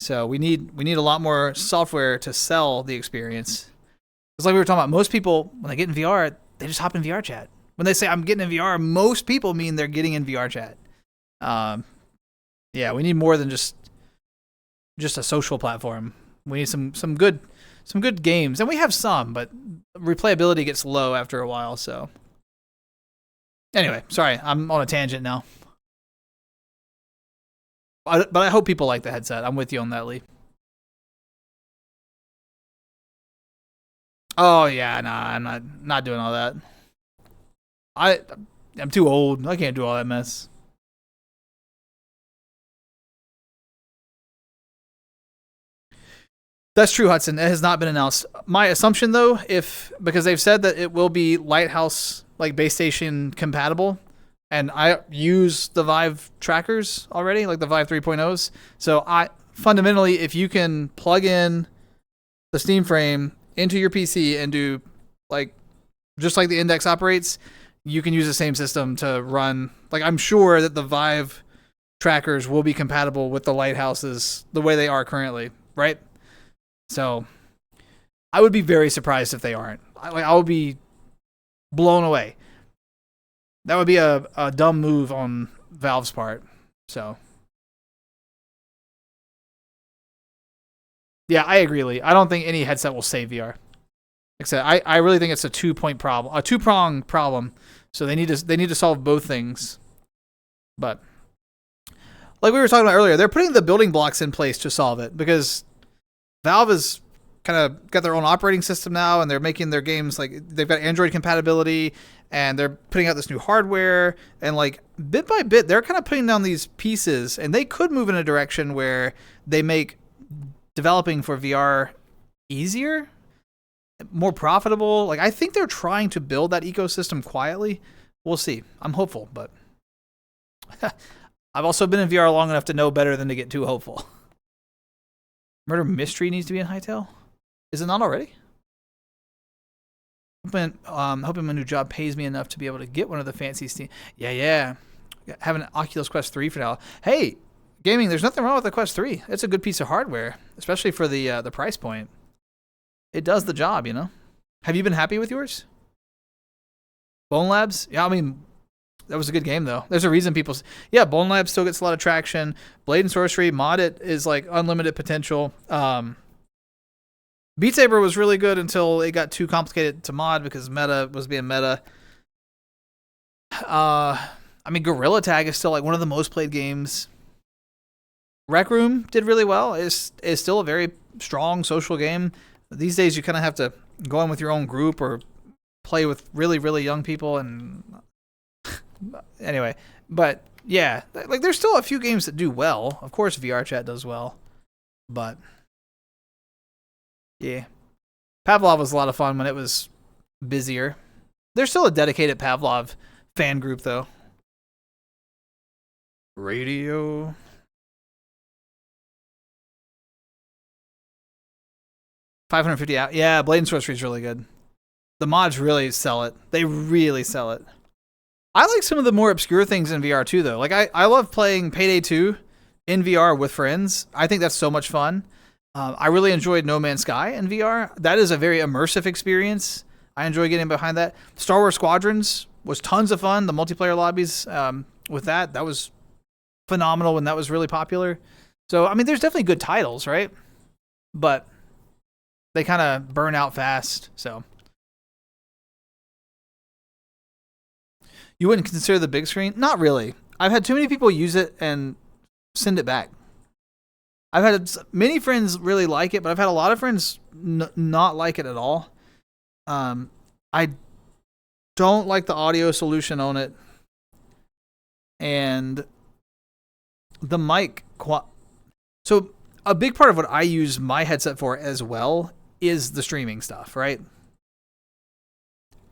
So we need a lot more software to sell the experience. It's like we were talking about. Most people, when they get in VR, they just hop in VR chat. When they say I'm getting in VR, most people mean they're getting in VR chat. Yeah, we need more than just a social platform. We need some good games, and we have some, but replayability gets low after a while. So anyway, sorry, I'm on a tangent now. But I hope people like the headset. I'm with you on that, Lee. Oh yeah, nah, I'm not doing all that. I'm too old. I can't do all that mess. That's true, Hudson. It has not been announced. My assumption, though, because they've said that it will be Lighthouse, like base station compatible, and I use the Vive trackers already, like the Vive 3.0s. So fundamentally, if you can plug in the Steam frame into your PC and do just like the Index operates, you can use the same system to run. Like, I'm sure that the Vive trackers will be compatible with the Lighthouses the way they are currently, right? So I would be very surprised if they aren't. I would be blown away. That would be a dumb move on Valve's part. So yeah, I agree, Lee. I don't think any headset will save VR. Except I really think it's a two-prong problem. So they need to solve both things. But like we were talking about earlier, they're putting the building blocks in place to solve it, because Valve has kind of got their own operating system now, and they're making their games like they've got Android compatibility, and they're putting out this new hardware, and like bit by bit they're kind of putting down these pieces, and they could move in a direction where they make developing for VR easier, more profitable. Like, I think they're trying to build that ecosystem quietly. We'll see. I'm hopeful, but I've also been in VR long enough to know better than to get too hopeful. Murder Mystery needs to be in Hytale? Is it not already? Hoping my new job pays me enough to be able to get one of the fancy Steam. Yeah. Have an Oculus Quest 3 for now. Hey, gaming, there's nothing wrong with the Quest 3. It's a good piece of hardware, especially for the price point. It does the job, Have you been happy with yours? Bone Labs? Yeah, I mean, that was a good game, though. There's a reason people... Yeah, Bone Labs still gets a lot of traction. Blade and Sorcery, mod it, is like unlimited potential. Beat Saber was really good until it got too complicated to mod because meta was being meta. I mean, Gorilla Tag is still like one of the most played games. Rec Room did really well. Is still a very strong social game. These days, you kind of have to go in with your own group or play with really, really young people, and Anyway, but yeah, like there's still a few games that do well. Of course, VR chat does well, but yeah, Pavlov was a lot of fun when it was busier. There's still a dedicated Pavlov fan group though. Radio. $550 out. Yeah, Blade and Sorcery is really good. The mods really sell it. They really sell it. I like some of the more obscure things in VR too, though. Like I love playing Payday 2 in VR with friends. I think that's so much fun. I really enjoyed No Man's Sky in VR. That is a very immersive experience. I enjoy getting behind that. Star Wars Squadrons was tons of fun. The multiplayer lobbies with that was phenomenal when that was really popular. So, I mean, there's definitely good titles, right? But they kind of burn out fast, so. You wouldn't consider the big screen? Not really. I've had too many people use it and send it back. I've had many friends really like it, but I've had a lot of friends not like it at all. I don't like the audio solution on it. And the mic. So a big part of what I use my headset for as well is the streaming stuff, right?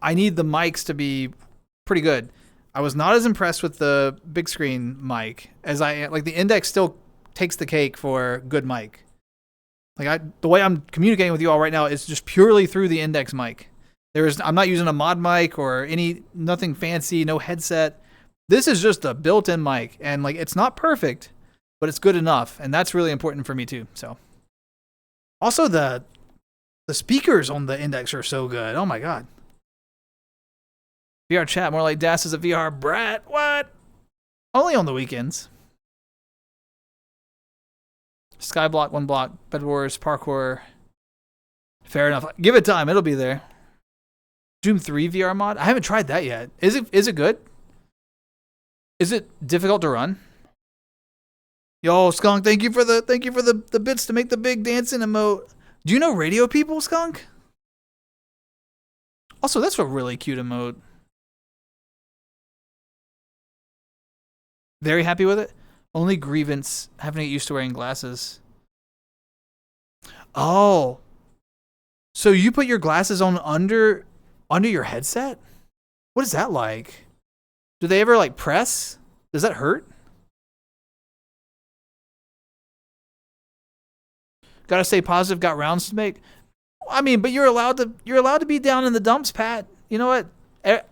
I need the mics to be pretty good. I was not as impressed with the big screen mic as I like. The Index still takes the cake for good mic. Like the way I'm communicating with you all right now is just purely through the Index mic. I'm not using a mod mic or nothing fancy, no headset. This is just a built-in mic, and like it's not perfect, but it's good enough, and that's really important for me too. So, also the speakers on the Index are so good. Oh my god. VR chat, more like Das is a VR brat. What? Only on the weekends. Skyblock, One Block, Bed Wars, Parkour. Fair enough. Give it time. It'll be there. Doom 3 VR mod? I haven't tried that yet. Is it good? Is it difficult to run? Yo, Skunk, thank you for the bits to make the big dancing emote. Do you know Radio People, Skunk? Also, that's a really cute emote. Very happy with it. Only grievance, having to get used to wearing glasses. Oh. So you put your glasses on under your headset? What is that like? Do they ever like press? Does that hurt? Gotta stay positive, got rounds to make. I mean, but you're allowed to be down in the dumps, Pat. You know what?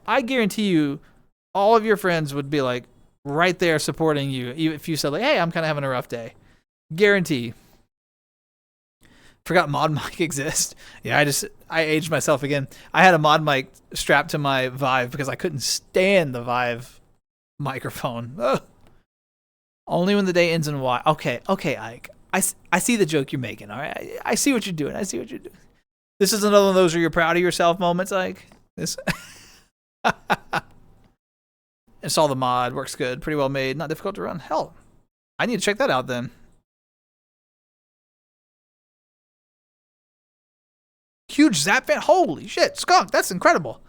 I guarantee you all of your friends would be like right there supporting you if you said like, hey, I'm kind of having a rough day. Guarantee. Forgot mod mic exists. Yeah, I aged myself again. I had a mod mic strapped to my Vive because I couldn't stand the Vive microphone. Ugh. Only when the day ends in Y. Okay, Ike. I see the joke you're making, all right? I see what you're doing. This is another one of those where you're proud of yourself moments, Ike. This. Install the mod. Works good. Pretty well made. Not difficult to run. Hell, I need to check that out then. Huge Zap fan. Holy shit, Skunk. That's incredible.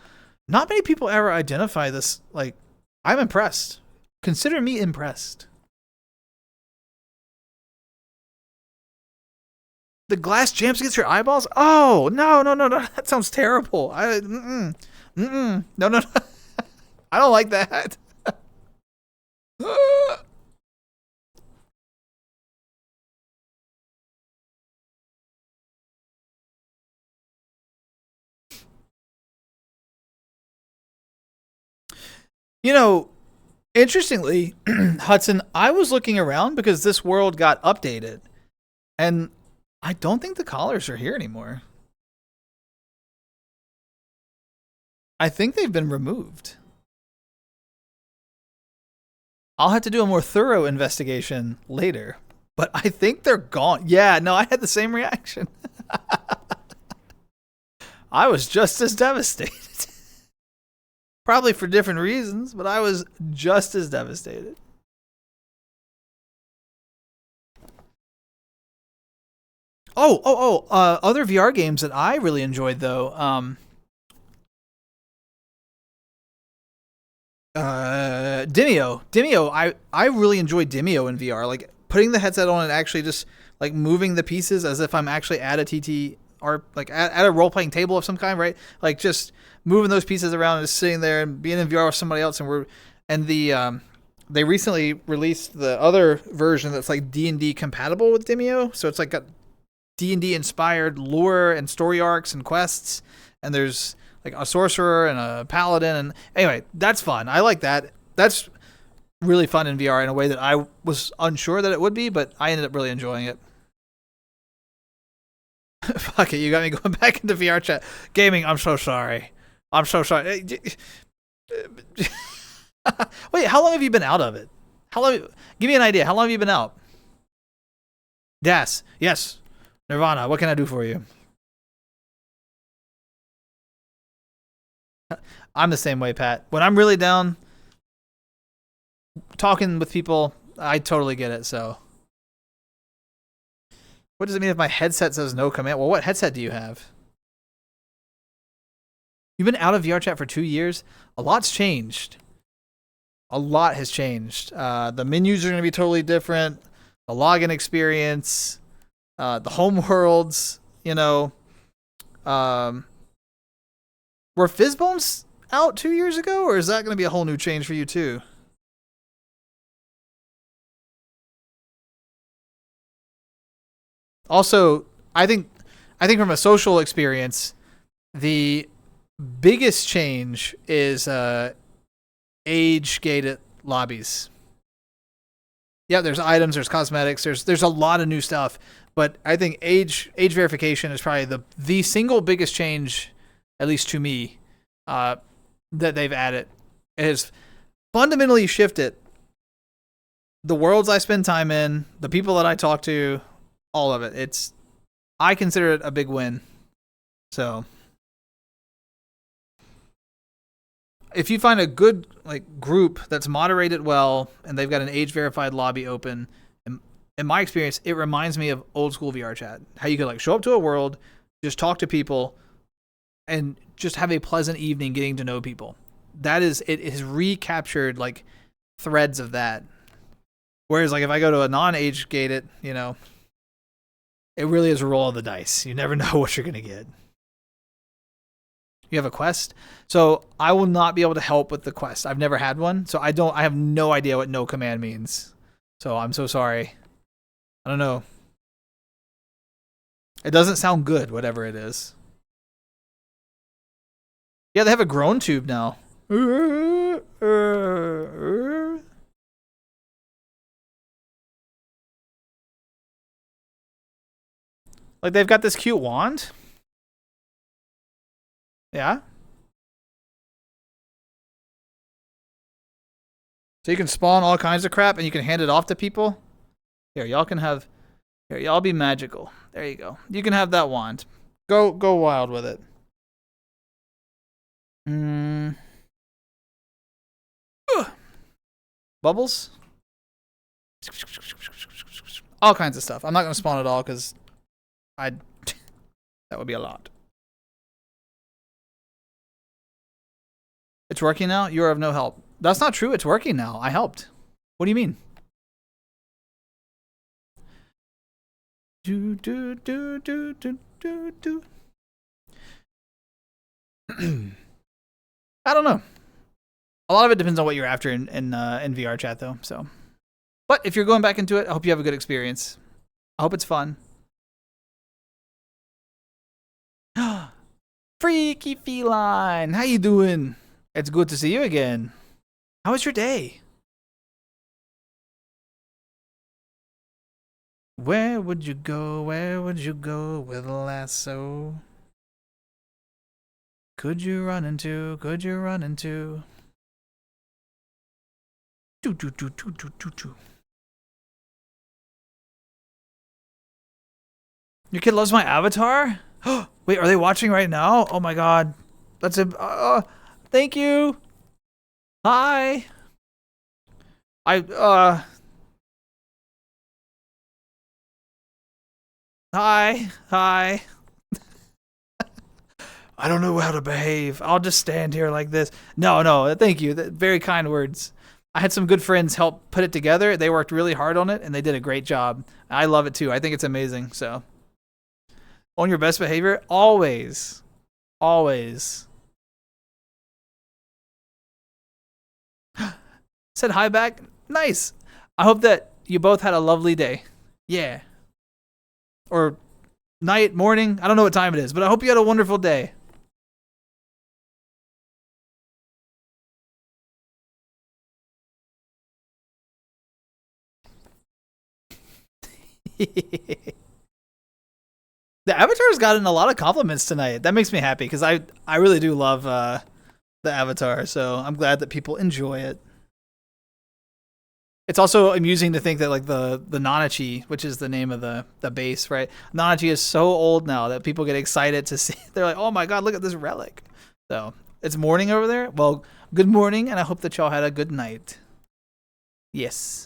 Not many people ever identify this. Like, I'm impressed. Consider me impressed. The glass jams against your eyeballs? Oh, no. That sounds terrible. No. I don't like that. You know, interestingly, Hudson, I was looking around because this world got updated, and I don't think the collars are here anymore. I think they've been removed. I'll have to do a more thorough investigation later, but I think they're gone. Yeah, no, I had the same reaction. I was just as devastated. Probably for different reasons, but I was just as devastated. Other VR games that I really enjoyed though. Demio. I really enjoy Demio in VR. Like putting the headset on and actually just like moving the pieces as if I'm actually at a TT or like at a role playing table of some kind, right? Like just moving those pieces around and just sitting there and being in VR with somebody else. They recently released the other version that's like D&D compatible with Demio. So it's like got D&D inspired lore and story arcs and quests. And there's like a sorcerer and a paladin. And anyway, that's fun. I like that. That's really fun in VR in a way that I was unsure that it would be, but I ended up really enjoying it. Fuck it, you got me going back into VR chat. Gaming, I'm so sorry. I'm so sorry. Wait, how long have you been out of it? How long? Give me an idea. How long have you been out? Das. Yes. Nirvana, what can I do for you? I'm the same way, Pat. When I'm really down talking with people, I totally get it, so. What does it mean if my headset says no command? Well, what headset do you have? You've been out of VR chat for 2 years? A lot's changed. A lot has changed. The menus are going to be totally different. The login experience, the home worlds, you know. Were Fizzbones out 2 years ago, or is that going to be a whole new change for you too? Also, I think from a social experience, the biggest change is age-gated lobbies. Yeah, there's items, there's cosmetics, there's a lot of new stuff, but I think age verification is probably the single biggest change, at least to me, that they've added. It has fundamentally shifted the worlds I spend time in, the people that I talk to, all of it. I consider it a big win. So if you find a good like group that's moderated well and they've got an age verified lobby open, in my experience, it reminds me of old school VR chat. How you could like show up to a world, just talk to people, and just have a pleasant evening getting to know people. It has recaptured like threads of that. Whereas like if I go to a non-age gated, you know, it really is a roll of the dice. You never know what you're going to get. You have a quest? So I will not be able to help with the quest. I've never had one, so I have no idea what no command means. So I'm so sorry. I don't know. It doesn't sound good, whatever it is. Yeah, they have a groan tube now. Like they've got this cute wand. Yeah. So you can spawn all kinds of crap and you can hand it off to people. Here, y'all be magical. There you go. You can have that wand. Go wild with it. Bubbles? All kinds of stuff. I'm not going to spawn it all because that would be a lot. It's working now? You are of no help. That's not true. It's working now. I helped. What do you mean? I don't know. A lot of it depends on what you're after in VR chat, though. So, but if you're going back into it, I hope you have a good experience. I hope it's fun. Freaky feline, how you doing? It's good to see you again. How was your day? Where would you go? Where would you go with a lasso? Could you run into? Could you run into? Do do do do do do do. Your kid loves my avatar? Wait, are they watching right now? Oh my god. That's a thank you. Hi. Hi. Hi. I don't know how to behave. I'll just stand here like this. No, thank you. Very kind words. I had some good friends help put it together. They worked really hard on it, and they did a great job. I love it too. I think it's amazing. So, on your best behavior, always, always. Said hi back. Nice. I hope that you both had a lovely day. Yeah. Or night, morning. I don't know what time it is, but I hope you had a wonderful day. The Avatar's gotten a lot of compliments tonight. That makes me happy because I really do love the Avatar, so I'm glad that people enjoy it. It's also amusing to think that like the Nanachi, which is the name of the base, right? Nanachi is so old now that people get excited to see. They're like, oh my god, look at this relic. So it's morning over there. Well, good morning, and I hope that y'all had a good night. Yes.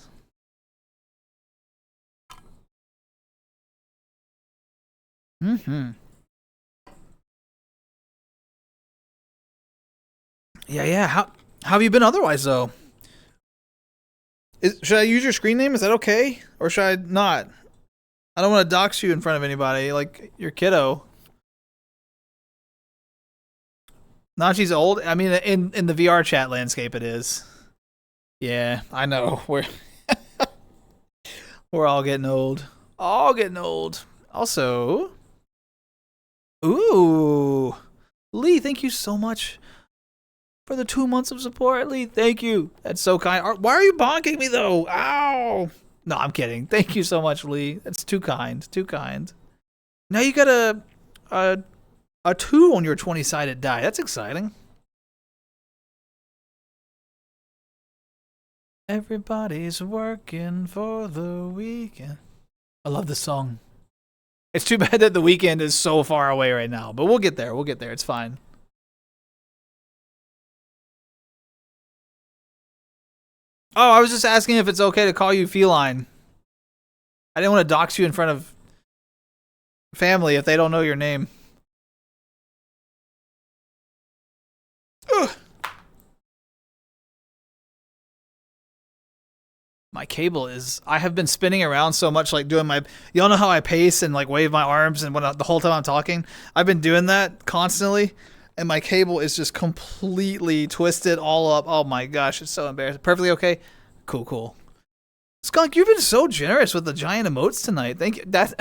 Mm-hmm. Yeah, yeah. How have you been otherwise though? Should I use your screen name? Is that okay, or should I not? I don't want to dox you in front of anybody, like your kiddo. Nachi's old. I mean, in the VR chat landscape, it is. Yeah, I know. We're all getting old. All getting old. Also, ooh, Lee, thank you so much for the 2 months of support, Lee. Thank you. That's so kind. Why are you bonking me though? Ow. No, I'm kidding. Thank you so much, Lee. That's too kind. Too kind. Now you got a 2 on your 20-sided die. That's exciting. Everybody's working for the weekend. I love this song. It's too bad that the weekend is so far away right now, but we'll get there. We'll get there. It's fine. Oh, I was just asking if it's okay to call you Feline. I didn't want to dox you in front of family if they don't know your name. Ugh. My cable is. I have been spinning around so much, like doing my. Y'all know how I pace and like wave my arms and the whole time I'm talking. I've been doing that constantly, and my cable is just completely twisted all up. Oh my gosh, it's so embarrassing. Perfectly okay. Cool, cool. Skunk, you've been so generous with the giant emotes tonight. Thank you. That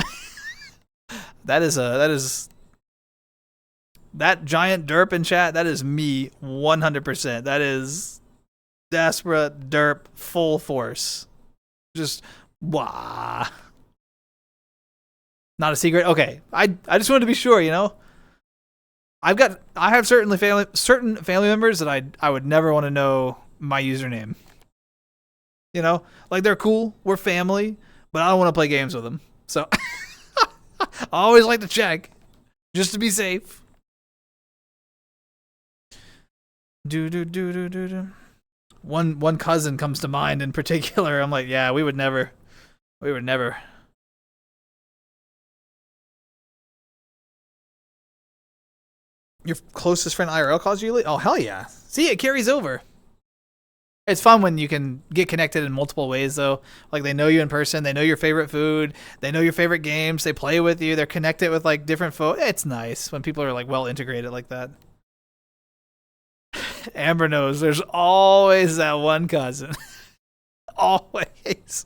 giant derp in chat. That is me 100%. That is. Daspra derp full force. Just wah. Not a secret. Okay. I just wanted to be sure, you know. I have certain family members that I would never want to know my username. You know? Like they're cool, we're family, but I don't want to play games with them. So I always like to check just to be safe. Do. One cousin comes to mind in particular. I'm like, yeah, we would never. Your closest friend IRL calls you? Oh, hell yeah. See, it carries over. It's fun when you can get connected in multiple ways, though. Like, they know you in person. They know your favorite food. They know your favorite games. They play with you. They're connected with, like, different folks. It's nice when people are, like, well integrated like that. Amber knows there's always that one cousin. Always.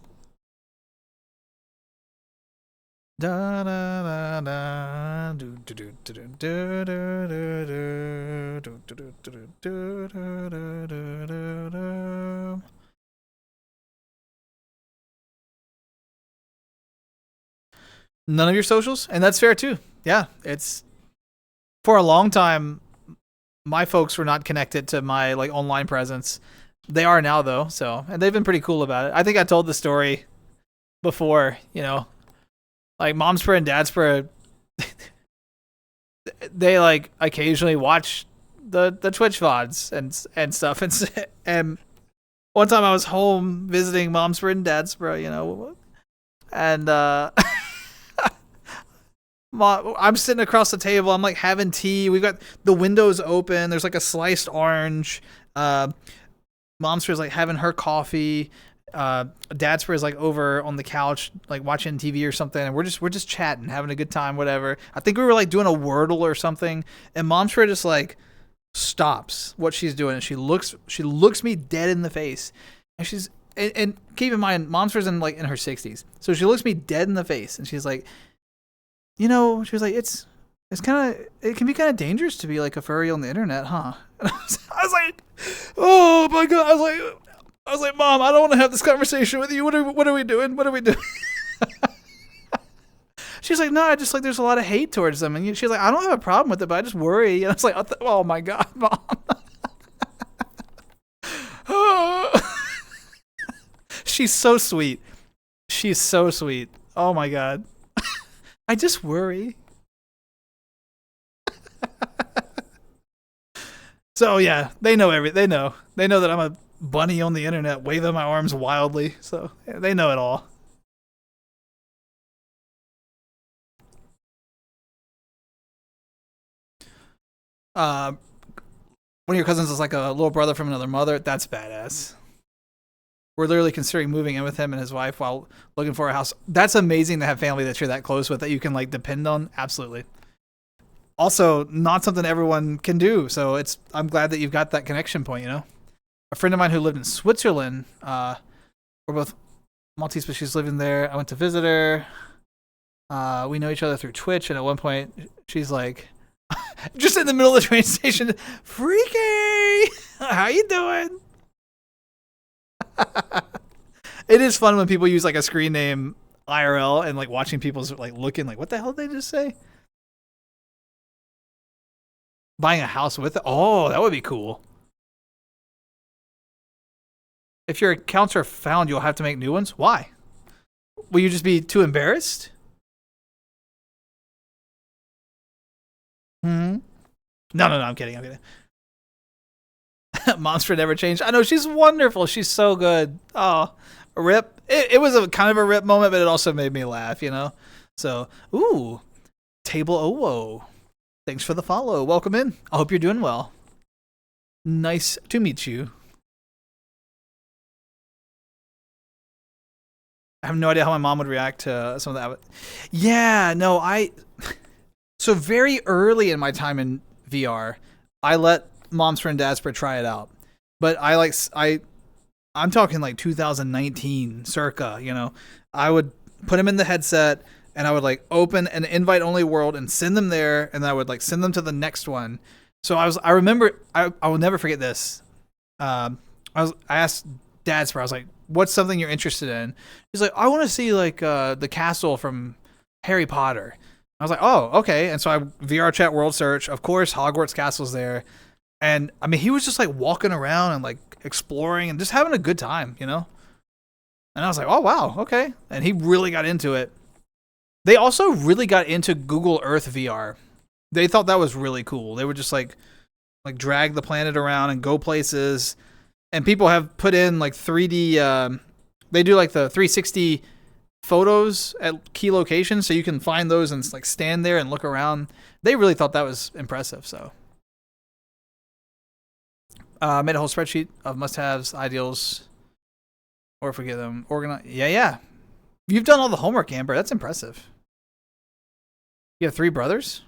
Da da da da do do do do do do do do do. None of your socials, and that's fair too. Yeah, it's for a long time. My folks were not connected to my like online presence. They are now though, so and they've been pretty cool about it. I think I told the story before, you know, like Momspra and Dadspra. They like occasionally watch the Twitch VODs and stuff, and one time I was home visiting Momspra and Dadspra, you know, and I'm sitting across the table. I'm like having tea. We've got the windows open. There's like a sliced orange. Momster is like having her coffee. Daspra is like over on the couch, like watching TV or something, and we're just chatting, having a good time, whatever. I think we were like doing a Wordle or something, and Momster just like stops what she's doing, and she looks me dead in the face, and and keep in mind, Momster's in her 60s, so she looks me dead in the face, and she's like, she was like, it can be kind of dangerous to be like a furry on the internet, huh? And I was like, oh my god, I was like, Mom, I don't want to have this conversation with you. What are we doing? What are we doing? She's like, no, I just like there's a lot of hate towards them, and she's like, I don't have a problem with it, but I just worry. And I was like, oh my god, Mom. She's so sweet. She's so sweet. Oh my god. I just worry. So yeah, they know everything. They know that I'm a bunny on the internet waving my arms wildly. So yeah, they know it all. One of your cousins is like a little brother from another mother. That's badass. We're literally considering moving in with him and his wife while looking for a house. That's amazing to have family that you're that close with that you can like depend on. Absolutely. Also, not something everyone can do. So I'm glad that you've got that connection point. A friend of mine who lived in Switzerland. We're both Maltese, but she's living there. I went to visit her. We know each other through Twitch, and at one point, she's like, just in the middle of the train station, freaky. How you doing? It is fun when people use like a screen name IRL and like watching people's like looking like, what the hell did they just say? Buying a house with it? Oh, that would be cool. If your accounts are found, you'll have to make new ones. Why? Will you just be too embarrassed? Hmm. No, I'm kidding. Monster never changed. I know, she's wonderful. She's so good. Oh, a rip. It was a kind of a rip moment, but it also made me laugh, So, ooh, Table Owo. Thanks for the follow. Welcome in. I hope you're doing well. Nice to meet you. I have no idea how my mom would react to some of that. Yeah, no, So very early in my time in VR, I let Mom's friend Daspra try it out. But I'm talking like 2019 circa, I would put him in the headset and I would like open an invite only world and send them there, and then I would like send them to the next one. So I remember I will never forget this. I asked Daspra, I was like, what's something you're interested in? He's like, I want to see like the castle from Harry Potter. I was like, oh, okay. And so I VR chat world search. Of course, Hogwarts Castle's there. And I mean, he was just like walking around and like exploring and just having a good time, And I was like, oh, wow, okay. And he really got into it. They also really got into Google Earth VR. They thought that was really cool. They would just like drag the planet around and go places. And people have put in like 3D, they do like the 360 photos at key locations, so you can find those and like stand there and look around. They really thought that was impressive. So made a whole spreadsheet of must-haves, ideals, or if we get them organized. Yeah. You've done all the homework, Amber. That's impressive. You have 3 brothers?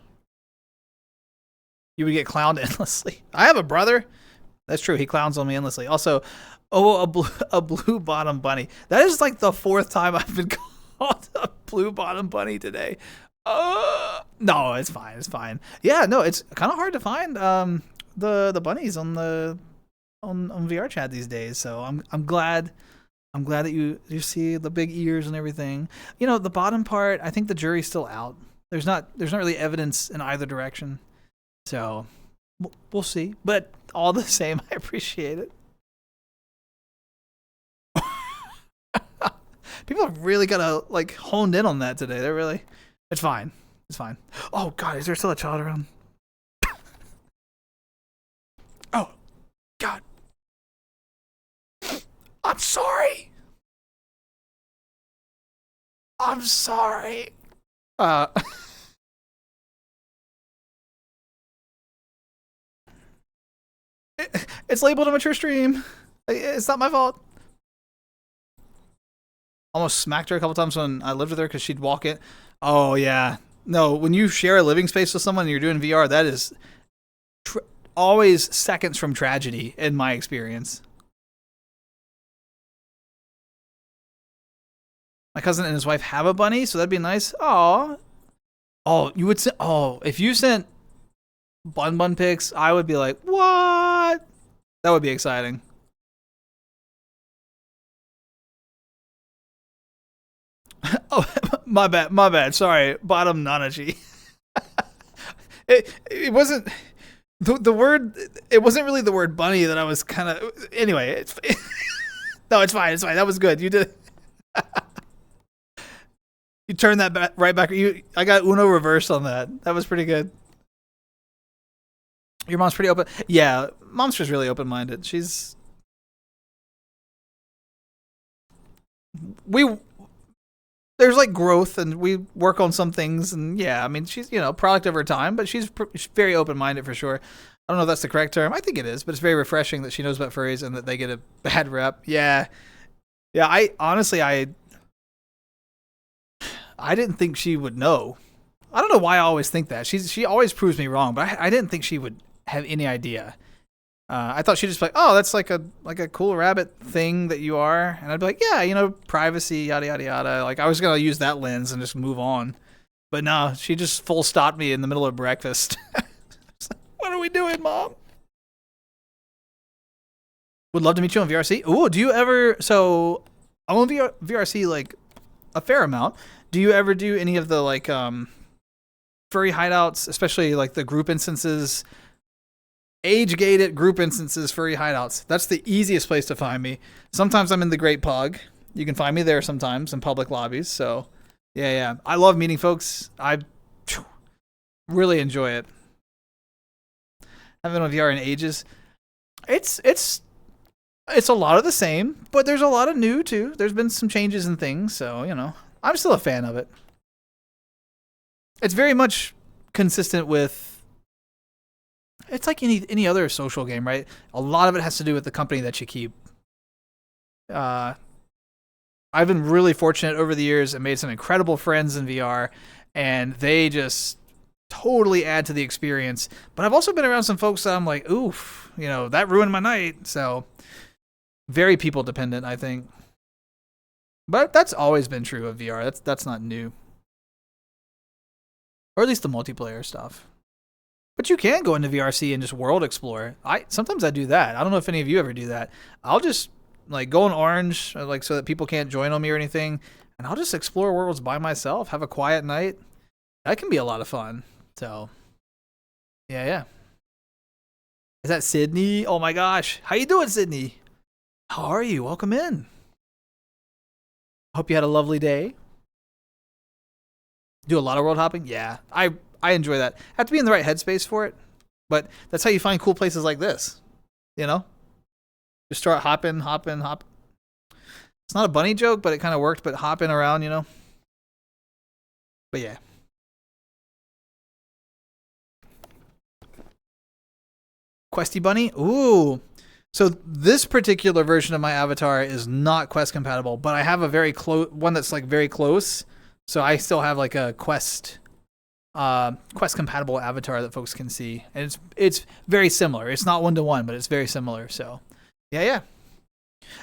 You would get clowned endlessly. I have a brother. That's true. He clowns on me endlessly. Also, a blue bottom bunny. That is like the 4th time I've been called a blue bottom bunny today. No, it's fine. It's fine. Yeah, no, it's kind of hard to find the bunnies on VR chat these days. So I'm glad that you see the big ears and everything. The bottom part, I think the jury's still out. There's not really evidence in either direction. So we'll see. But all the same, I appreciate it. People have really got to like honed in on that today. It's fine. It's fine. Oh God, is there still a child around? Oh God. I'm sorry. I'm sorry. It's labeled a mature stream. It's not my fault. Almost smacked her a couple times when I lived with her because she'd walk in. Oh, yeah. No, when you share a living space with someone and you're doing VR, that is always seconds from tragedy in my experience. My cousin and his wife have a bunny, so that'd be nice. Aw. Oh, you would say, oh, if you sent bun pics, I would be like, what? That would be exciting. Oh, my bad. Sorry, bottom Nanaji. It wasn't the word. It wasn't really the word bunny that I was kind of. Anyway, no, it's fine. It's fine. That was good. You did. You turned that right back. I got Uno reversed on that. That was pretty good. Your mom's pretty open. Yeah, mom's just really open minded. We there's like growth and we work on some things and yeah, I mean she's product of her time, but she's very open minded for sure. I don't know if that's the correct term. I think it is, but it's very refreshing that she knows about furries and that they get a bad rep. Yeah, yeah. I honestly I didn't think she would know. I don't know why I always think that. She always proves me wrong, but I didn't think she would have any idea. I thought she'd just be like, oh, that's like a cool rabbit thing that you are, and I'd be like, yeah, privacy, yada yada yada. Like I was gonna use that lens and just move on, but no, she just full stopped me in the middle of breakfast. What are we doing, Mom? Would love to meet you on VRC. Ooh, do you ever? So I'm on VRC like a fair amount. Do you ever do any of the like furry hideouts, especially like the group instances? Age-gated group instances, furry hideouts. That's the easiest place to find me. Sometimes I'm in the Great Pug. You can find me there sometimes in public lobbies. So, yeah. I love meeting folks. I really enjoy it. Haven't been on VR in ages. It's a lot of the same, but there's a lot of new too. There's been some changes and things, so I'm still a fan of it. It's very much consistent with. It's like any other social game, right? A lot of it has to do with the company that you keep. I've been really fortunate over the years and made some incredible friends in VR, and they just totally add to the experience. But I've also been around some folks that I'm like, oof, that ruined my night. So very people dependent, I think. But that's always been true of VR. That's not new. Or at least the multiplayer stuff. But you can go into VRC and just world explore. Sometimes I do that. I don't know if any of you ever do that. I'll just like go in orange, like so that people can't join on me or anything, and I'll just explore worlds by myself. Have a quiet night. That can be a lot of fun. So, yeah. Is that Sydney? Oh my gosh, how you doing, Sydney? How are you? Welcome in. Hope you had a lovely day. Do a lot of world hopping? Yeah, I enjoy that. Have to be in the right headspace for it, but that's how you find cool places like this. Just start hopping. It's not a bunny joke, but it kind of worked. But hopping around, But yeah. Questy Bunny? Ooh. So this particular version of my avatar is not Quest compatible, but I have a very close one that's like very close. So I still have like a Quest compatible avatar that folks can see, and it's very similar. It's not 1-to-1, but it's very similar. So yeah.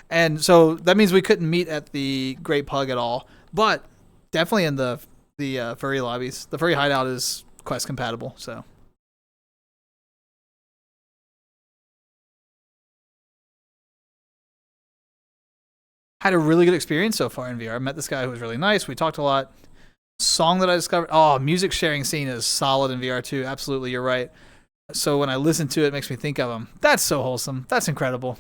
And so that means we couldn't meet at the Great Pug at all, but definitely in the furry lobbies. The furry hideout is Quest compatible. So had a really good experience so far in VR. I met this guy who was really nice. We talked a lot. Song that I discovered. Oh, music sharing scene is solid in VR too. Absolutely, you're right. So when I listen to it, it makes me think of him. That's so wholesome. That's incredible.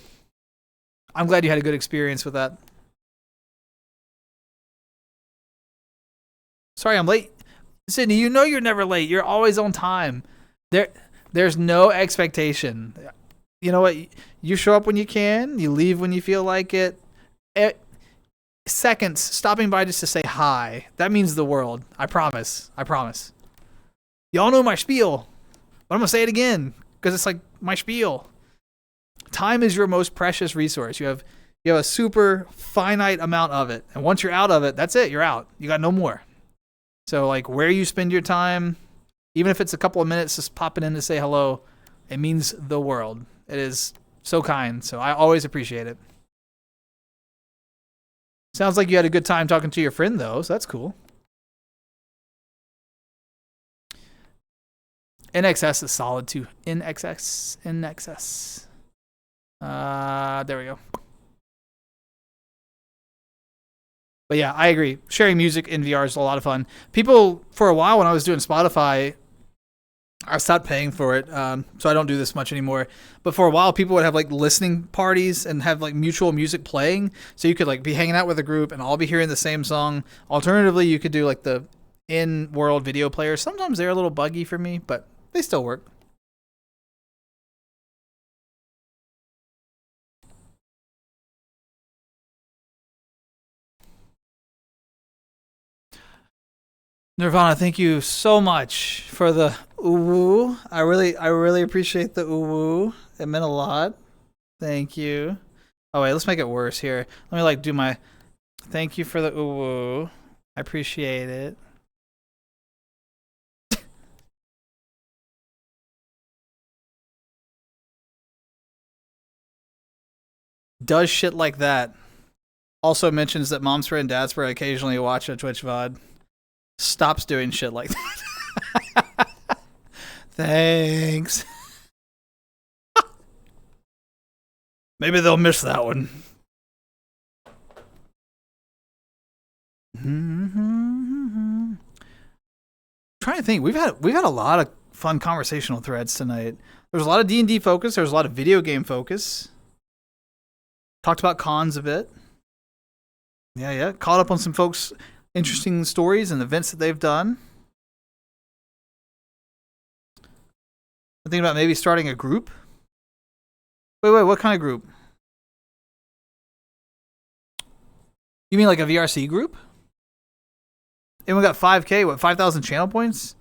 I'm glad you had a good experience with that. Sorry, I'm late. Sydney, you're never late. You're always on time. There's no expectation. You know what? You show up when you can. You leave when you feel like it. Seconds stopping by just to say hi. That means the world. I promise. Y'all know my spiel, but I'm gonna say it again because it's like my spiel. Time is your most precious resource. You have a super finite amount of it, and once you're out of it, that's it. You're out. You got no more. So like where you spend your time, even if it's a couple of minutes just popping in to say hello, it means the world. It is so kind. So I always appreciate it. Sounds like you had a good time talking to your friend though, so that's cool. NXS is solid too. NXS. There we go. But yeah, I agree. Sharing music in VR is a lot of fun. People, for a while when I was doing Spotify, I stopped paying for it, so I don't do this much anymore. But for a while, people would have like listening parties and have like mutual music playing, so you could like be hanging out with a group and all be hearing the same song. Alternatively, you could do like the in-world video players. Sometimes they're a little buggy for me, but they still work. Nirvana, thank you so much for the ooh. I really appreciate the ooh. It meant a lot. Thank you. Oh wait, let's make it worse here. Let me like do my thank you for the ooh. I appreciate it. Does shit like that. Also mentions that Momspra and Daspra occasionally watch a Twitch VOD. Stops doing shit like that. Thanks. Maybe they'll miss that one. Trying to think. We've had a lot of fun conversational threads tonight. There was a lot of D&D focus. There was a lot of video game focus. Talked about cons a bit. Yeah. Caught up on some folks' interesting stories and events that they've done. I'm thinking about maybe starting a group. Wait, what kind of group? You mean like a VRC group? And we got 5K, what, 5,000 channel points?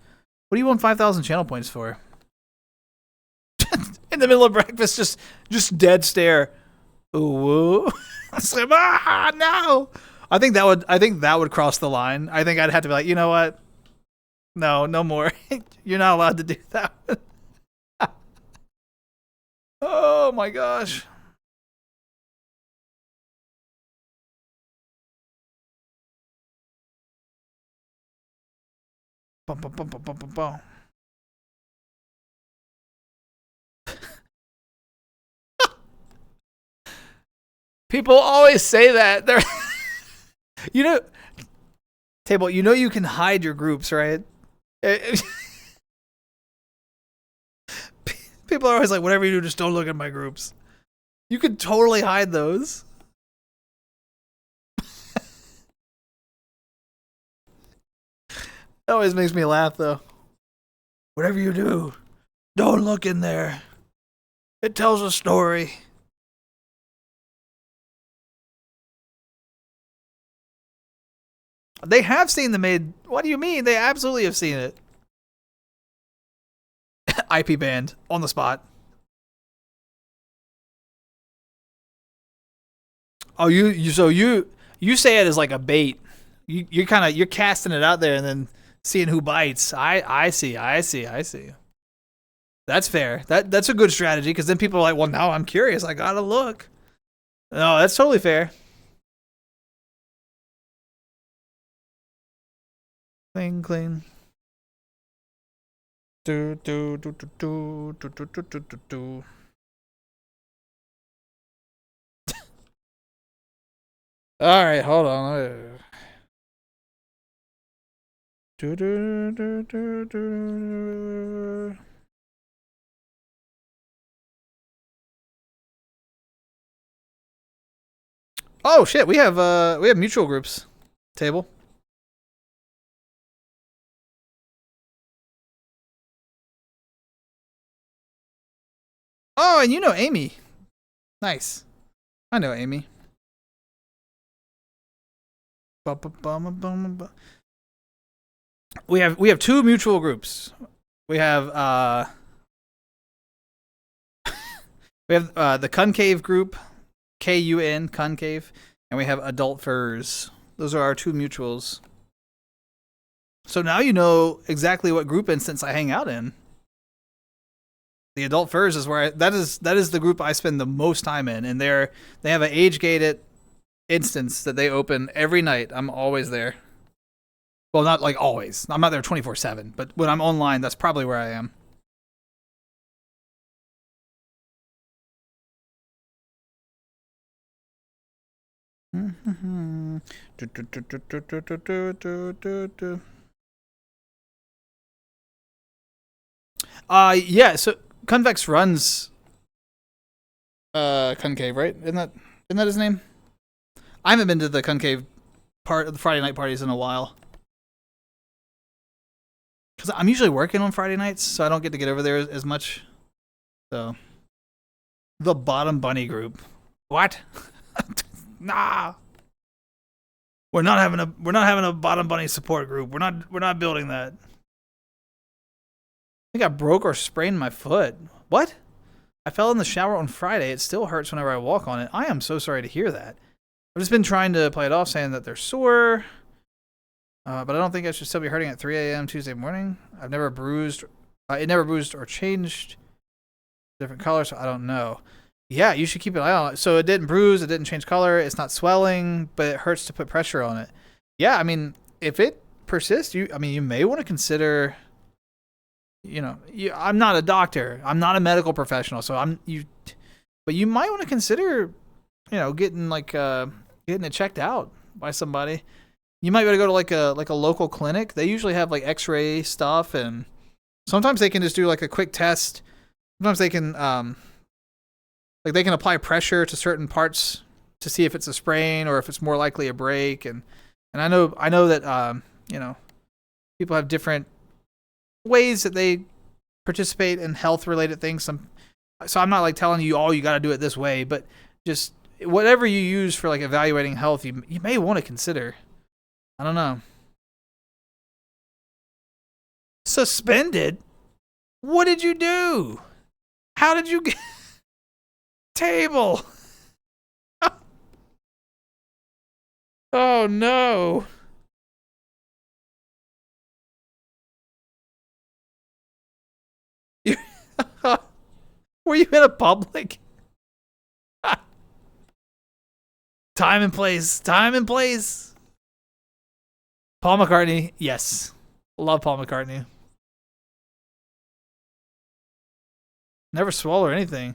What do you want 5,000 channel points for? In the middle of breakfast, just dead stare. Ooh. No. I think that would cross the line. I think I'd have to be like, you know what? No more. You're not allowed to do that. Oh my gosh. Bum. People always say that. They're you know, Table, you know you can hide your groups, right? People are always like, whatever you do, just don't look at my groups. You could totally hide those. That always makes me laugh, though. Whatever you do, don't look in there. It tells a story. They have seen the maid. What do you mean? They absolutely have seen it. IP banned on the spot. Oh, you say it as like a bait. You're casting it out there and then seeing who bites. I see. That's fair. That's a good strategy because then people are like, well, now I'm curious. I gotta look. No, that's totally fair. Clean. Do. All right, hold on. Oh shit, we have mutual groups. Table. Oh, and you know Amy. Nice. I know Amy. We have two mutual groups. We have We have the Concave group, KUN, Concave, and we have Adult Furs. Those are our two mutuals. So now you know exactly what group instance I hang out in. The Adult Furs is where that is the group I spend the most time in, and they have an age gated instance that they open every night. I'm always there. Well, not like always. I'm not there 24/7, but when I'm online, that's probably where I am. Yeah, so Convex runs Concave, right? Isn't that his name? I haven't been to the Concave part of the Friday night parties in a while. Because I'm usually working on Friday nights, so I don't get to get over there as much. So, the Bottom Bunny group. What? Nah. We're not having a Bottom Bunny support group. We're not building that. I think I broke or sprained my foot. What? I fell in the shower on Friday. It still hurts whenever I walk on it. I am so sorry to hear that. I've just been trying to play it off, saying that they're sore. But I don't think I should still be hurting at 3 a.m. Tuesday morning. I've never bruised. It never bruised or changed different color, so I don't know. Yeah, you should keep an eye on it. So it didn't bruise. It didn't change color. It's not swelling, but it hurts to put pressure on it. Yeah, I mean, if it persists, you may want to consider. I'm not a doctor. I'm not a medical professional, so but you might want to consider, getting getting it checked out by somebody. You might be able to go to like a local clinic. They usually have like X-ray stuff, and sometimes they can just do like a quick test. Sometimes they can they can apply pressure to certain parts to see if it's a sprain or if it's more likely a break. And I know that people have different ways that they participate in health related things. So I'm not like telling you, oh, you got to do it this way, but just whatever you use for like evaluating health, you may want to consider. I don't know. Suspended? What did you do? How did you get table? Oh no. Were you in a public? Time and place. Time and place. Paul McCartney. Yes. Love Paul McCartney. Never swallow or anything.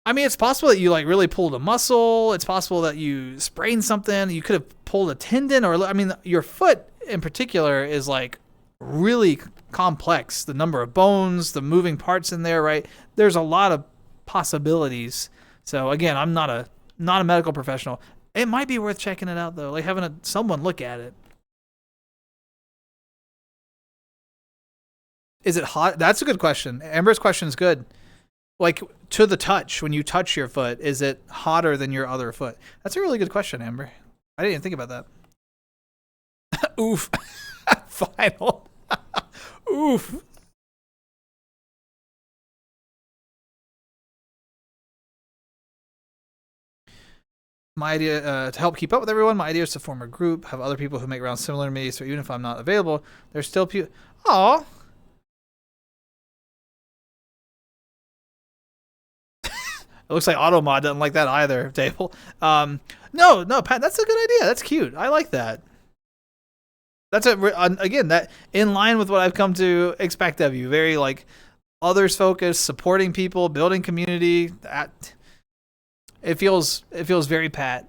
I mean, it's possible that you like really pulled a muscle. It's possible that you sprained something. You could have pulled a tendon, or I mean, your foot in particular is like really complex. The number of bones, the moving parts in there, right? There's a lot of possibilities. So again, I'm not a medical professional. It might be worth checking it out though, like having someone look at it. Is it hot? That's a good question. Amber's question is good. Like to the touch, when you touch your foot, is it hotter than your other foot? That's a really good question, Amber. I didn't even think about that. Oof. Final. Oof. My idea to help keep up with everyone, my idea is to form a group, have other people who make rounds similar to me, so even if I'm not available, there's still people. Aw. It looks like Automod doesn't like that either, Table. No, Pat, that's a good idea. That's cute. I like that. That's again, that in line with what I've come to expect of you. Very like others focused, supporting people, building community. That it feels very Pat.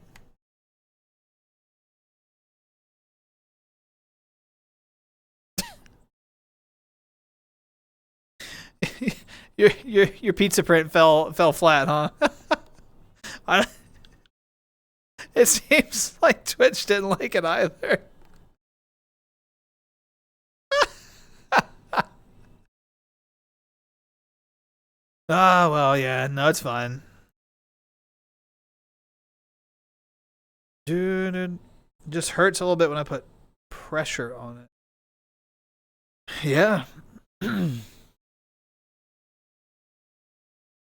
Your pizza print fell flat, huh? It seems like Twitch didn't like it either. Oh, well, yeah. No, it's fine. Dude, it just hurts a little bit when I put pressure on it. Yeah.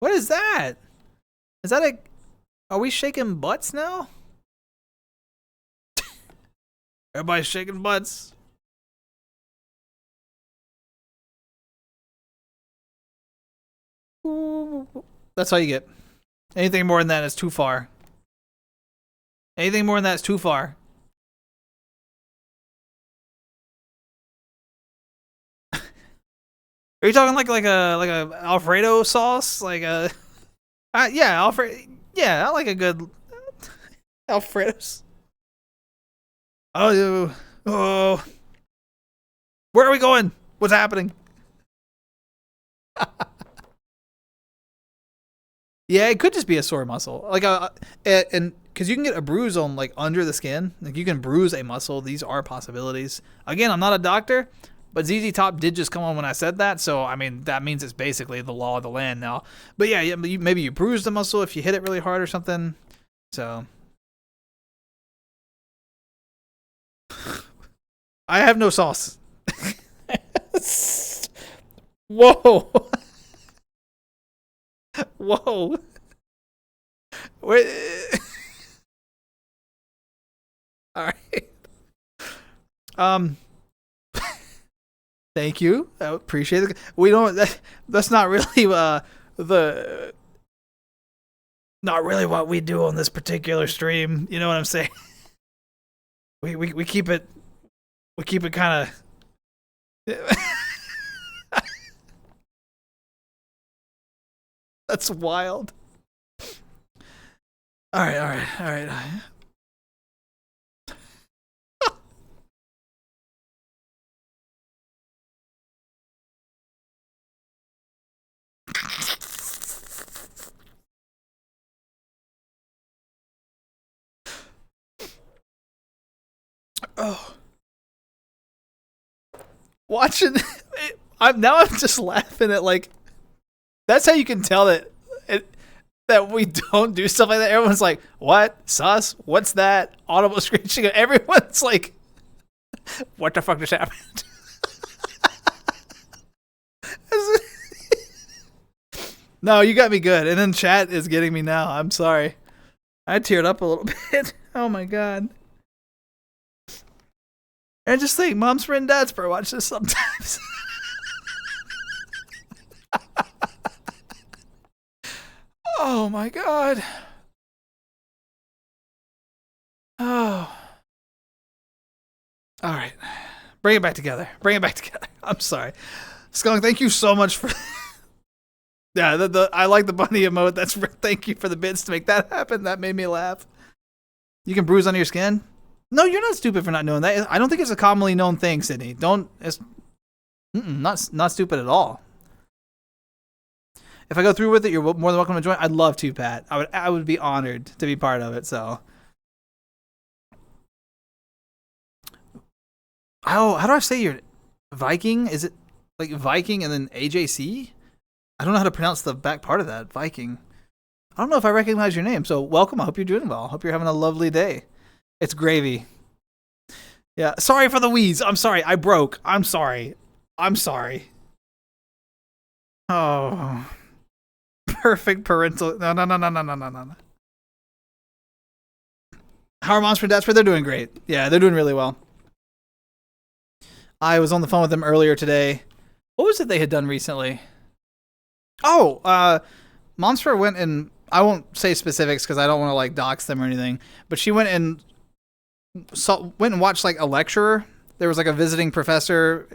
What is that? Is that a... Are we shaking butts now? Everybody's shaking butts. That's all you get. Anything more than that is too far. Anything more than that is too far. Are you talking like a Alfredo sauce? Like a yeah, Alfredo. Yeah, I like a good Alfredo's. Oh, oh. Where are we going? What's happening? Yeah, it could just be a sore muscle. Like and because you can get a bruise on like under the skin. Like you can bruise a muscle. These are possibilities. Again, I'm not a doctor, but ZZ Top did just come on when I said that. So I mean, that means it's basically the law of the land now. But yeah, maybe you bruise the muscle if you hit it really hard or something. So I have no sauce. Whoa. Whoa. Wait. All right. Thank you. I appreciate it. We don't. That's not really not really what we do on this particular stream. You know what I'm saying? We keep it. We keep it kind of. That's wild. All right. Oh, watching. I'm just laughing at like. That's how you can tell that we don't do stuff like that. Everyone's like, "What? Sus? What's that?" Audible screeching. Everyone's like, "What the fuck just happened?" No, you got me good. And then chat is getting me now. I'm sorry. I teared up a little bit. Oh my god. And just think, Mom's friend daspra watch this sometimes. Oh my god. Oh. All right. Bring it back together. I'm sorry. Skunk, thank you so much for... Yeah, I like the bunny emote. Thank you for the bits to make that happen. That made me laugh. You can bruise under your skin? No, you're not stupid for not knowing that. I don't think it's a commonly known thing, Sydney. It's not stupid at all. If I go through with it, you're more than welcome to join. I'd love to, Pat. I would be honored to be part of it. So, how do I say your Viking? Is it like Viking and then AJC? I don't know how to pronounce the back part of that. Viking. I don't know if I recognize your name. So welcome. I hope you're doing well. I hope you're having a lovely day. It's gravy. Yeah. Sorry for the wheeze. I'm sorry. I broke. I'm sorry. Oh. Perfect parental. No. How are Moms for daspra? They're doing great. Yeah, they're doing really well. I was on the phone with them earlier today. What was it they had done recently? Oh, Moms for went and I won't say specifics because I don't want to like dox them or anything. But she went and watched like a lecturer. There was like a visiting professor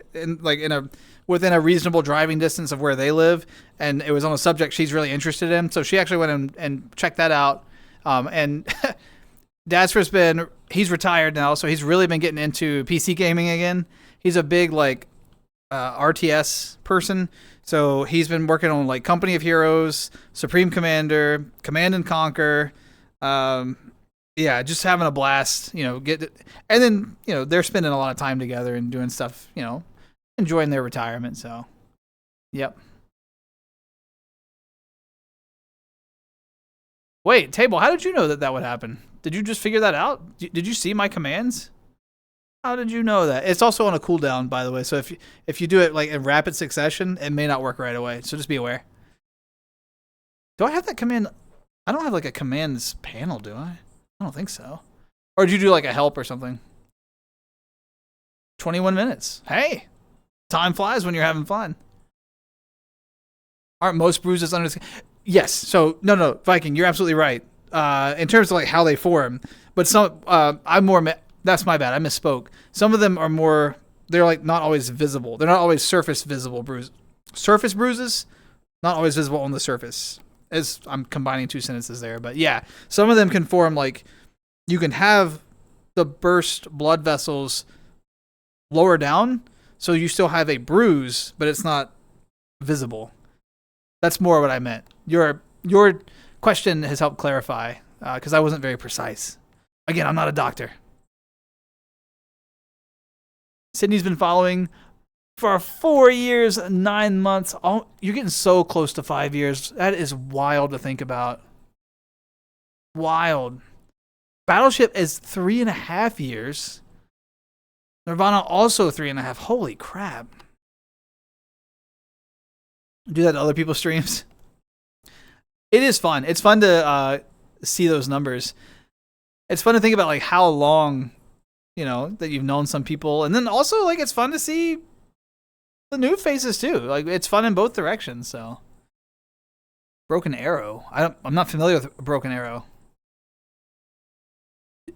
within a reasonable driving distance of where they live, and it was on a subject she's really interested in. So she actually went and checked that out. And Dadspra's he's retired now, so he's really been getting into PC gaming again. He's a big like RTS person, so he's been working on like Company of Heroes, Supreme Commander, Command and Conquer. Yeah, just having a blast, and then, they're spending a lot of time together and doing stuff, enjoying their retirement. So, yep. Wait, Table, how did you know that would happen? Did you just figure that out? Did you see my commands? How did you know that? It's also on a cooldown, by the way. So if you do it like in rapid succession, it may not work right away. So just be aware. Do I have that command? I don't have like a commands panel, do I? I don't think so. Or did you do like a help or something? 21 minutes. Hey, time flies when you're having fun. Aren't most bruises under? Yes. So no, Viking, you're absolutely right. In terms of like how they form, but some I'm more. That's my bad. I misspoke. Some of them are more. They're like not always visible. They're not always surface visible bruises. Surface bruises, not always visible on the surface. As I'm combining two sentences there, but yeah, some of them can form like you can have the burst blood vessels lower down, so you still have a bruise, but it's not visible. That's more what I meant. Your question has helped clarify because I wasn't very precise. Again, I'm not a doctor. Sydney's been following for 4 years, 9 months. Oh, you're getting so close to 5 years. That is wild to think about. Wild. Battleship is 3.5 years. Nirvana also 3.5. Holy crap. Do that to other people's streams. It is fun. It's fun to see those numbers. It's fun to think about like how long, that you've known some people, and then also like it's fun to see the new faces too. Like it's fun in both directions. So, Broken Arrow. I'm not familiar with Broken Arrow.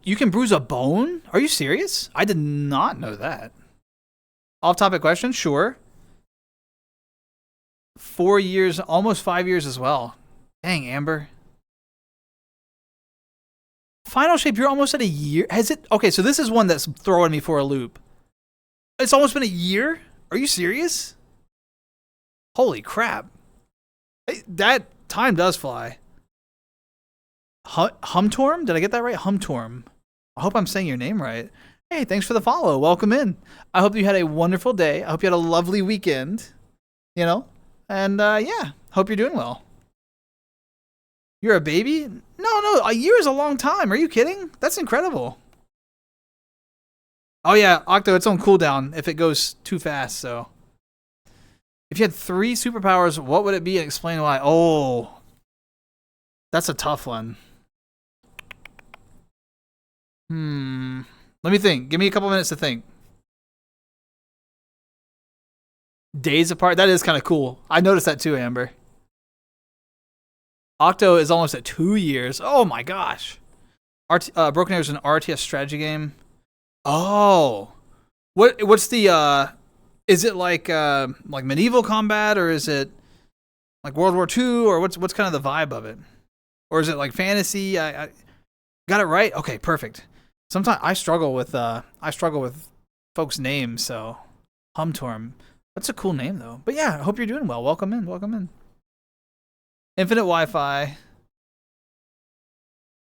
You can bruise a bone? Are you serious? I did not know that. Off-topic question? Sure. 4 years, almost 5 years as well. Dang, Amber. Final Shape, you're almost at a year. Has it? Okay, so this is one that's throwing me for a loop. It's almost been a year? Are you serious? Holy crap. That time does fly. Humtorm? Did I get that right? Humtorm. I hope I'm saying your name right. Hey, thanks for the follow. Welcome in. I hope you had a wonderful day. I hope you had a lovely weekend. And yeah, hope you're doing well. You're a baby? No, a year is a long time. Are you kidding? That's incredible. Oh yeah, Octo, it's on cooldown if it goes too fast, so. If you had 3 superpowers, what would it be and explain why? Oh, that's a tough one. Let me think. Give me a couple minutes to think. Days apart? That is kind of cool. I noticed that too, Amber. Octo is almost at 2 years. Oh my gosh. Broken Arrow is an RTS strategy game. Oh. What's the is it like medieval combat, or is it like World War II, or what's kind of the vibe of it? Or is it like fantasy? I got it right? Okay, perfect. Sometimes I struggle with folks' names, so Humtorm. That's a cool name though. But yeah, I hope you're doing well. Welcome in. Infinite Wi-Fi.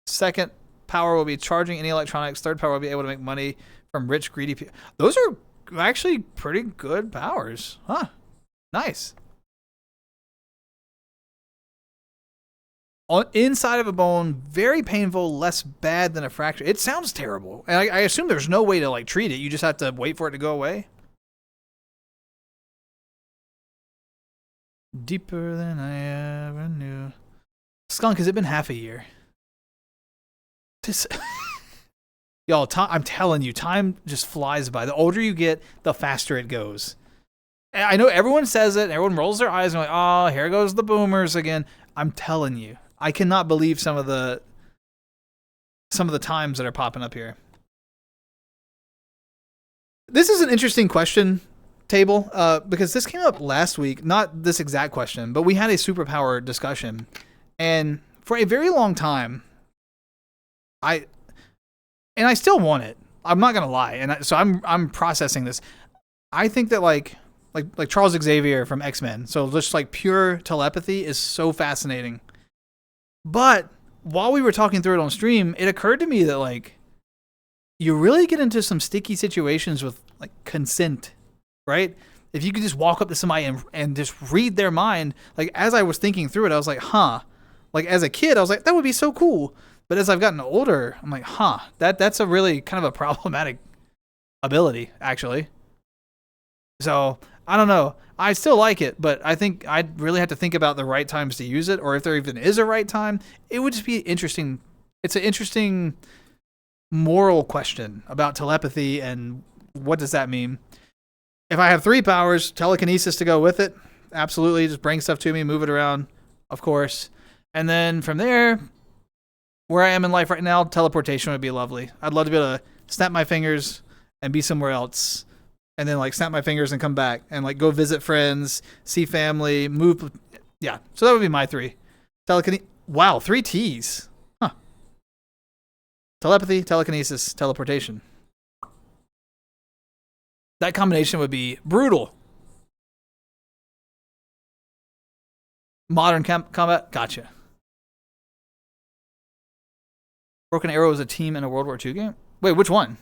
Second power will be charging any electronics. Third power will be able to make money from rich, greedy people. Those are actually pretty good powers. Huh. Nice. Inside of a bone, very painful, less bad than a fracture. It sounds terrible. And I assume there's no way to like treat it. You just have to wait for it to go away. Deeper than I ever knew. Skunk, has it been half a year? Y'all, I'm telling you, time just flies by. The older you get, the faster it goes. I know everyone says it, and everyone rolls their eyes and like, oh, here goes the boomers again. I'm telling you, I cannot believe some of the times that are popping up here. This is an interesting question, Table, because this came up last week. Not this exact question, but we had a superpower discussion, and for a very long time, I still want it. I'm not gonna lie, and so I'm processing this. I think that like Charles Xavier from X-Men, so just like pure telepathy is so fascinating. But while we were talking through it on stream, it occurred to me that like you really get into some sticky situations with like consent, right? If you could just walk up to somebody and just read their mind, like as I was thinking through it, I was like, huh. Like as a kid, I was like, that would be so cool. But as I've gotten older, I'm like, huh, that's a really kind of a problematic ability, actually. So I don't know. I still like it, but I think I'd really have to think about the right times to use it, or if there even is a right time. It would just be interesting. It's an interesting moral question about telepathy and what does that mean. If I have 3 powers, telekinesis to go with it, absolutely, just bring stuff to me, move it around, of course. And then from there, where I am in life right now, teleportation would be lovely. I'd love to be able to snap my fingers and be somewhere else, and then like snap my fingers and come back and like go visit friends, see family, move. Yeah, so that would be my 3. Wow, 3 T's. Huh. Telepathy, telekinesis, teleportation. That combination would be brutal. Modern combat, gotcha. Broken Arrow is a team in a World War II game? Wait, which one?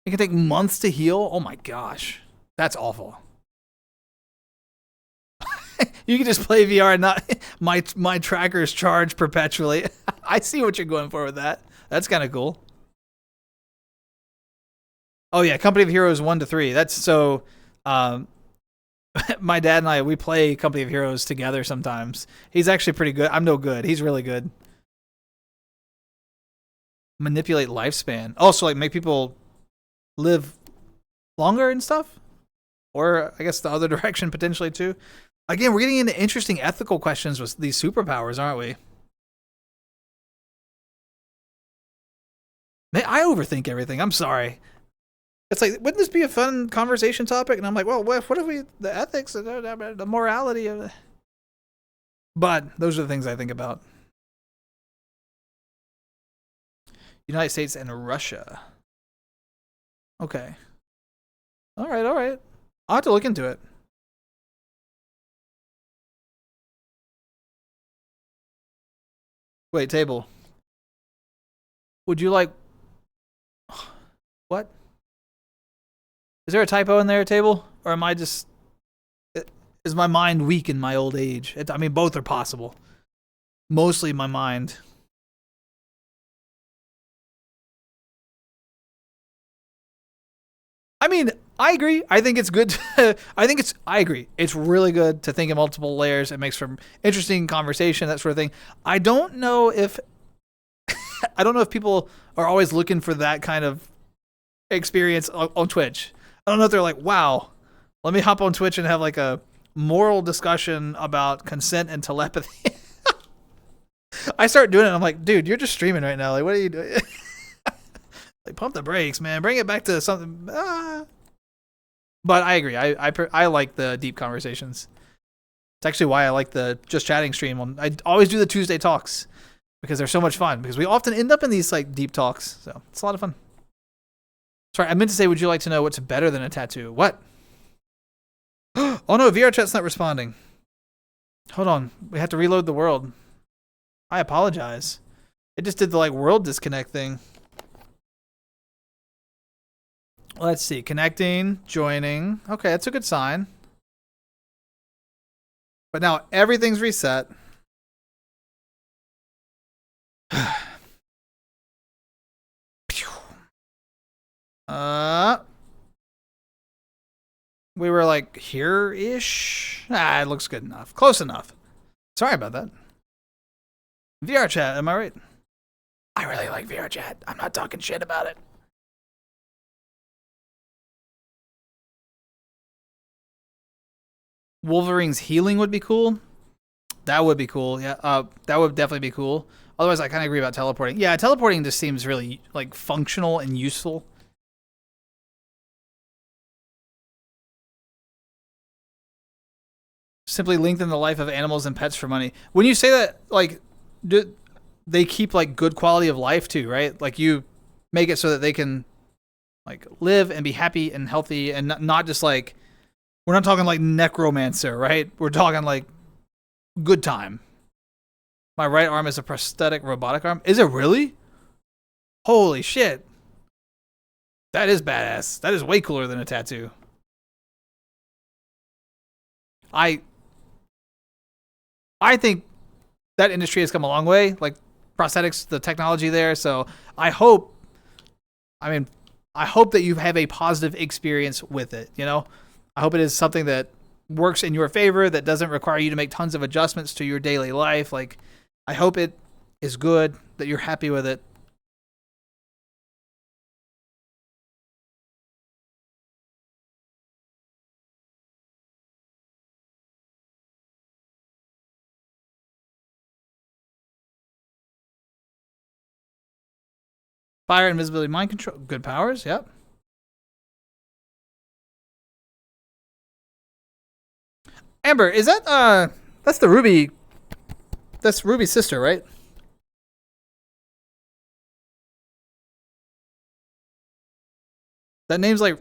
It can take months to heal? Oh my gosh. That's awful. You can just play VR and not... My trackers charge perpetually. I see what you're going for with that. That's kind of cool. Oh yeah, Company of Heroes 1 to 3. That's so... my dad and I, we play Company of Heroes together sometimes. He's actually pretty good. I'm no good. He's really good. Manipulate lifespan. Oh, so like make people live longer and stuff? Or I guess the other direction potentially too. Again, we're getting into interesting ethical questions with these superpowers, aren't we? Man, I overthink everything. I'm sorry. It's like, wouldn't this be a fun conversation topic? And I'm like, well, what if we, the ethics, the morality of it? But those are the things I think about. United States and Russia. Okay. All right. I'll have to look into it. Wait, table. Would you like... What? Is there a typo in there, table? Or am I just... Is my mind weak in my old age? I mean, both are possible. Mostly my mind. I mean, I agree. I think it's good. I agree. It's really good to think in multiple layers. It makes for interesting conversation, that sort of thing. I don't know if people are always looking for that kind of experience on Twitch. I don't know if they're like, wow, let me hop on Twitch and have like a moral discussion about consent and telepathy. I start doing it and I'm like, dude, you're just streaming right now. Like, what are you doing? Like, pump the brakes, man. Bring it back to something. But I agree. I like the deep conversations. It's actually why I like the just chatting stream. I always do the Tuesday talks because they're so much fun. Because we often end up in these like deep talks, so it's a lot of fun. Sorry, I meant to say, would you like to know what's better than a tattoo? What? Oh no, VR chat's not responding. Hold on, we have to reload the world. I apologize. It just did the like world disconnect thing. Let's see, connecting, joining. Okay, that's a good sign. But now everything's reset. We were like here-ish. It looks good enough. Close enough. Sorry about that. VR chat, am I right? I really like VR chat. I'm not talking shit about it. Wolverine's healing would be cool. That would be cool. Yeah, that would definitely be cool. Otherwise, I kind of agree about teleporting. Yeah, teleporting just seems really like functional and useful. Simply lengthen the life of animals and pets for money. When you say that, like, do they keep like good quality of life too, right? Like you make it so that they can like live and be happy and healthy and not just like, we're not talking like necromancer, right? We're talking like good time. My right arm is a prosthetic robotic arm. Is it really? Holy shit. That is badass. That is way cooler than a tattoo. I think that industry has come a long way, like prosthetics, the technology there. So I hope, I mean, I hope that you have a positive experience with it. You know, I hope it is something that works in your favor, that doesn't require you to make tons of adjustments to your daily life. Like, I hope it is good, that you're happy with it. Fire, invisibility, mind control, good powers. Yep. Amber, is that that's the Ruby? That's Ruby's sister, right? That name's like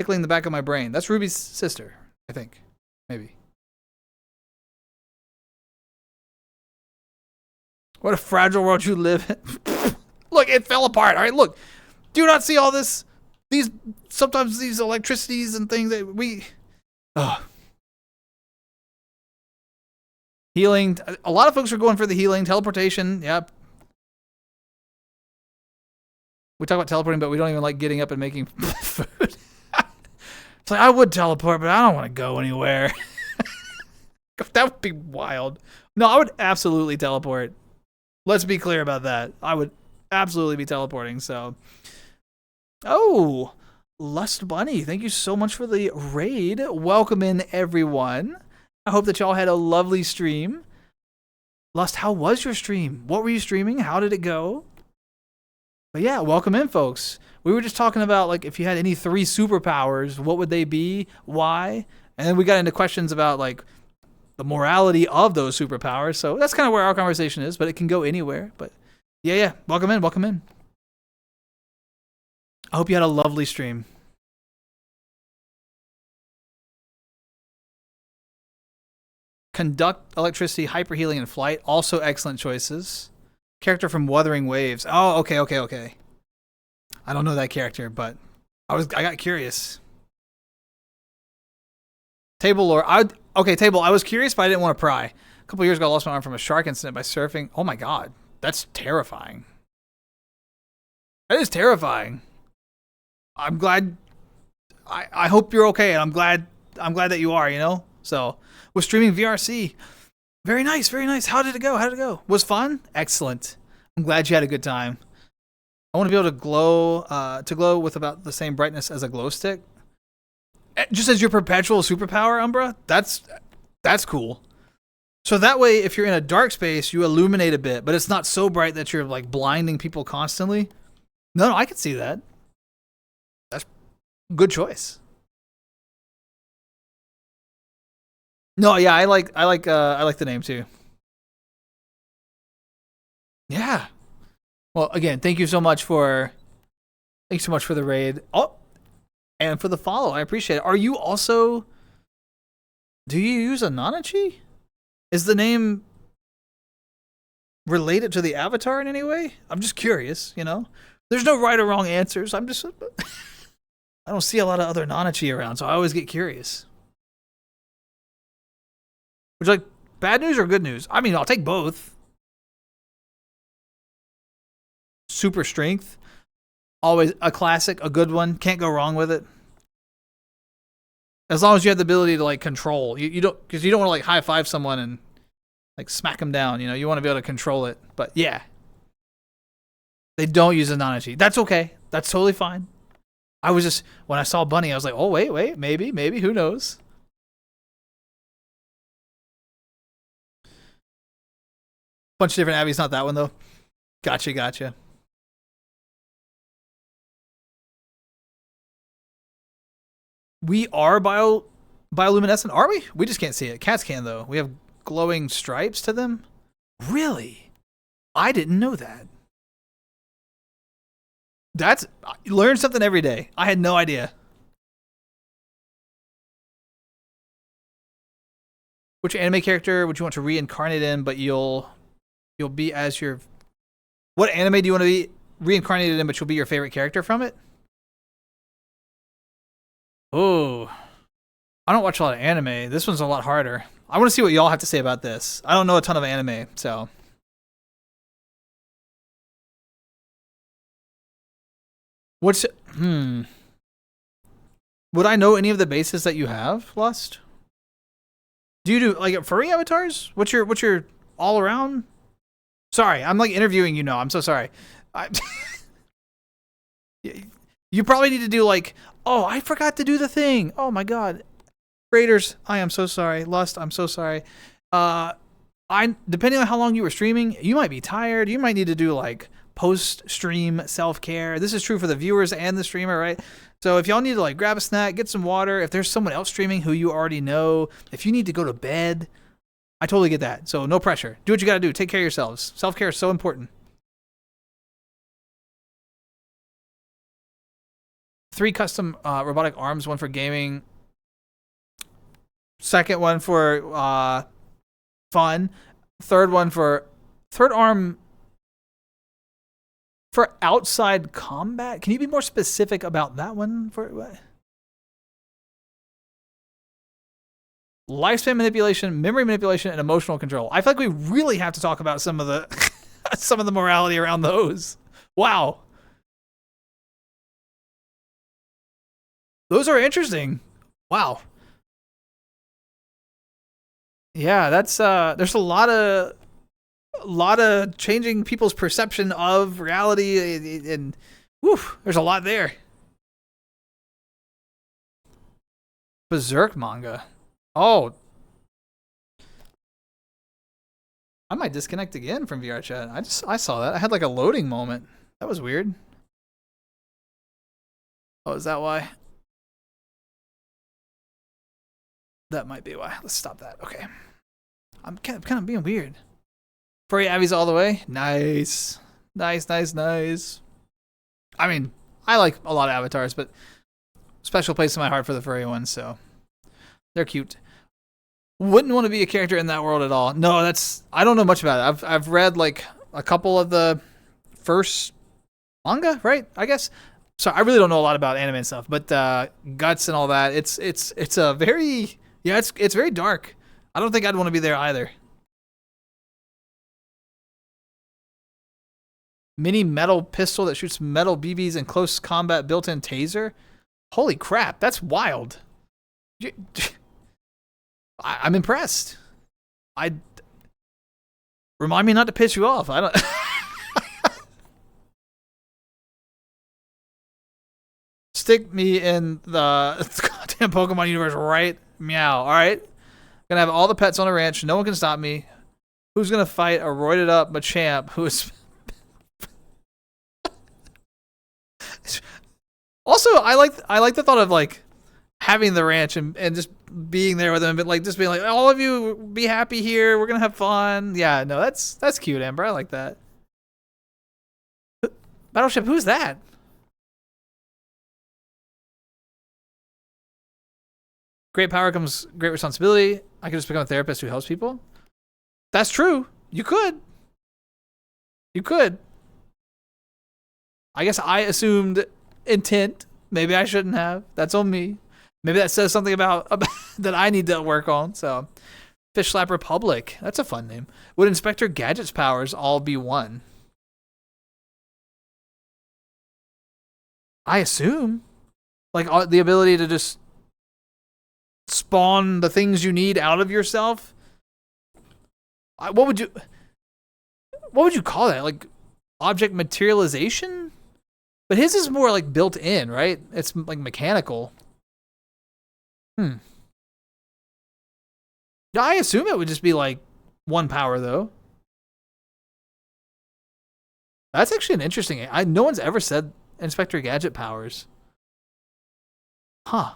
tickling the back of my brain. That's Ruby's sister, I think. Maybe. What a fragile world you live in. Look, it fell apart. All right, look. Do you not see all this? Sometimes these electricities and things that we. Ugh. Healing. A lot of folks are going for the healing. Teleportation. Yep. We talk about teleporting, but we don't even like getting up and making food. It's like, I would teleport, but I don't want to go anywhere. That would be wild. No, I would absolutely teleport. Let's be clear about that. I would absolutely be teleporting, so. Oh, Lust Bunny, thank you so much for the raid. Welcome in, everyone. I hope that y'all had a lovely stream. Lust, how was your stream? What were you streaming? How did it go? But yeah, welcome in, folks. We were just talking about, like, if you had any 3 superpowers, what would they be? Why? And then we got into questions about, like, the morality of those superpowers. So that's kind of where our conversation is, but it can go anywhere. But yeah, welcome in, welcome in. I hope you had a lovely stream. Conduct, electricity, hyper healing, and flight. Also excellent choices. Character from Wuthering Waves. Oh, okay. I don't know that character, but I got curious. Table lore. Table. I was curious, but I didn't want to pry. A couple years ago, I lost my arm from a shark incident by surfing. Oh my god, that's terrifying. That is terrifying. I'm glad. I hope you're okay, and I'm glad that you are. You know. So, we're streaming VRC. Very nice, very nice. How did it go? Was fun? Excellent. I'm glad you had a good time. I want to be able to glow with about the same brightness as a glow stick. Just as your perpetual superpower, Umbra? That's cool. So that way, if you're in a dark space, you illuminate a bit, but it's not so bright that you're like blinding people constantly. No, I can see that. That's a good choice. No, yeah, I like the name too. Yeah. Well, again, thank you so much for the raid. Oh, and for the follow. I appreciate it. Are you also, do you use a Nanachi? Is the name related to the avatar in any way? I'm just curious, you know? There's no right or wrong answers. I don't see a lot of other Nanachi around, so I always get curious. Would you like bad news or good news? I mean, I'll take both. Super strength. Always a classic, a good one. Can't go wrong with it. As long as you have the ability to like control. You don't, because you don't want to like high five someone and like smack them down. You know, you want to be able to control it. But yeah, they don't use a Nanachi. That's okay. That's totally fine. I was just, when I saw Bunny, I was like, oh wait, maybe, who knows? Bunch of different Abbeys, not that one though. Gotcha. We are bioluminescent, are we? We just can't see it. Cats can though. We have glowing stripes to them. Really? I didn't know that. You learn something every day. I had no idea. Which anime character would you want to reincarnate in, but you'll be as your... What anime do you want to be reincarnated in, but you'll be your favorite character from it? Oh, I don't watch a lot of anime. This one's a lot harder. I want to see what y'all have to say about this. I don't know a ton of anime, so... What's Would I know any of the bases that you have, Lust? Do you do like furry avatars? What's your all around? Sorry, I'm like interviewing you now. I'm so sorry. You probably need to do like, oh, I forgot to do the thing. Oh my god. Raiders, I am so sorry. Lust, I'm so sorry. Depending on how long you were streaming, you might be tired. You might need to do like post-stream self-care. This is true for the viewers and the streamer, right? So if y'all need to like grab a snack, get some water, if there's someone else streaming who you already know, if you need to go to bed, I totally get that. So no pressure. Do what you gotta do. Take care of yourselves. Self-care is so important. 3 custom robotic arms, 1 for gaming. Second one for fun. Third arm for outside combat. Can you be more specific about that one? For what? Lifespan manipulation, memory manipulation, and emotional control. I feel like we really have to talk about some of the some of the morality around those. Wow. Those are interesting. Wow. Yeah, that's there's a lot of changing people's perception of reality, and whew, there's a lot there. Berserk manga. Oh. I might disconnect again from VR chat. I saw that. I had like a loading moment. That was weird. Oh, is that why? That might be why. Let's stop that. Okay. I'm kind of being weird. Furry Abby's all the way. Nice. Nice. I mean, I like a lot of avatars, but special place in my heart for the furry ones, so they're cute. Wouldn't want to be a character in that world at all. No, I don't know much about it. I've read like a couple of the first manga, right? I guess. So I really don't know a lot about anime and stuff, but Guts and all that. It's a very it's very dark. I don't think I'd want to be there either. Mini metal pistol that shoots metal BBs in close combat, built-in taser. Holy crap, that's wild. I'm impressed. Remind me not to piss you off. I don't. Stick me in the goddamn Pokemon universe right meow. All right, gonna have all the pets on a ranch. No one can stop me. Who's gonna fight a roided up Machamp who is? Also, I like the thought of like having the ranch and just being there with them, but like just being like, all of you be happy here. We're gonna have fun. Yeah, no, that's cute, Amber. I like that. Battleship, who's that? Great power comes great responsibility. I could just become a therapist who helps people. That's true. You could. I guess I assumed intent. Maybe I shouldn't have. That's on me. Maybe that says something about that I need to work on. So, Fish Slap Republic. That's a fun name. Would Inspector Gadget's powers all be one? I assume. Like the ability to just spawn the things you need out of yourself. What would you call that? Like object materialization? But his is more like built in, right? It's like mechanical. Yeah, I assume it would just be like one power though. That's actually an interesting. No one's ever said Inspector Gadget powers. Huh.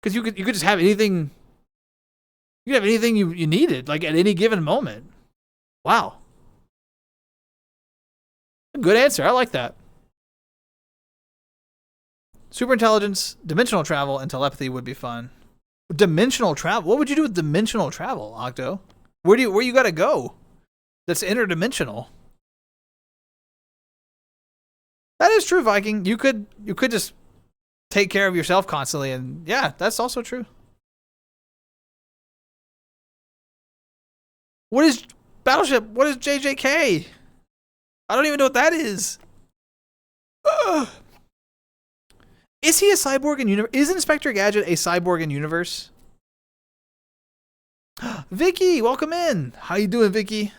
Because you could just have anything. You could have anything you needed, like at any given moment. Wow. Good answer. I like that. Super intelligence, dimensional travel, and telepathy would be fun. Dimensional travel? What would you do with dimensional travel, Octo? Where you gotta go? That's interdimensional. That is true, Viking. You could just take care of yourself constantly, and yeah, that's also true. What is Battleship? What is JJK? I don't even know what that is. Ugh. Is he a cyborg in universe? Is Inspector Gadget a cyborg in universe? Vicky, welcome in. How you doing, Vicky?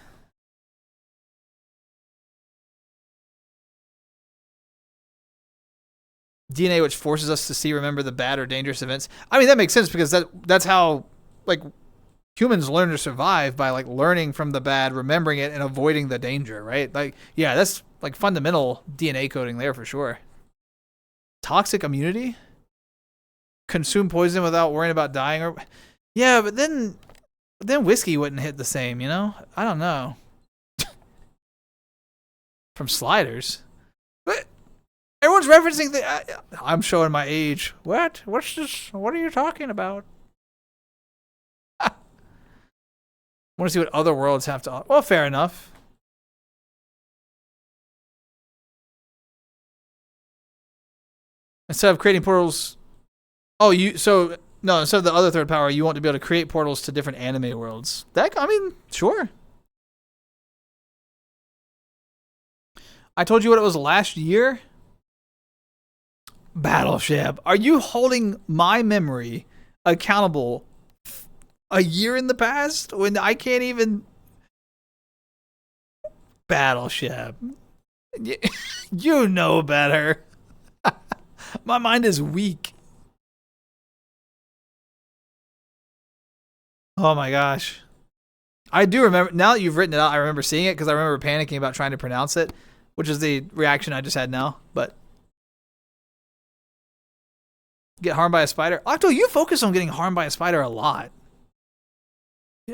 DNA, which forces us to see, remember the bad or dangerous events. I mean, that makes sense because that's how like humans learn to survive, by like learning from the bad, remembering it, and avoiding the danger, right? Like, yeah, that's like fundamental DNA coding there for sure. Toxic immunity? Consume poison without worrying about dying, or yeah, but then whiskey wouldn't hit the same, you know? I don't know. From Sliders. But everyone's referencing the. I'm showing my age. What? What's this? What are you talking about? I want to see what other worlds have to. Well, fair enough. Instead of creating portals. Oh, instead of the other third power, you want to be able to create portals to different anime worlds. I mean, sure. I told you what it was last year. Battleship. Are you holding my memory accountable a year in the past when I can't even... Battleship. You know better. My mind is weak. Oh my gosh. I do remember, now that you've written it out, I remember seeing it because I remember panicking about trying to pronounce it, which is the reaction I just had now. But get harmed by a spider. Octo, you focus on getting harmed by a spider a lot.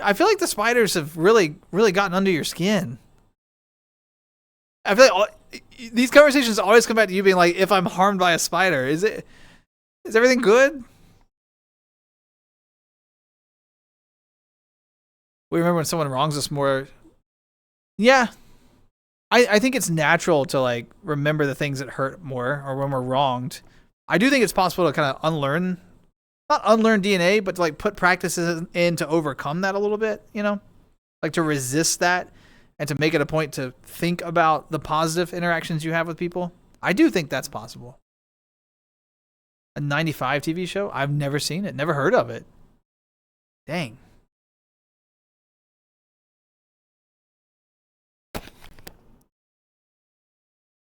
I feel like the spiders have really gotten under your skin. I feel like these conversations always come back to you being like, if I'm harmed by a spider, is everything good? We remember when someone wrongs us more. Yeah. I think it's natural to like remember the things that hurt more, or when we're wronged. I do think it's possible to kind of not unlearn DNA, but to like put practices in to overcome that a little bit, you know? Like to resist that and to make it a point to think about the positive interactions you have with people. I do think that's possible. A 95 TV show? I've never seen it, never heard of it. Dang.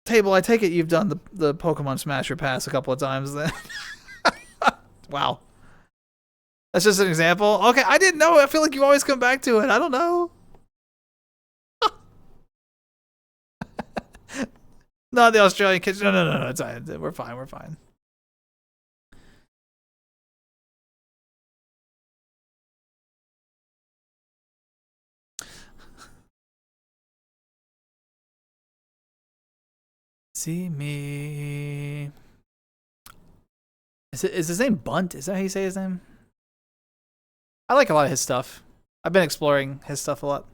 Table, I take it you've done the Pokemon Smasher Pass a couple of times then. Wow. That's just an example? Okay, I didn't know. I feel like you always come back to it. I don't know. Not the Australian kids. No. It's fine. We're fine. See me. Is his name Bunt? Is that how you say his name? I like a lot of his stuff. I've been exploring his stuff a lot.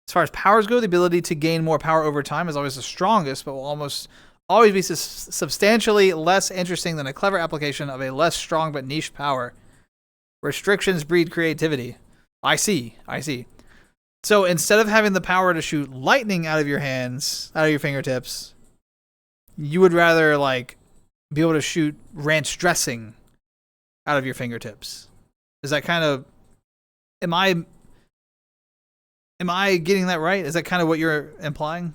As far as powers go, the ability to gain more power over time is always the strongest, but will almost always be substantially less interesting than a clever application of a less strong but niche power. Restrictions breed creativity. I see. So instead of having the power to shoot lightning out of your hands, out of your fingertips, you would rather like be able to shoot ranch dressing out of your fingertips. Is that kind of, am I getting that right? Is that kind of what you're implying?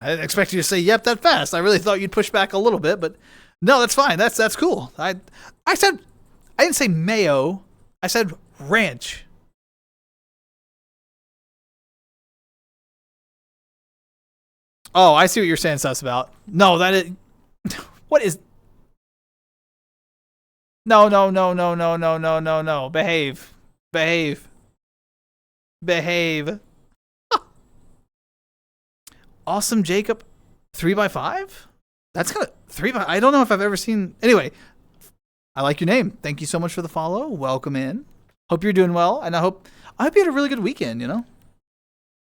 I didn't expect you to say yep that fast. I really thought you'd push back a little bit, but no, that's fine. That's cool. I didn't say mayo. I said ranch. Oh, I see what you're saying stuff about. No, that is what is No. Behave. Awesome Jacob 3x5? That's kind of 3x. I don't know if I've ever seen. Anyway, I like your name. Thank you so much for the follow. Welcome in. Hope you're doing well, and I hope you had a really good weekend, you know?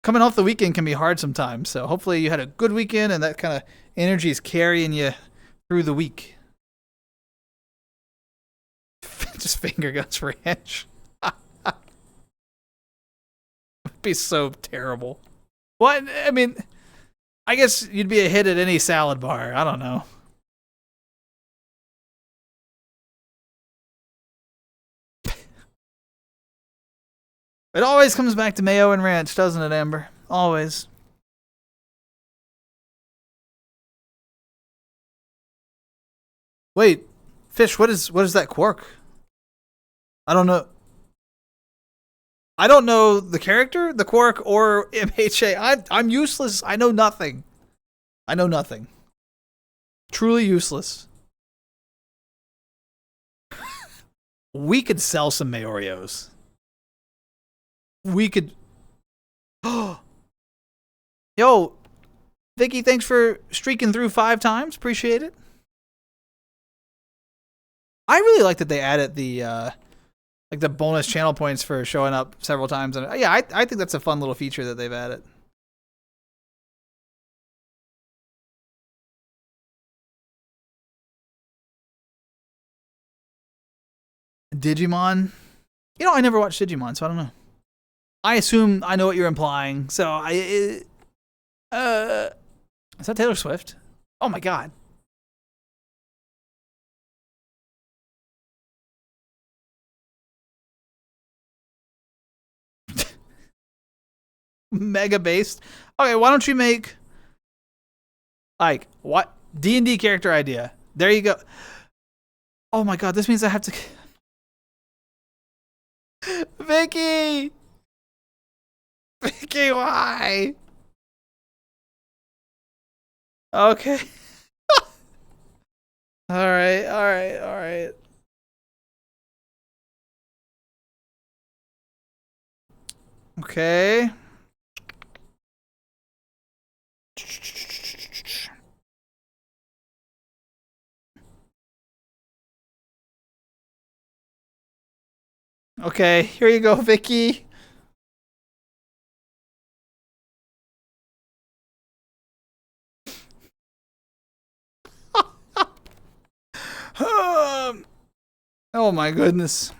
Coming off the weekend can be hard sometimes, so hopefully you had a good weekend and that kind of energy is carrying you through the week. Just finger guns ranch. It'd be so terrible. What? I mean, I guess you'd be a hit at any salad bar. I don't know. It always comes back to mayo and ranch, doesn't it, Amber? Always. Wait, Fish, what is that quirk? I don't know. I don't know the character, the quirk, or MHA. I'm useless. I know nothing. I know nothing. Truly useless. We could sell some Mayoreos. We could. Yo, Vicky, thanks for streaking through 5 times. Appreciate it. I really like that they added the like the bonus channel points for showing up several times, and yeah, I think that's a fun little feature that they've added. Digimon, you know, I never watched Digimon, so I don't know. I assume I know what you're implying. So is that Taylor Swift? Oh my god. Mega based. Okay, why don't you make like what D&D character idea? There you go. Oh my god, this means I have to. Vicky, Vicky, why? Okay. All right, all right, all right. Okay. Okay, here you go, Vicky. Oh my goodness.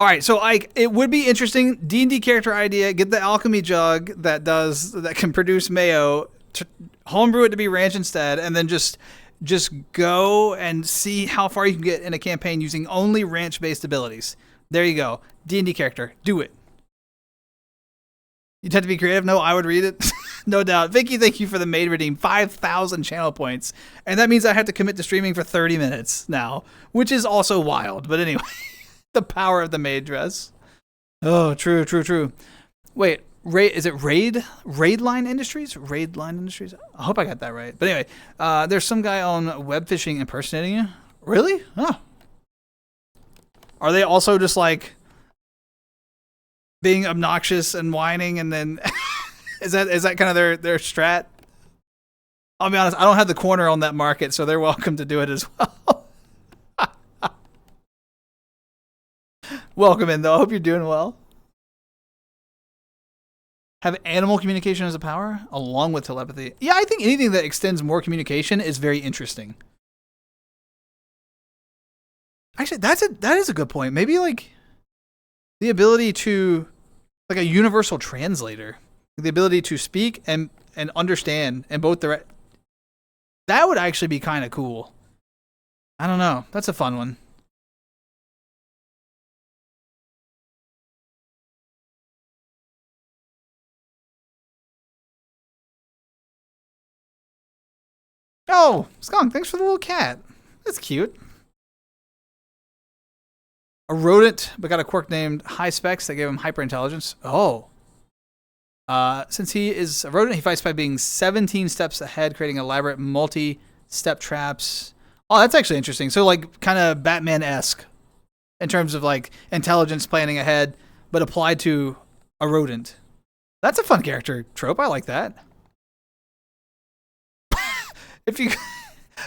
All right, so it would be interesting. D&D character idea: get the alchemy jug that can produce mayo, homebrew it to be ranch instead, and then just go and see how far you can get in a campaign using only ranch-based abilities. There you go, D&D character. Do it. You'd have to be creative. No, I would read it. No doubt. Vicky, thank you for the maid redeem. 5,000 channel points, and that means I have to commit to streaming for 30 minutes now, which is also wild. But anyway. The power of the maid dress. Oh, true, true, true. Wait, is it Raid Line Industries? Raid Line Industries? I hope I got that right. But anyway, there's some guy on web fishing impersonating you. Really? Oh. Are they also just like being obnoxious and whining, and then is that kind of their strat? I'll be honest, I don't have the corner on that market, so they're welcome to do it as well. Welcome in, though. I hope you're doing well. Have animal communication as a power, along with telepathy. Yeah, I think anything that extends more communication is very interesting. Actually, that is a good point. Maybe like the ability to, like a universal translator, the ability to speak and understand in both direct. That would actually be kind of cool. I don't know. That's a fun one. Oh, Skunk, thanks for the little cat. That's cute. A rodent, but got a quirk named High Specs that gave him hyper intelligence. Oh. Since he is a rodent, he fights by being 17 steps ahead, creating elaborate multi-step traps. Oh, that's actually interesting. So, like, kind of Batman-esque in terms of, like, intelligence planning ahead, but applied to a rodent. That's a fun character trope. I like that. If you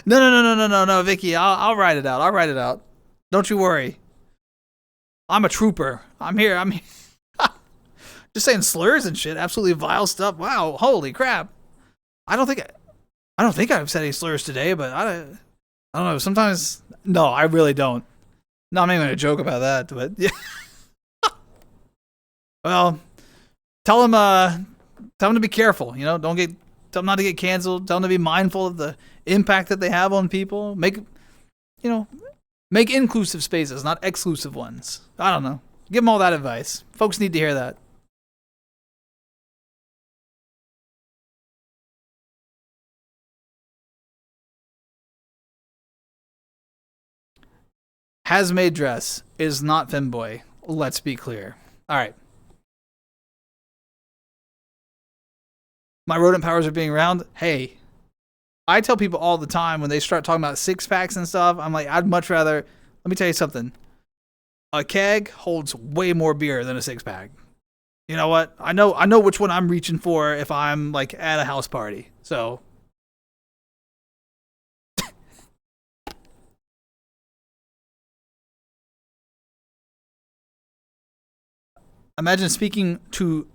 no, Vicky, I'll write it out. I'll write it out. Don't you worry. I'm a trooper. I'm here. Just saying slurs and shit. Absolutely vile stuff. Wow, holy crap. I don't think I've said any slurs today, but I don't know. Sometimes, no, I really don't. No, I'm not even gonna joke about that. But yeah. Well, tell them, tell them to be careful. You know, don't get, tell them not to get canceled. Tell them to be mindful of the impact that they have on people. Make, you know, make inclusive spaces, not exclusive ones. I don't know. Give them all that advice. Folks need to hear that. Has-made dress is not femboy. Let's be clear. All right. My rodent powers are being round. Hey, I tell people all the time when they start talking about six packs and stuff, I'm like, I'd much rather, let me tell you something. A keg holds way more beer than a six pack. You know what? I know which one I'm reaching for if I'm like at a house party. So imagine speaking to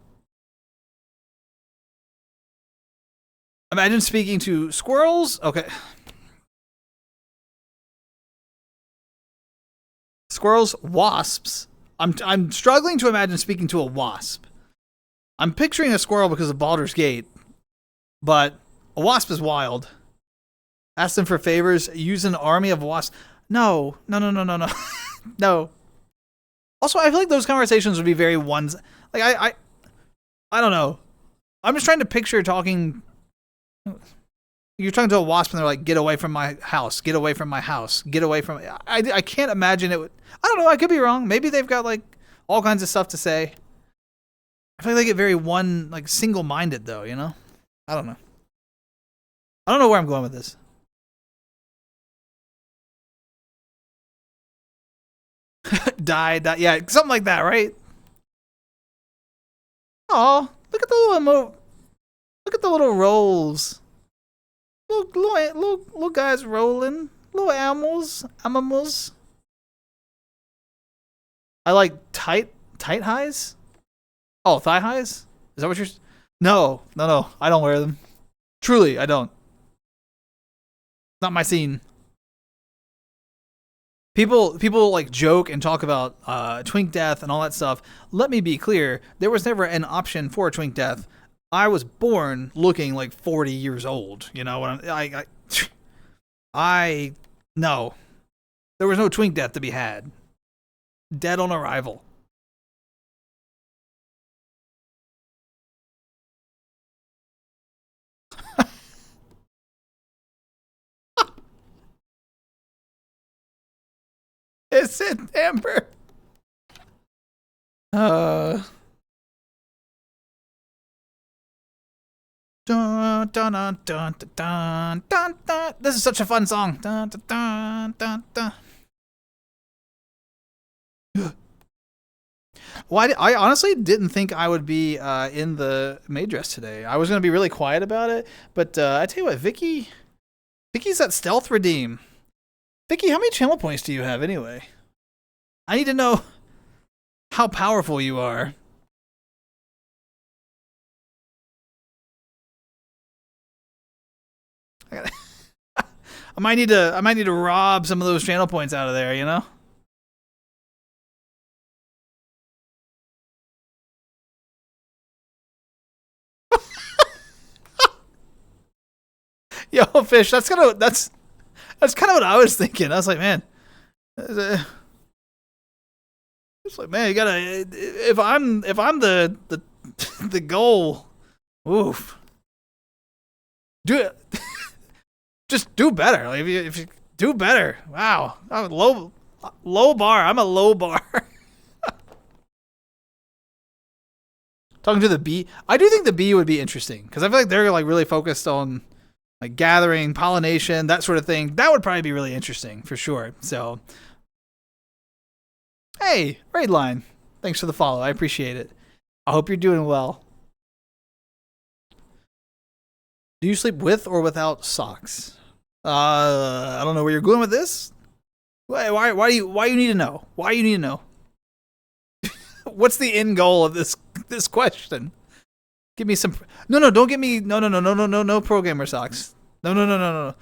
squirrels. Okay. Squirrels, wasps. I'm struggling to imagine speaking to a wasp. I'm picturing a squirrel because of Baldur's Gate, but a wasp is wild. Ask them for favors. Use an army of wasps. No. No. Also, I feel like those conversations would be very ones. Like I don't know. I'm just trying to picture talking. You're talking to a wasp and they're like, "Get away from my house! Get away from my house! Get away from." I can't imagine it would. I don't know. I could be wrong. Maybe they've got like all kinds of stuff to say. I feel like they get very like single-minded though. You know. I don't know. I don't know where I'm going with this. Die. Yeah, something like that, right? Oh, look at the look at the little rolls. Little guys rolling. Little animals. I like tight highs. Oh, thigh highs? Is that what you're? No. I don't wear them. Truly, I don't. Not my scene. People like joke and talk about twink death and all that stuff. Let me be clear: there was never an option for a twink death. I was born looking like 40 years old. You know, when I no, there was no twink death to be had. Dead on arrival. Is it Amber? Dun, dun, dun, dun, dun, dun, dun. This is such a fun song. Dun, dun, dun, dun, dun. Well, I honestly didn't think I would be in the maid dress today. I was going to be really quiet about it, but I tell you what, Vicky's that stealth redeem. Vicky, how many channel points do you have anyway? I need to know how powerful you are. I might need to rob some of those channel points out of there, you know? Yo, Fish, that's kind of what I was thinking. I was like, man, it's like, man, you gotta. If I'm the the goal, oof, do it. Just do better. Like if you do better, wow, I'm low bar. I'm a low bar. Talking to the bee, I do think the bee would be interesting because I feel like they're like really focused on like gathering, pollination, that sort of thing. That would probably be really interesting for sure. So, hey, raid line, thanks for the follow. I appreciate it. I hope you're doing well. Do you sleep with or without socks? I don't know where you're going with this. Why do you need to know? Why you need to know? What's the end goal of this question? Give me some. No, don't give me. No, programmer socks. No.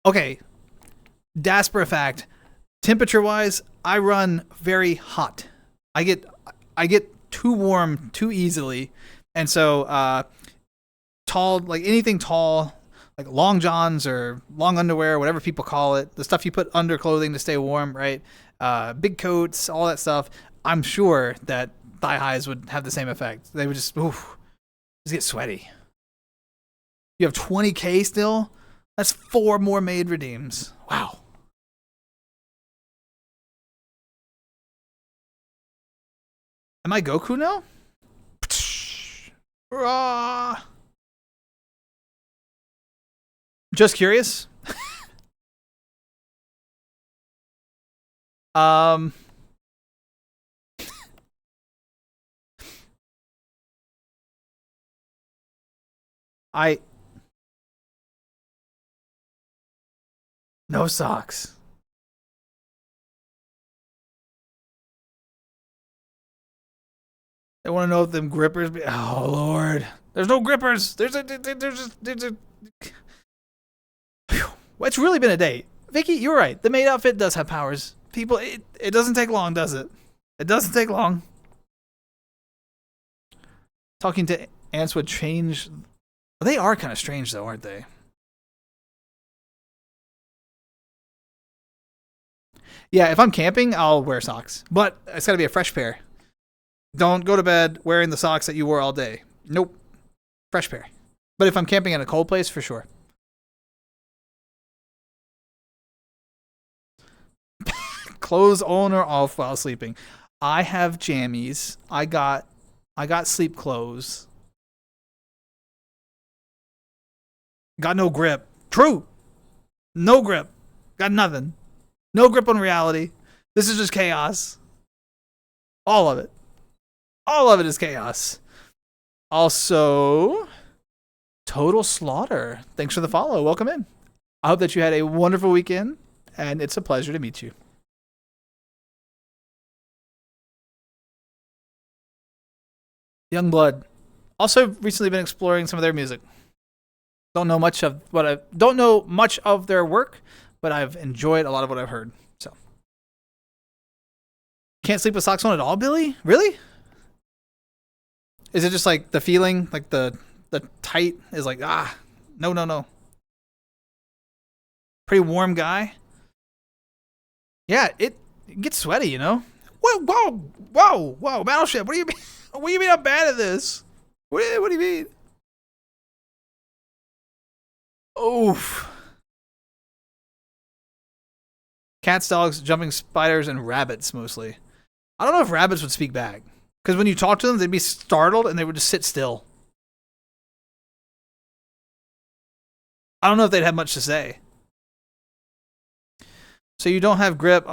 Okay, Daspra fact, temperature-wise, I run very hot. I get too warm too easily, and so tall, like anything tall, like long johns or long underwear, whatever people call it, the stuff you put under clothing to stay warm, right? Big coats, all that stuff. I'm sure that thigh highs would have the same effect. They would just get sweaty. You have 20K still? That's 4 more made redeems. Wow. Am I Goku now? Just curious. No socks. They want to know if them grippers be. Oh Lord, there's no grippers. There's a. Well, it's really been a day. Vicky, you're right. The maid outfit does have powers. People, it doesn't take long, does it? It doesn't take long. Talking to ants would change. They are kind of strange, though, aren't they? Yeah, if I'm camping, I'll wear socks. But it's got to be a fresh pair. Don't go to bed wearing the socks that you wore all day. Nope. Fresh pair. But if I'm camping in a cold place, for sure. Clothes on or off while sleeping. I have jammies. I got sleep clothes. Got no grip. True. No grip. Got nothing. No grip on reality. This is just chaos. All of it. All of it is chaos. Also, Total Slaughter. Thanks for the follow. Welcome in. I hope that you had a wonderful weekend, and it's a pleasure to meet you. Youngblood. Also recently been exploring some of their music. Don't know much of their work, but I've enjoyed a lot of what I've heard. So can't sleep with socks on at all, Billy? Really? Is it just like the feeling, like the tight is like no. Pretty warm guy. Yeah, it gets sweaty, you know. Whoa, Battleship. What do you mean? What do you mean I'm bad at this? What do you mean? Oof. Cats, dogs, jumping spiders, and rabbits mostly. I don't know if rabbits would speak back. Because when you talk to them, they'd be startled and they would just sit still. I don't know if they'd have much to say. So you don't have grip.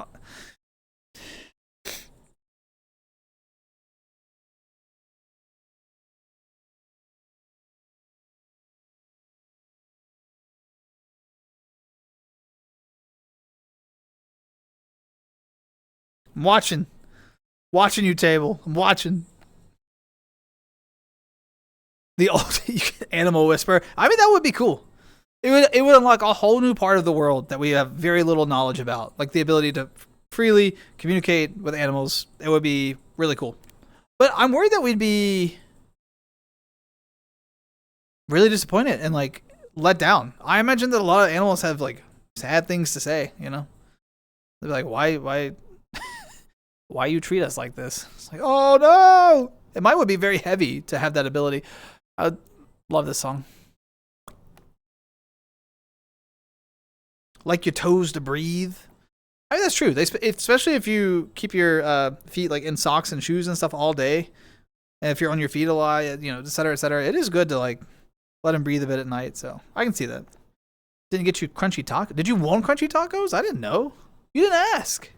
I'm watching. Watching you, Table. I'm watching. The old animal whisper. I mean, that would be cool. It would unlock a whole new part of the world that we have very little knowledge about, like the ability to freely communicate with animals. It would be really cool. But I'm worried that we'd be really disappointed and like let down. I imagine that a lot of animals have like sad things to say, you know? They'd be like, why you treat us like this? It's like, oh no! It might would be very heavy to have that ability. I would love this song. Like your toes to breathe. I mean, that's true. Especially if you keep your feet like in socks and shoes and stuff all day, and if you're on your feet a lot, you know, et cetera, et cetera. It is good to like let them breathe a bit at night. So I can see that. Didn't get you crunchy taco. Did you want crunchy tacos? I didn't know. You didn't ask.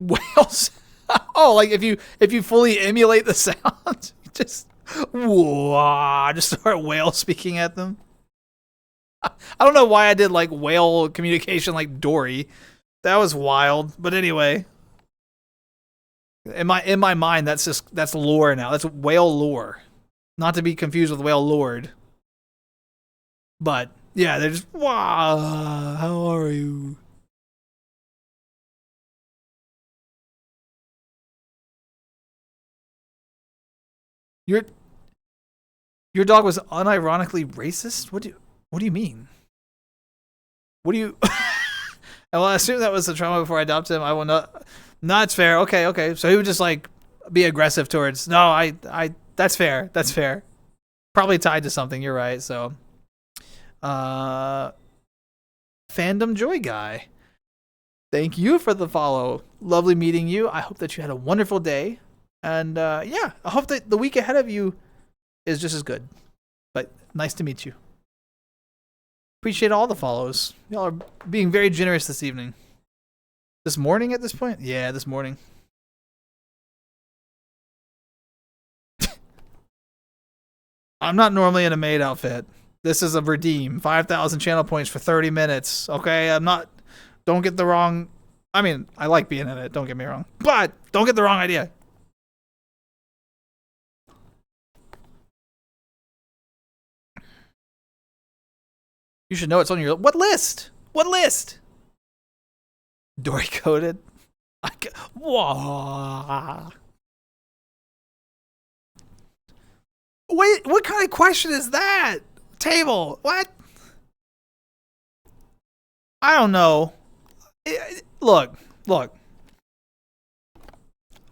Whales. Oh, like if you fully emulate the sound, just whoa, just start whale speaking at them. I don't know why I did like whale communication like Dory. That was wild. But anyway, in my mind, that's lore now. That's whale lore. Not to be confused with Whale Lord. But yeah, they're just, wow, how are you? Your dog was unironically racist? What do you mean? What do you Well, I assume that was the trauma before I adopted him. I will not. No, it's fair. Okay. So he would just like be aggressive towards. No, I. That's fair. That's fair. Probably tied to something. You're right. So, fandom joy guy. Thank you for the follow. Lovely meeting you. I hope that you had a wonderful day, and yeah, I hope that the week ahead of you is just as good. But nice to meet you. Appreciate all the follows. Y'all are being very generous this evening. This morning at this point? Yeah, this morning. I'm not normally in a maid outfit. This is a redeem. 5,000 channel points for 30 minutes. Okay, I'm not... Don't get the wrong... I mean, I like being in it, don't get me wrong. But, don't get the wrong idea. You should know it's on your... What list? What list? Dory coded. Whoa. Wait, what kind of question is that? Table, what? I don't know. Look.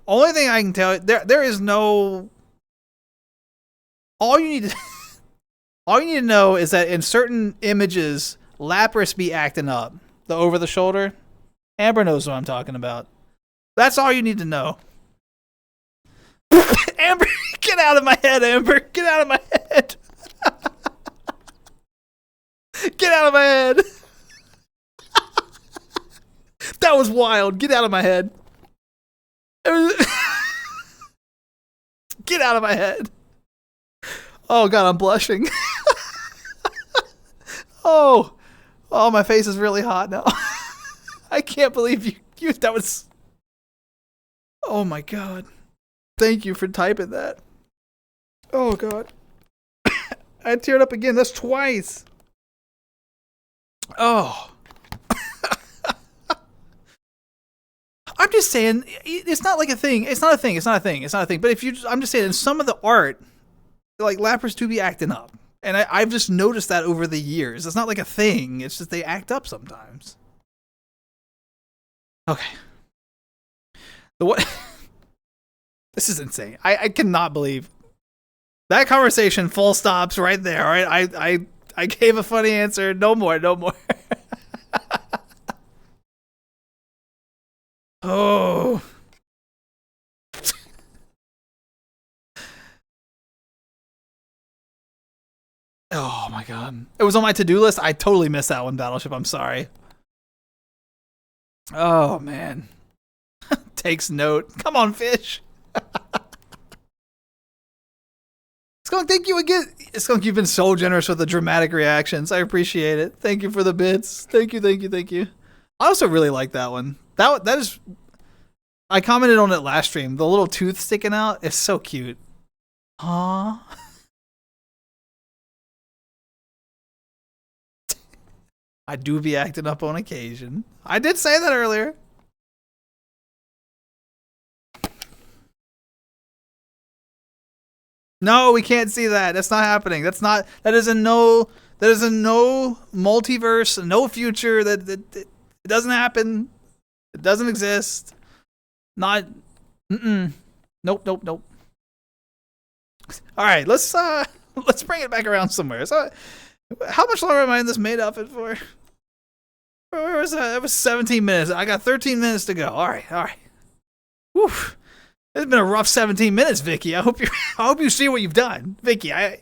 Only thing I can tell you, there is no... All you need to know is that in certain images, Lapras be acting up. The over the shoulder. Amber knows what I'm talking about. That's all you need to know. Amber, get out of my head, Amber. Get out of my head. Get out of my head. That was wild. Get out of my head. Get out of my head. Oh, God, I'm blushing. Oh, my face is really hot now. I can't believe you. That was. Oh, my God. Thank you for typing that. Oh, God. I teared up again. That's twice. Oh. I'm just saying, it's not like a thing. It's not a thing. But I'm just saying, in some of the art, like Lapras do be acting up. And I've just noticed that over the years. It's not like a thing. It's just they act up sometimes. Okay. What? This is insane. I cannot believe that conversation full stops right there. All right. I gave a funny answer. No more. Oh. Oh my God. It was on my to-do list. I totally missed that one, Battleship. I'm sorry. Oh man. Takes note. Come on, fish. Skunk, thank you again. Skunk, you've been so generous with the dramatic reactions. I appreciate it. Thank you for the bits. Thank you. I also really like that one. That is... I commented on it last stream. The little tooth sticking out is so cute. Aww. I do be acting up on occasion. I did say that earlier. No, we can't see that. That's not happening. That is a no multiverse, no future. That it doesn't happen. It doesn't exist. Not Nope. All right, let's bring it back around somewhere. So how much longer am I in this maid outfit for? Where was that? It was 17 minutes. I got 13 minutes to go. All right. Whew. It's been a rough 17 minutes, Vicky. I hope you see what you've done, Vicky. I'm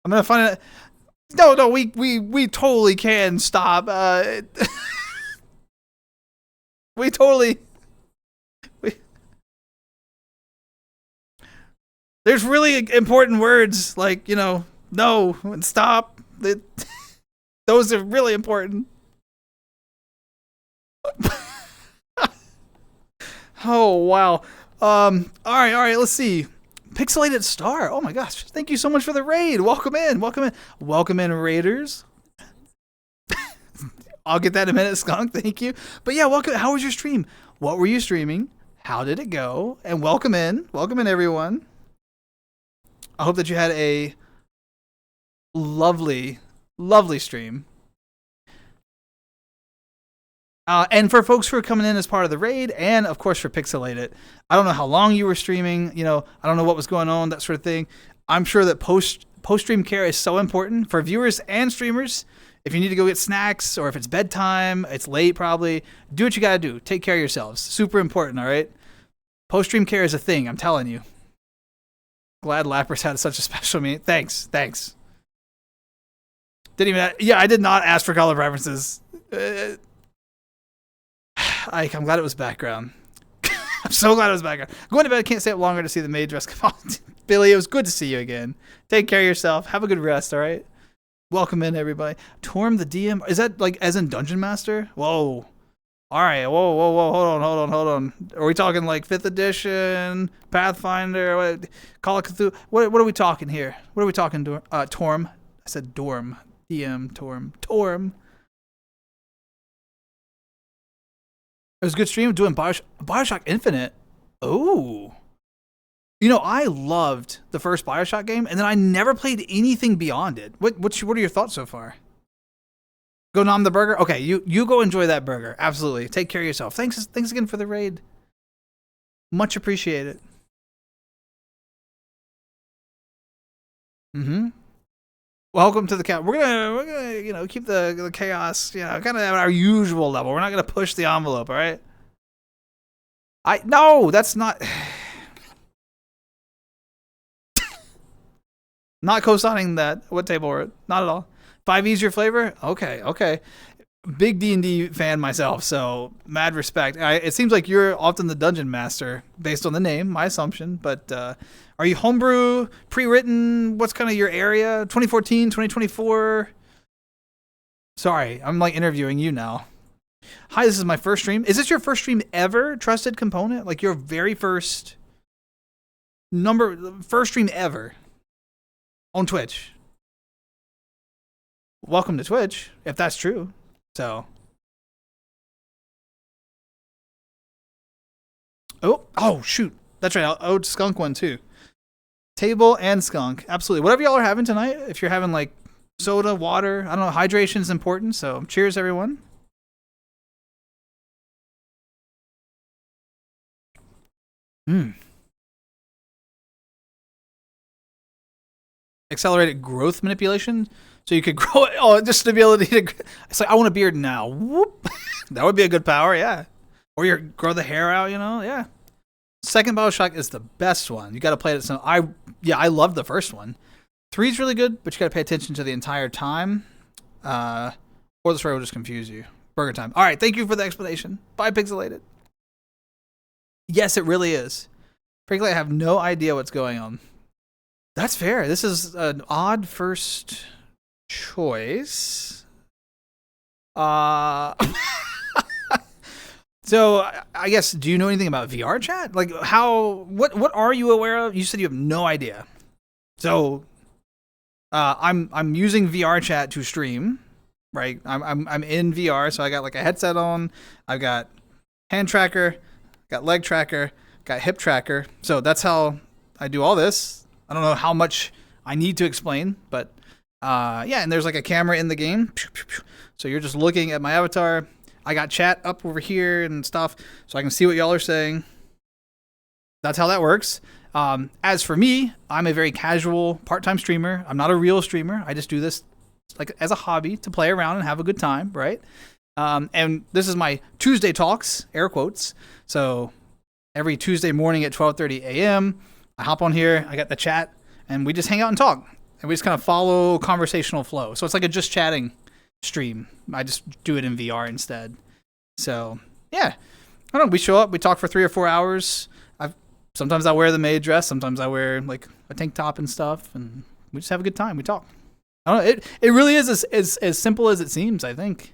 gonna find it. No, we totally can stop. We totally. There's really important words like, no and stop. Those are really important. Oh, wow. All right. Let's see. Pixelated Star. Oh my gosh. Thank you so much for the raid. Welcome in. Welcome in, Raiders. I'll get that in a minute, Skunk. Thank you. But yeah, welcome. How was your stream? What were you streaming? How did it go? And welcome in. Welcome in, everyone. I hope that you had a lovely, lovely stream. And for folks who are coming in as part of the raid, and of course for Pixelated, I don't know how long you were streaming. You know, I don't know what was going on, that sort of thing. I'm sure that post stream care is so important for viewers and streamers. If you need to go get snacks, or if it's bedtime, it's late probably, do what you gotta do. Take care of yourselves. Super important, all right? Post stream care is a thing, I'm telling you. Glad Lappers had such a special meeting. Thanks. Didn't even. Yeah, I did not ask for color preferences. I'm glad it was background. I'm so glad it was background. Going to bed, can't stay up longer to see the maid dress come on. Billy, it was good to see you again. Take care of yourself. Have a good rest, all right? Welcome in, everybody. Torm the DM. Is that like as in Dungeon Master? Whoa. All right. Whoa. Hold on. Are we talking like 5th edition, Pathfinder, Call of Cthulhu? What are we talking here? What are we talking, Torm? I said Dorm. DM, Torm. It was a good stream doing Bioshock Infinite. Oh. You know, I loved the first Bioshock game, and then I never played anything beyond it. What are your thoughts so far? Go nom the burger? Okay, you go enjoy that burger. Absolutely. Take care of yourself. Thanks again for the raid. Much appreciated. Welcome to the camp. We're gonna keep the chaos, kind of at our usual level. We're not gonna push the envelope, all right? No, that's not. Not co-signing that. What table we're at? Not at all. 5E's your flavor? Okay. Big D&D fan myself, so mad respect. It seems like you're often the dungeon master, based on the name, my assumption. But are you homebrew, pre-written? What's kind of your area? 2014, 2024? Sorry, I'm like interviewing you now. Hi, this is my first stream. Is this your first stream ever, Trusted Component? Like your very first stream ever on Twitch? Welcome to Twitch, if that's true. So. Oh, shoot. That's right. I'll owe Skunk one too. Table and Skunk. Absolutely. Whatever y'all are having tonight, if you're having like soda, water, I don't know, hydration is important. So cheers, everyone. Accelerated growth manipulation. So you could grow it. Oh, just the ability to. It's like, I want a beard now. Whoop. That would be a good power, yeah. Or grow the hair out, yeah. Second Bioshock is the best one. You got to play it. I loved the first one. 3's really good, but you got to pay attention to the entire time. Or the story will just confuse you. Burger time. All right, thank you for the explanation. Bye, Pixelated. Yes, it really is. Frankly, I have no idea what's going on. That's fair. This is an odd first choice. So I guess, do you know anything about VR chat? Like what are you aware of? You said you have no idea. So I'm using VR chat to stream, right? I'm in VR, so I got like a headset on. I've got hand tracker, got leg tracker, got hip tracker. So that's how I do all this. I don't know how much I need to explain, but yeah, and there's like a camera in the game. So you're just looking at my avatar. I got chat up over here and stuff, so I can see what y'all are saying. That's how that works. As for me, I'm a very casual part-time streamer. I'm not a real streamer. I just do this like as a hobby to play around and have a good time, right? And this is my Tuesday talks, air quotes. So every Tuesday morning at 12:30 a.m., I hop on here, I got the chat, and we just hang out and talk. And we just kind of follow conversational flow. So it's like a just chatting stream. I just do it in VR instead. So, yeah. I don't know, we show up, we talk for 3 or 4 hours. Sometimes I wear the maid dress, sometimes I wear like a tank top and stuff, and we just have a good time. We talk. I don't know, it really is as simple as it seems, I think.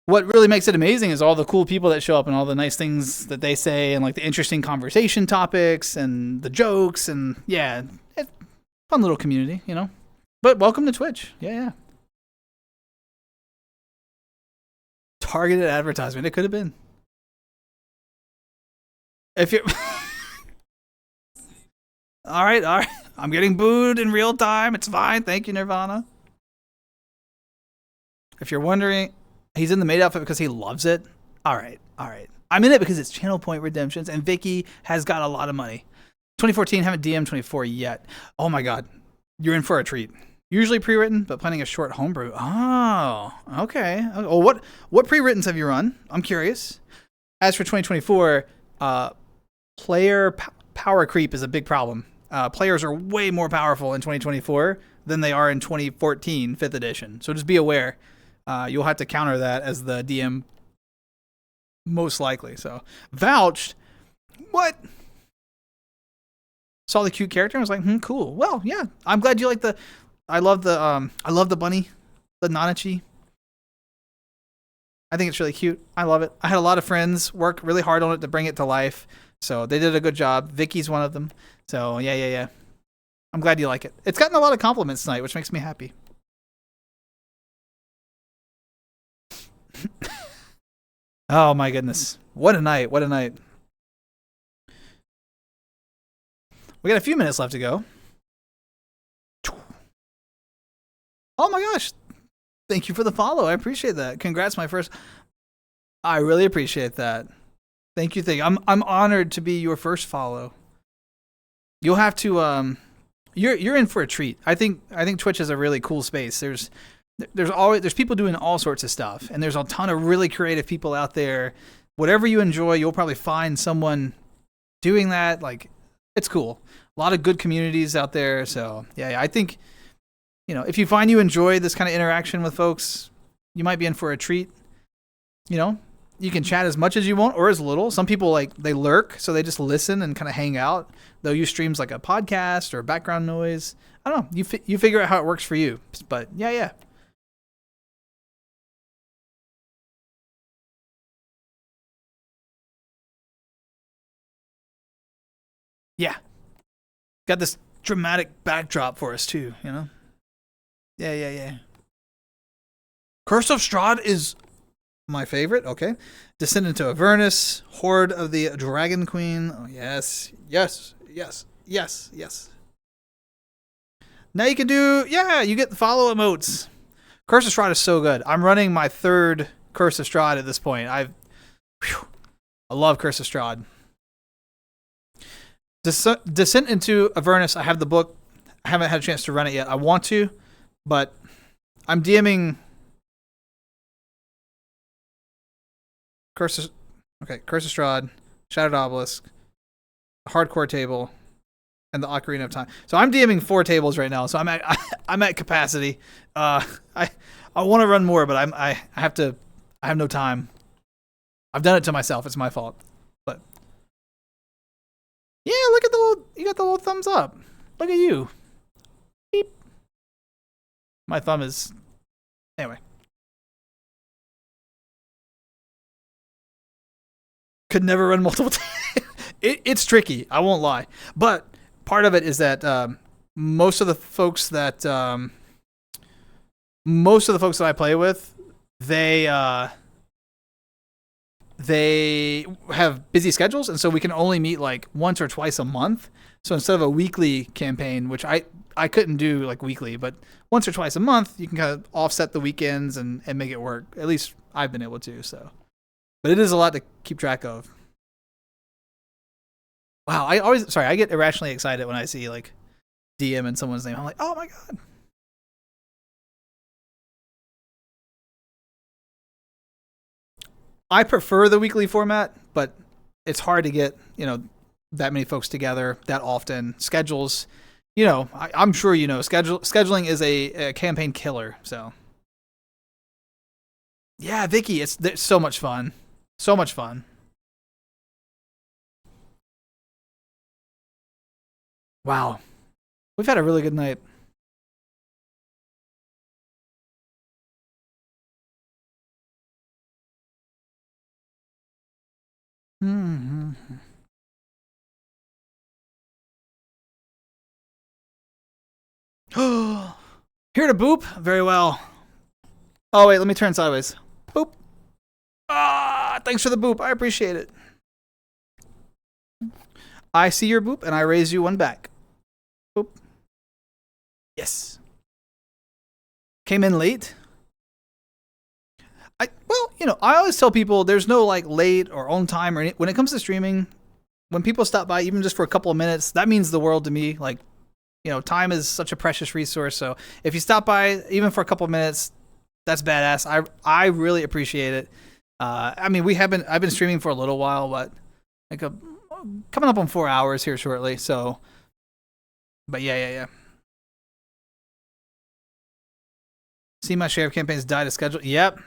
what really makes it amazing is all the cool people that show up and all the nice things that they say and like the interesting conversation topics and the jokes and yeah, fun little community, you know. But welcome to Twitch. Yeah. Targeted advertisement. It could have been. If you're all right. I'm getting booed in real time. It's fine. Thank you, Nirvana. If you're wondering, he's in the maid outfit because he loves it. All right. I'm in it because it's channel point redemptions, and Vicky has got a lot of money. 2014, haven't DM 24 yet. Oh my God, you're in for a treat. Usually pre-written, but planning a short homebrew. Oh, okay. Oh, what pre-writtens have you run? I'm curious. As for 2024, player power creep is a big problem. Players are way more powerful in 2024 than they are in 2014 5th edition. So just be aware. You'll have to counter that as the DM, most likely. So vouched. What? Saw the cute character and was like, cool. Well, yeah. I'm glad you like the. I love the bunny, the Nanachi. I think it's really cute. I love it. I had a lot of friends work really hard on it to bring it to life. So they did a good job. Vicky's one of them. So yeah. I'm glad you like it. It's gotten a lot of compliments tonight, which makes me happy. Oh my goodness. What a night. We got a few minutes left to go. Oh my gosh. Thank you for the follow. I appreciate that. Congrats, my first. I really appreciate that. Thank you. I'm honored to be your first follow. You'll have to you're in for a treat. I think Twitch is a really cool space. There's people doing all sorts of stuff, and there's a ton of really creative people out there. Whatever you enjoy, you'll probably find someone doing that. Like, it's cool. A lot of good communities out there. So yeah, I think, you know, if you find you enjoy this kind of interaction with folks, you might be in for a treat. You know, you can chat as much as you want or as little. Some people, like, they lurk, so they just listen and kind of hang out. They'll use streams like a podcast or background noise. I don't know. You figure out how it works for you. But yeah. Yeah. Got this dramatic backdrop for us too, you know? Yeah. Curse of Strahd is my favorite. Okay. Descendant to Avernus, Horde of the Dragon Queen. Oh, yes. Now you can do, you get the follow emotes. Curse of Strahd is so good. I'm running my third Curse of Strahd at this point. I love Curse of Strahd. Descent into Avernus, I have the book. I haven't had a chance to run it yet. I want to, but I'm DMing Curse of Strahd, Shattered Obelisk, the Hardcore table, and the Ocarina of Time. So I'm DMing 4 tables right now. So I'm at capacity. I want to run more, but I have no time. I've done it to myself. It's my fault. But yeah, look at you got the little thumbs up. Look at you. Beep. My thumb is, anyway. Could never run multiple it's tricky. I won't lie. But part of it is that most of the folks that I play with, they have busy schedules, and so we can only meet like once or twice a month. So instead of a weekly campaign, which I couldn't do like weekly, but once or twice a month, you can kind of offset the weekends and make it work. At least I've been able to. So, but it is a lot to keep track of. Wow, I get irrationally excited when I see like DM in someone's name. I'm like, oh my God. I prefer the weekly format, but it's hard to get, that many folks together that often. Schedules, I'm sure scheduling is a campaign killer. So yeah, Vicky, it's so much fun. So much fun. Wow. We've had a really good night. Mm-hmm. Here to boop. Very well. Oh wait, let me turn sideways. Boop. Ah, thanks for the boop. I appreciate it. I see your boop and I raise you one back. Boop. Yes. Came in late. Well, you know, I always tell people there's no like late or on time or when it comes to streaming. When people stop by, even just for a couple of minutes, that means the world to me. Like, you know, time is such a precious resource. So if you stop by, even for a couple of minutes, that's badass. I really appreciate it. I mean, I've been streaming for a little while, but like coming up on 4 hours here shortly. So, but yeah. See, my share of campaigns died to schedule. Yep.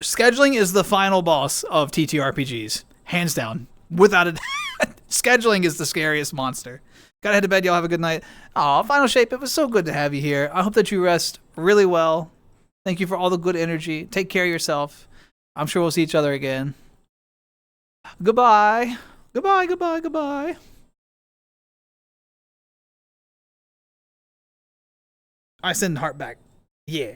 Scheduling is the final boss of TTRPGs, hands down, without a scheduling is the scariest monster. Gotta head to bed. Y'all have a good night. Aw, Final Shape, it was so good to have you here. I hope that you rest really well. Thank you for all the good energy. Take care of yourself. I'm sure we'll see each other again. Goodbye. Goodbye. I send heart back. Yeah.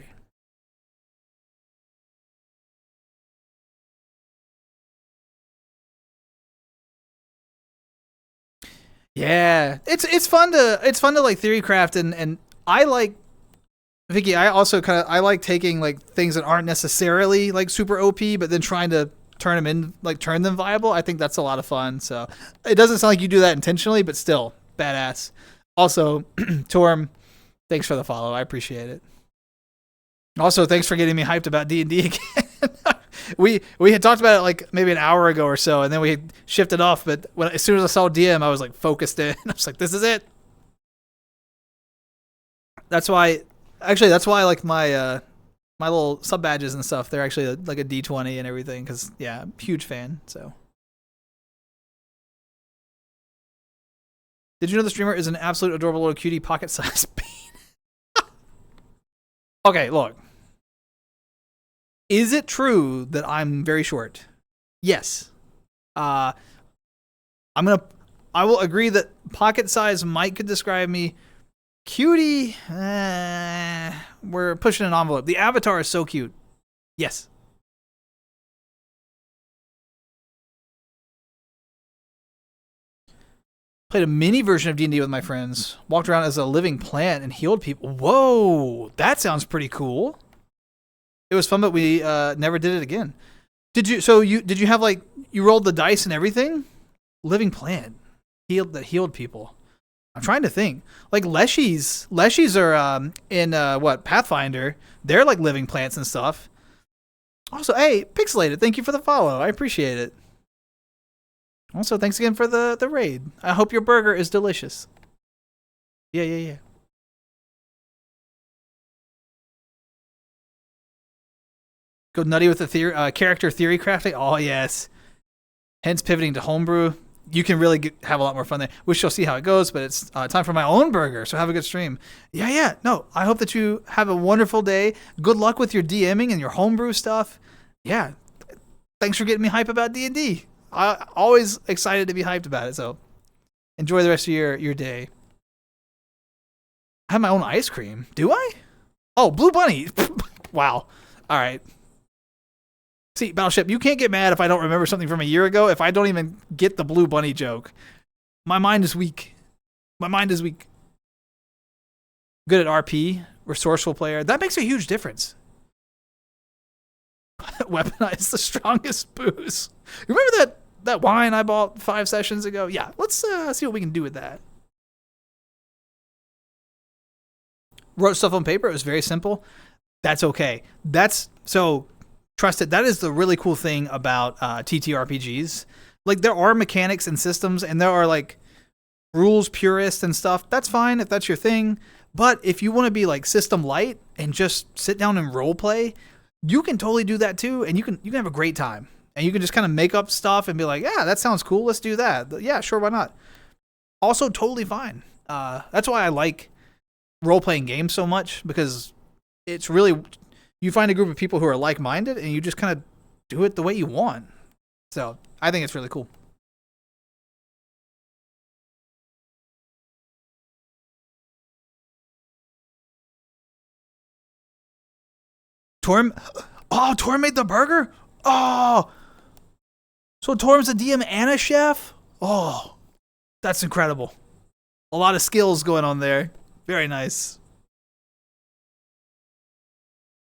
Yeah, it's fun to like theory craft and I like Vicky. I like taking like things that aren't necessarily like super OP, but then trying to turn them viable. I think that's a lot of fun. So it doesn't sound like you do that intentionally, but still badass. Also, Torm, thanks for the follow. I appreciate it. Also, thanks for getting me hyped about D&D again. we had talked about it like maybe an hour ago or so, and then we shifted off. But as soon as I saw DM, I was like focused in. I was like, this is it. That's why like my my little sub badges and stuff. They're actually like a D20 and everything. Because yeah, I'm a huge fan. So. Did you know the streamer is an absolute adorable little cutie pocket-sized bean? Okay, look. Is it true that I'm very short? Yes. I will agree that pocket size Mike could describe me. Cutie, we're pushing an envelope. The avatar is so cute. Yes. Played a mini version of D&D with my friends. Walked around as a living plant and healed people. Whoa, that sounds pretty cool. It was fun, but we never did it again. Did you have like you rolled the dice and everything? Living plant healed people. I'm trying to think. Like leshies are in what Pathfinder. They're like living plants and stuff. Also, hey, Pixelated, thank you for the follow. I appreciate it. Also, thanks again for the raid. I hope your burger is delicious. Yeah. Go nutty with the character theory crafting. Oh, yes. Hence pivoting to homebrew. You can really have a lot more fun there. We shall see how it goes, but it's time for my own burger, so have a good stream. Yeah. No, I hope that you have a wonderful day. Good luck with your DMing and your homebrew stuff. Yeah. Thanks for getting me hype about D&D. I'm always excited to be hyped about it, so enjoy the rest of your day. I have my own ice cream. Do I? Oh, Blue Bunny. Wow. All right. See, Battleship, you can't get mad if I don't remember something from a year ago if I don't even get the Blue Bunny joke. My mind is weak. Good at RP, resourceful player. That makes a huge difference. Weaponize the strongest booze. Remember that wine I bought 5 sessions ago? Yeah, let's see what we can do with that. Wrote stuff on paper. It was very simple. That's okay. Trust it. That is the really cool thing about TTRPGs. Like, there are mechanics and systems, and there are, like, rules purists and stuff. That's fine if that's your thing. But if you want to be, like, system light and just sit down and role play, you can totally do that, too. And you can have a great time. And you can just kind of make up stuff and be like, yeah, that sounds cool. Let's do that. Yeah, sure, why not? Also, totally fine. That's why I like role-playing games so much, because it's really... You find a group of people who are like-minded, and you just kind of do it the way you want. So I think it's really cool. Torm, oh, Torm made the burger. Oh, so Torm's a DM and a chef. Oh, that's incredible. A lot of skills going on there. Very nice.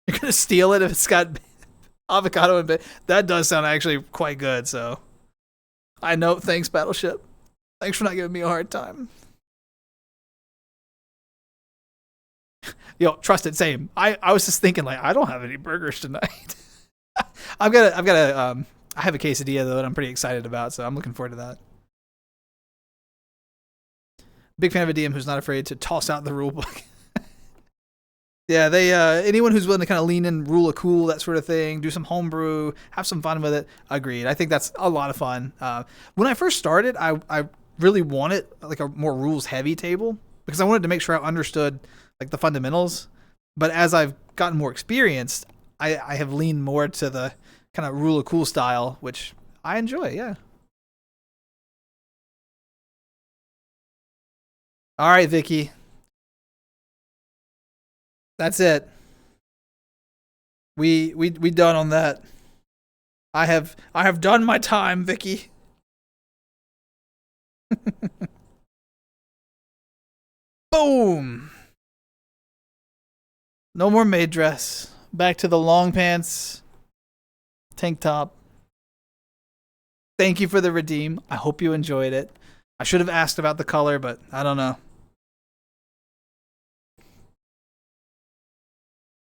You're gonna steal it if it's got avocado and bacon. That does sound actually quite good. So I know. Thanks, Battleship. Thanks for not giving me a hard time. Yo, trust it, same. I was just thinking like I don't have any burgers tonight. I have a quesadilla though that I'm pretty excited about, so I'm looking forward to that. Big fan of a DM who's not afraid to toss out the rule book. Yeah, they anyone who's willing to kind of lean in, rule a cool, that sort of thing, do some homebrew, have some fun with it. Agreed. I think that's a lot of fun. When I first started, I really wanted like a more rules heavy table because I wanted to make sure I understood like the fundamentals. But as I've gotten more experienced, I have leaned more to the kind of rule a cool style, which I enjoy. Yeah. All right, Vicky. That's it. We done on that. I have done my time, Vicky. Boom. No more maid dress. Back to the long pants, tank top. Thank you for the redeem. I hope you enjoyed it. I should have asked about the color, but I don't know.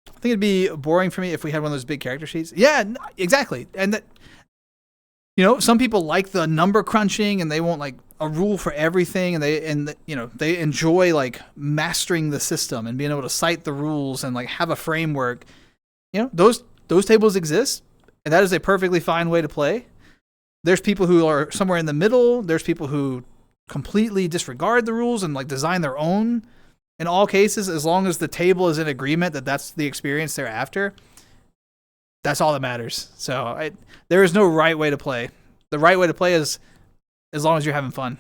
I think it'd be boring for me if we had one of those big character sheets. Yeah, exactly. And that, you know, some people like the number crunching and they want like a rule for everything, and they enjoy like mastering the system and being able to cite the rules and like have a framework. You know, those tables exist, and that is a perfectly fine way to play. There's people who are somewhere in the middle. There's people who completely disregard the rules and like design their own. In all cases, as long as the table is in agreement that that's the experience they're after, that's all that matters. So there is no right way to play. The right way to play is as long as you're having fun.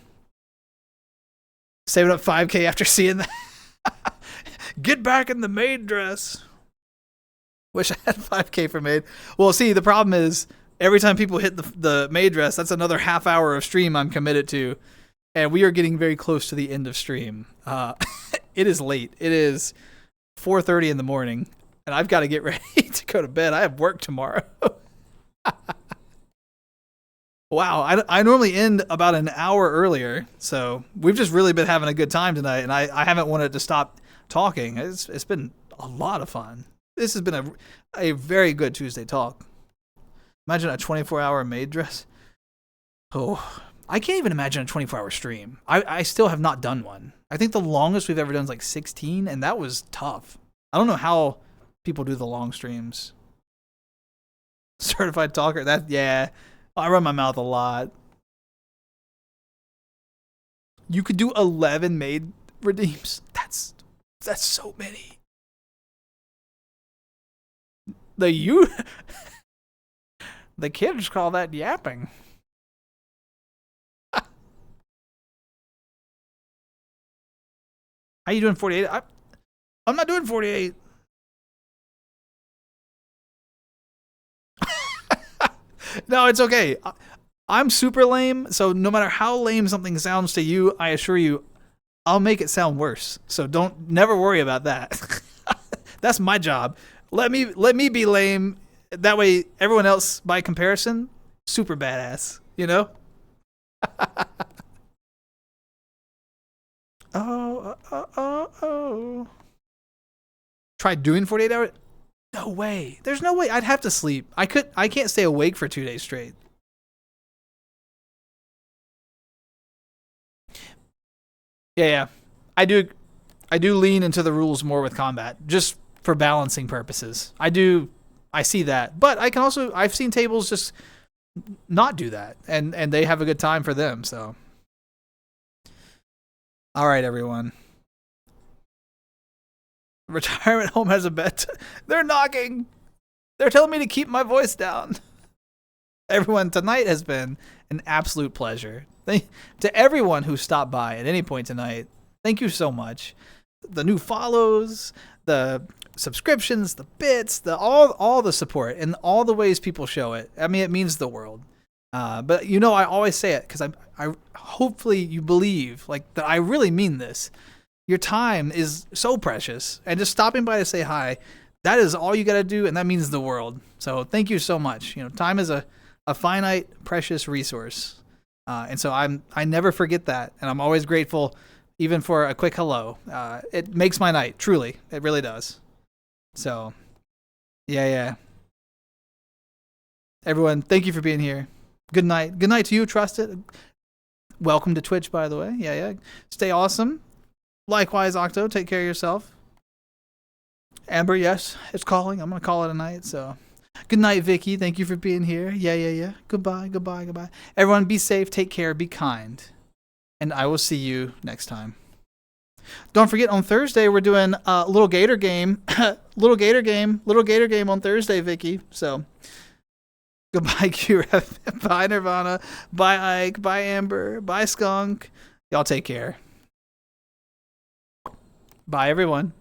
Saving up 5K after seeing that. Get back in the maid dress. Wish I had 5K for maid. Well, see, the problem is every time people hit the maid dress, that's another half hour of stream I'm committed to. And we are getting very close to the end of stream. It is late. It is 4:30 in the morning, and I've got to get ready to go to bed. I have work tomorrow. Wow, I normally end about an hour earlier, so we've just really been having a good time tonight, and I haven't wanted to stop talking. It's been a lot of fun. This has been a very good Tuesday talk. Imagine a 24-hour maid dress. Oh, I can't even imagine a 24-hour stream. I still have not done one. I think the longest we've ever done is like 16, and that was tough. I don't know how people do the long streams. Certified talker, yeah. I run my mouth a lot. You could do 11 maid redeems. That's so many. The kids call that yapping. How you doing 48? I'm not doing 48. No, it's okay. I'm super lame, so no matter how lame something sounds to you, I assure you, I'll make it sound worse. So never worry about that. That's my job. Let me be lame. That way, everyone else, by comparison, super badass. You know? Oh. Try doing 48 hours? No way. There's no way. I'd have to sleep. I can't stay awake for 2 days straight. Yeah. I do lean into the rules more with combat, just for balancing purposes. I see that. But I've seen tables just not do that, and they have a good time for them, so. All right, everyone. Retirement home has a bed. They're knocking. They're telling me to keep my voice down. Everyone, tonight has been an absolute pleasure. To everyone who stopped by at any point tonight, thank you so much. The new follows, the subscriptions, the bits, all the support, and all the ways people show it. I mean, it means the world. But you know, I always say it because I hopefully you believe like that I really mean this. Your time is so precious, and just stopping by to say hi, that is all you got to do, and that means the world. So thank you so much. You know, time is a finite, precious resource, and so I never forget that, and I'm always grateful, even for a quick hello. It makes my night. Truly, it really does. So, yeah. Everyone, thank you for being here. Good night. Good night to you, Trusted. Welcome to Twitch, by the way. Yeah. Stay awesome. Likewise, Octo, take care of yourself. Amber, yes, it's calling. I'm going to call it a night. So, good night, Vicky. Thank you for being here. Yeah. Goodbye. Everyone, be safe, take care, be kind. And I will see you next time. Don't forget, on Thursday, we're doing a little Gator game. Little Gator game on Thursday, Vicky. So, goodbye, QRF. Bye, Nirvana. Bye, Ike. Bye, Amber. Bye, Skunk. Y'all take care. Bye, everyone.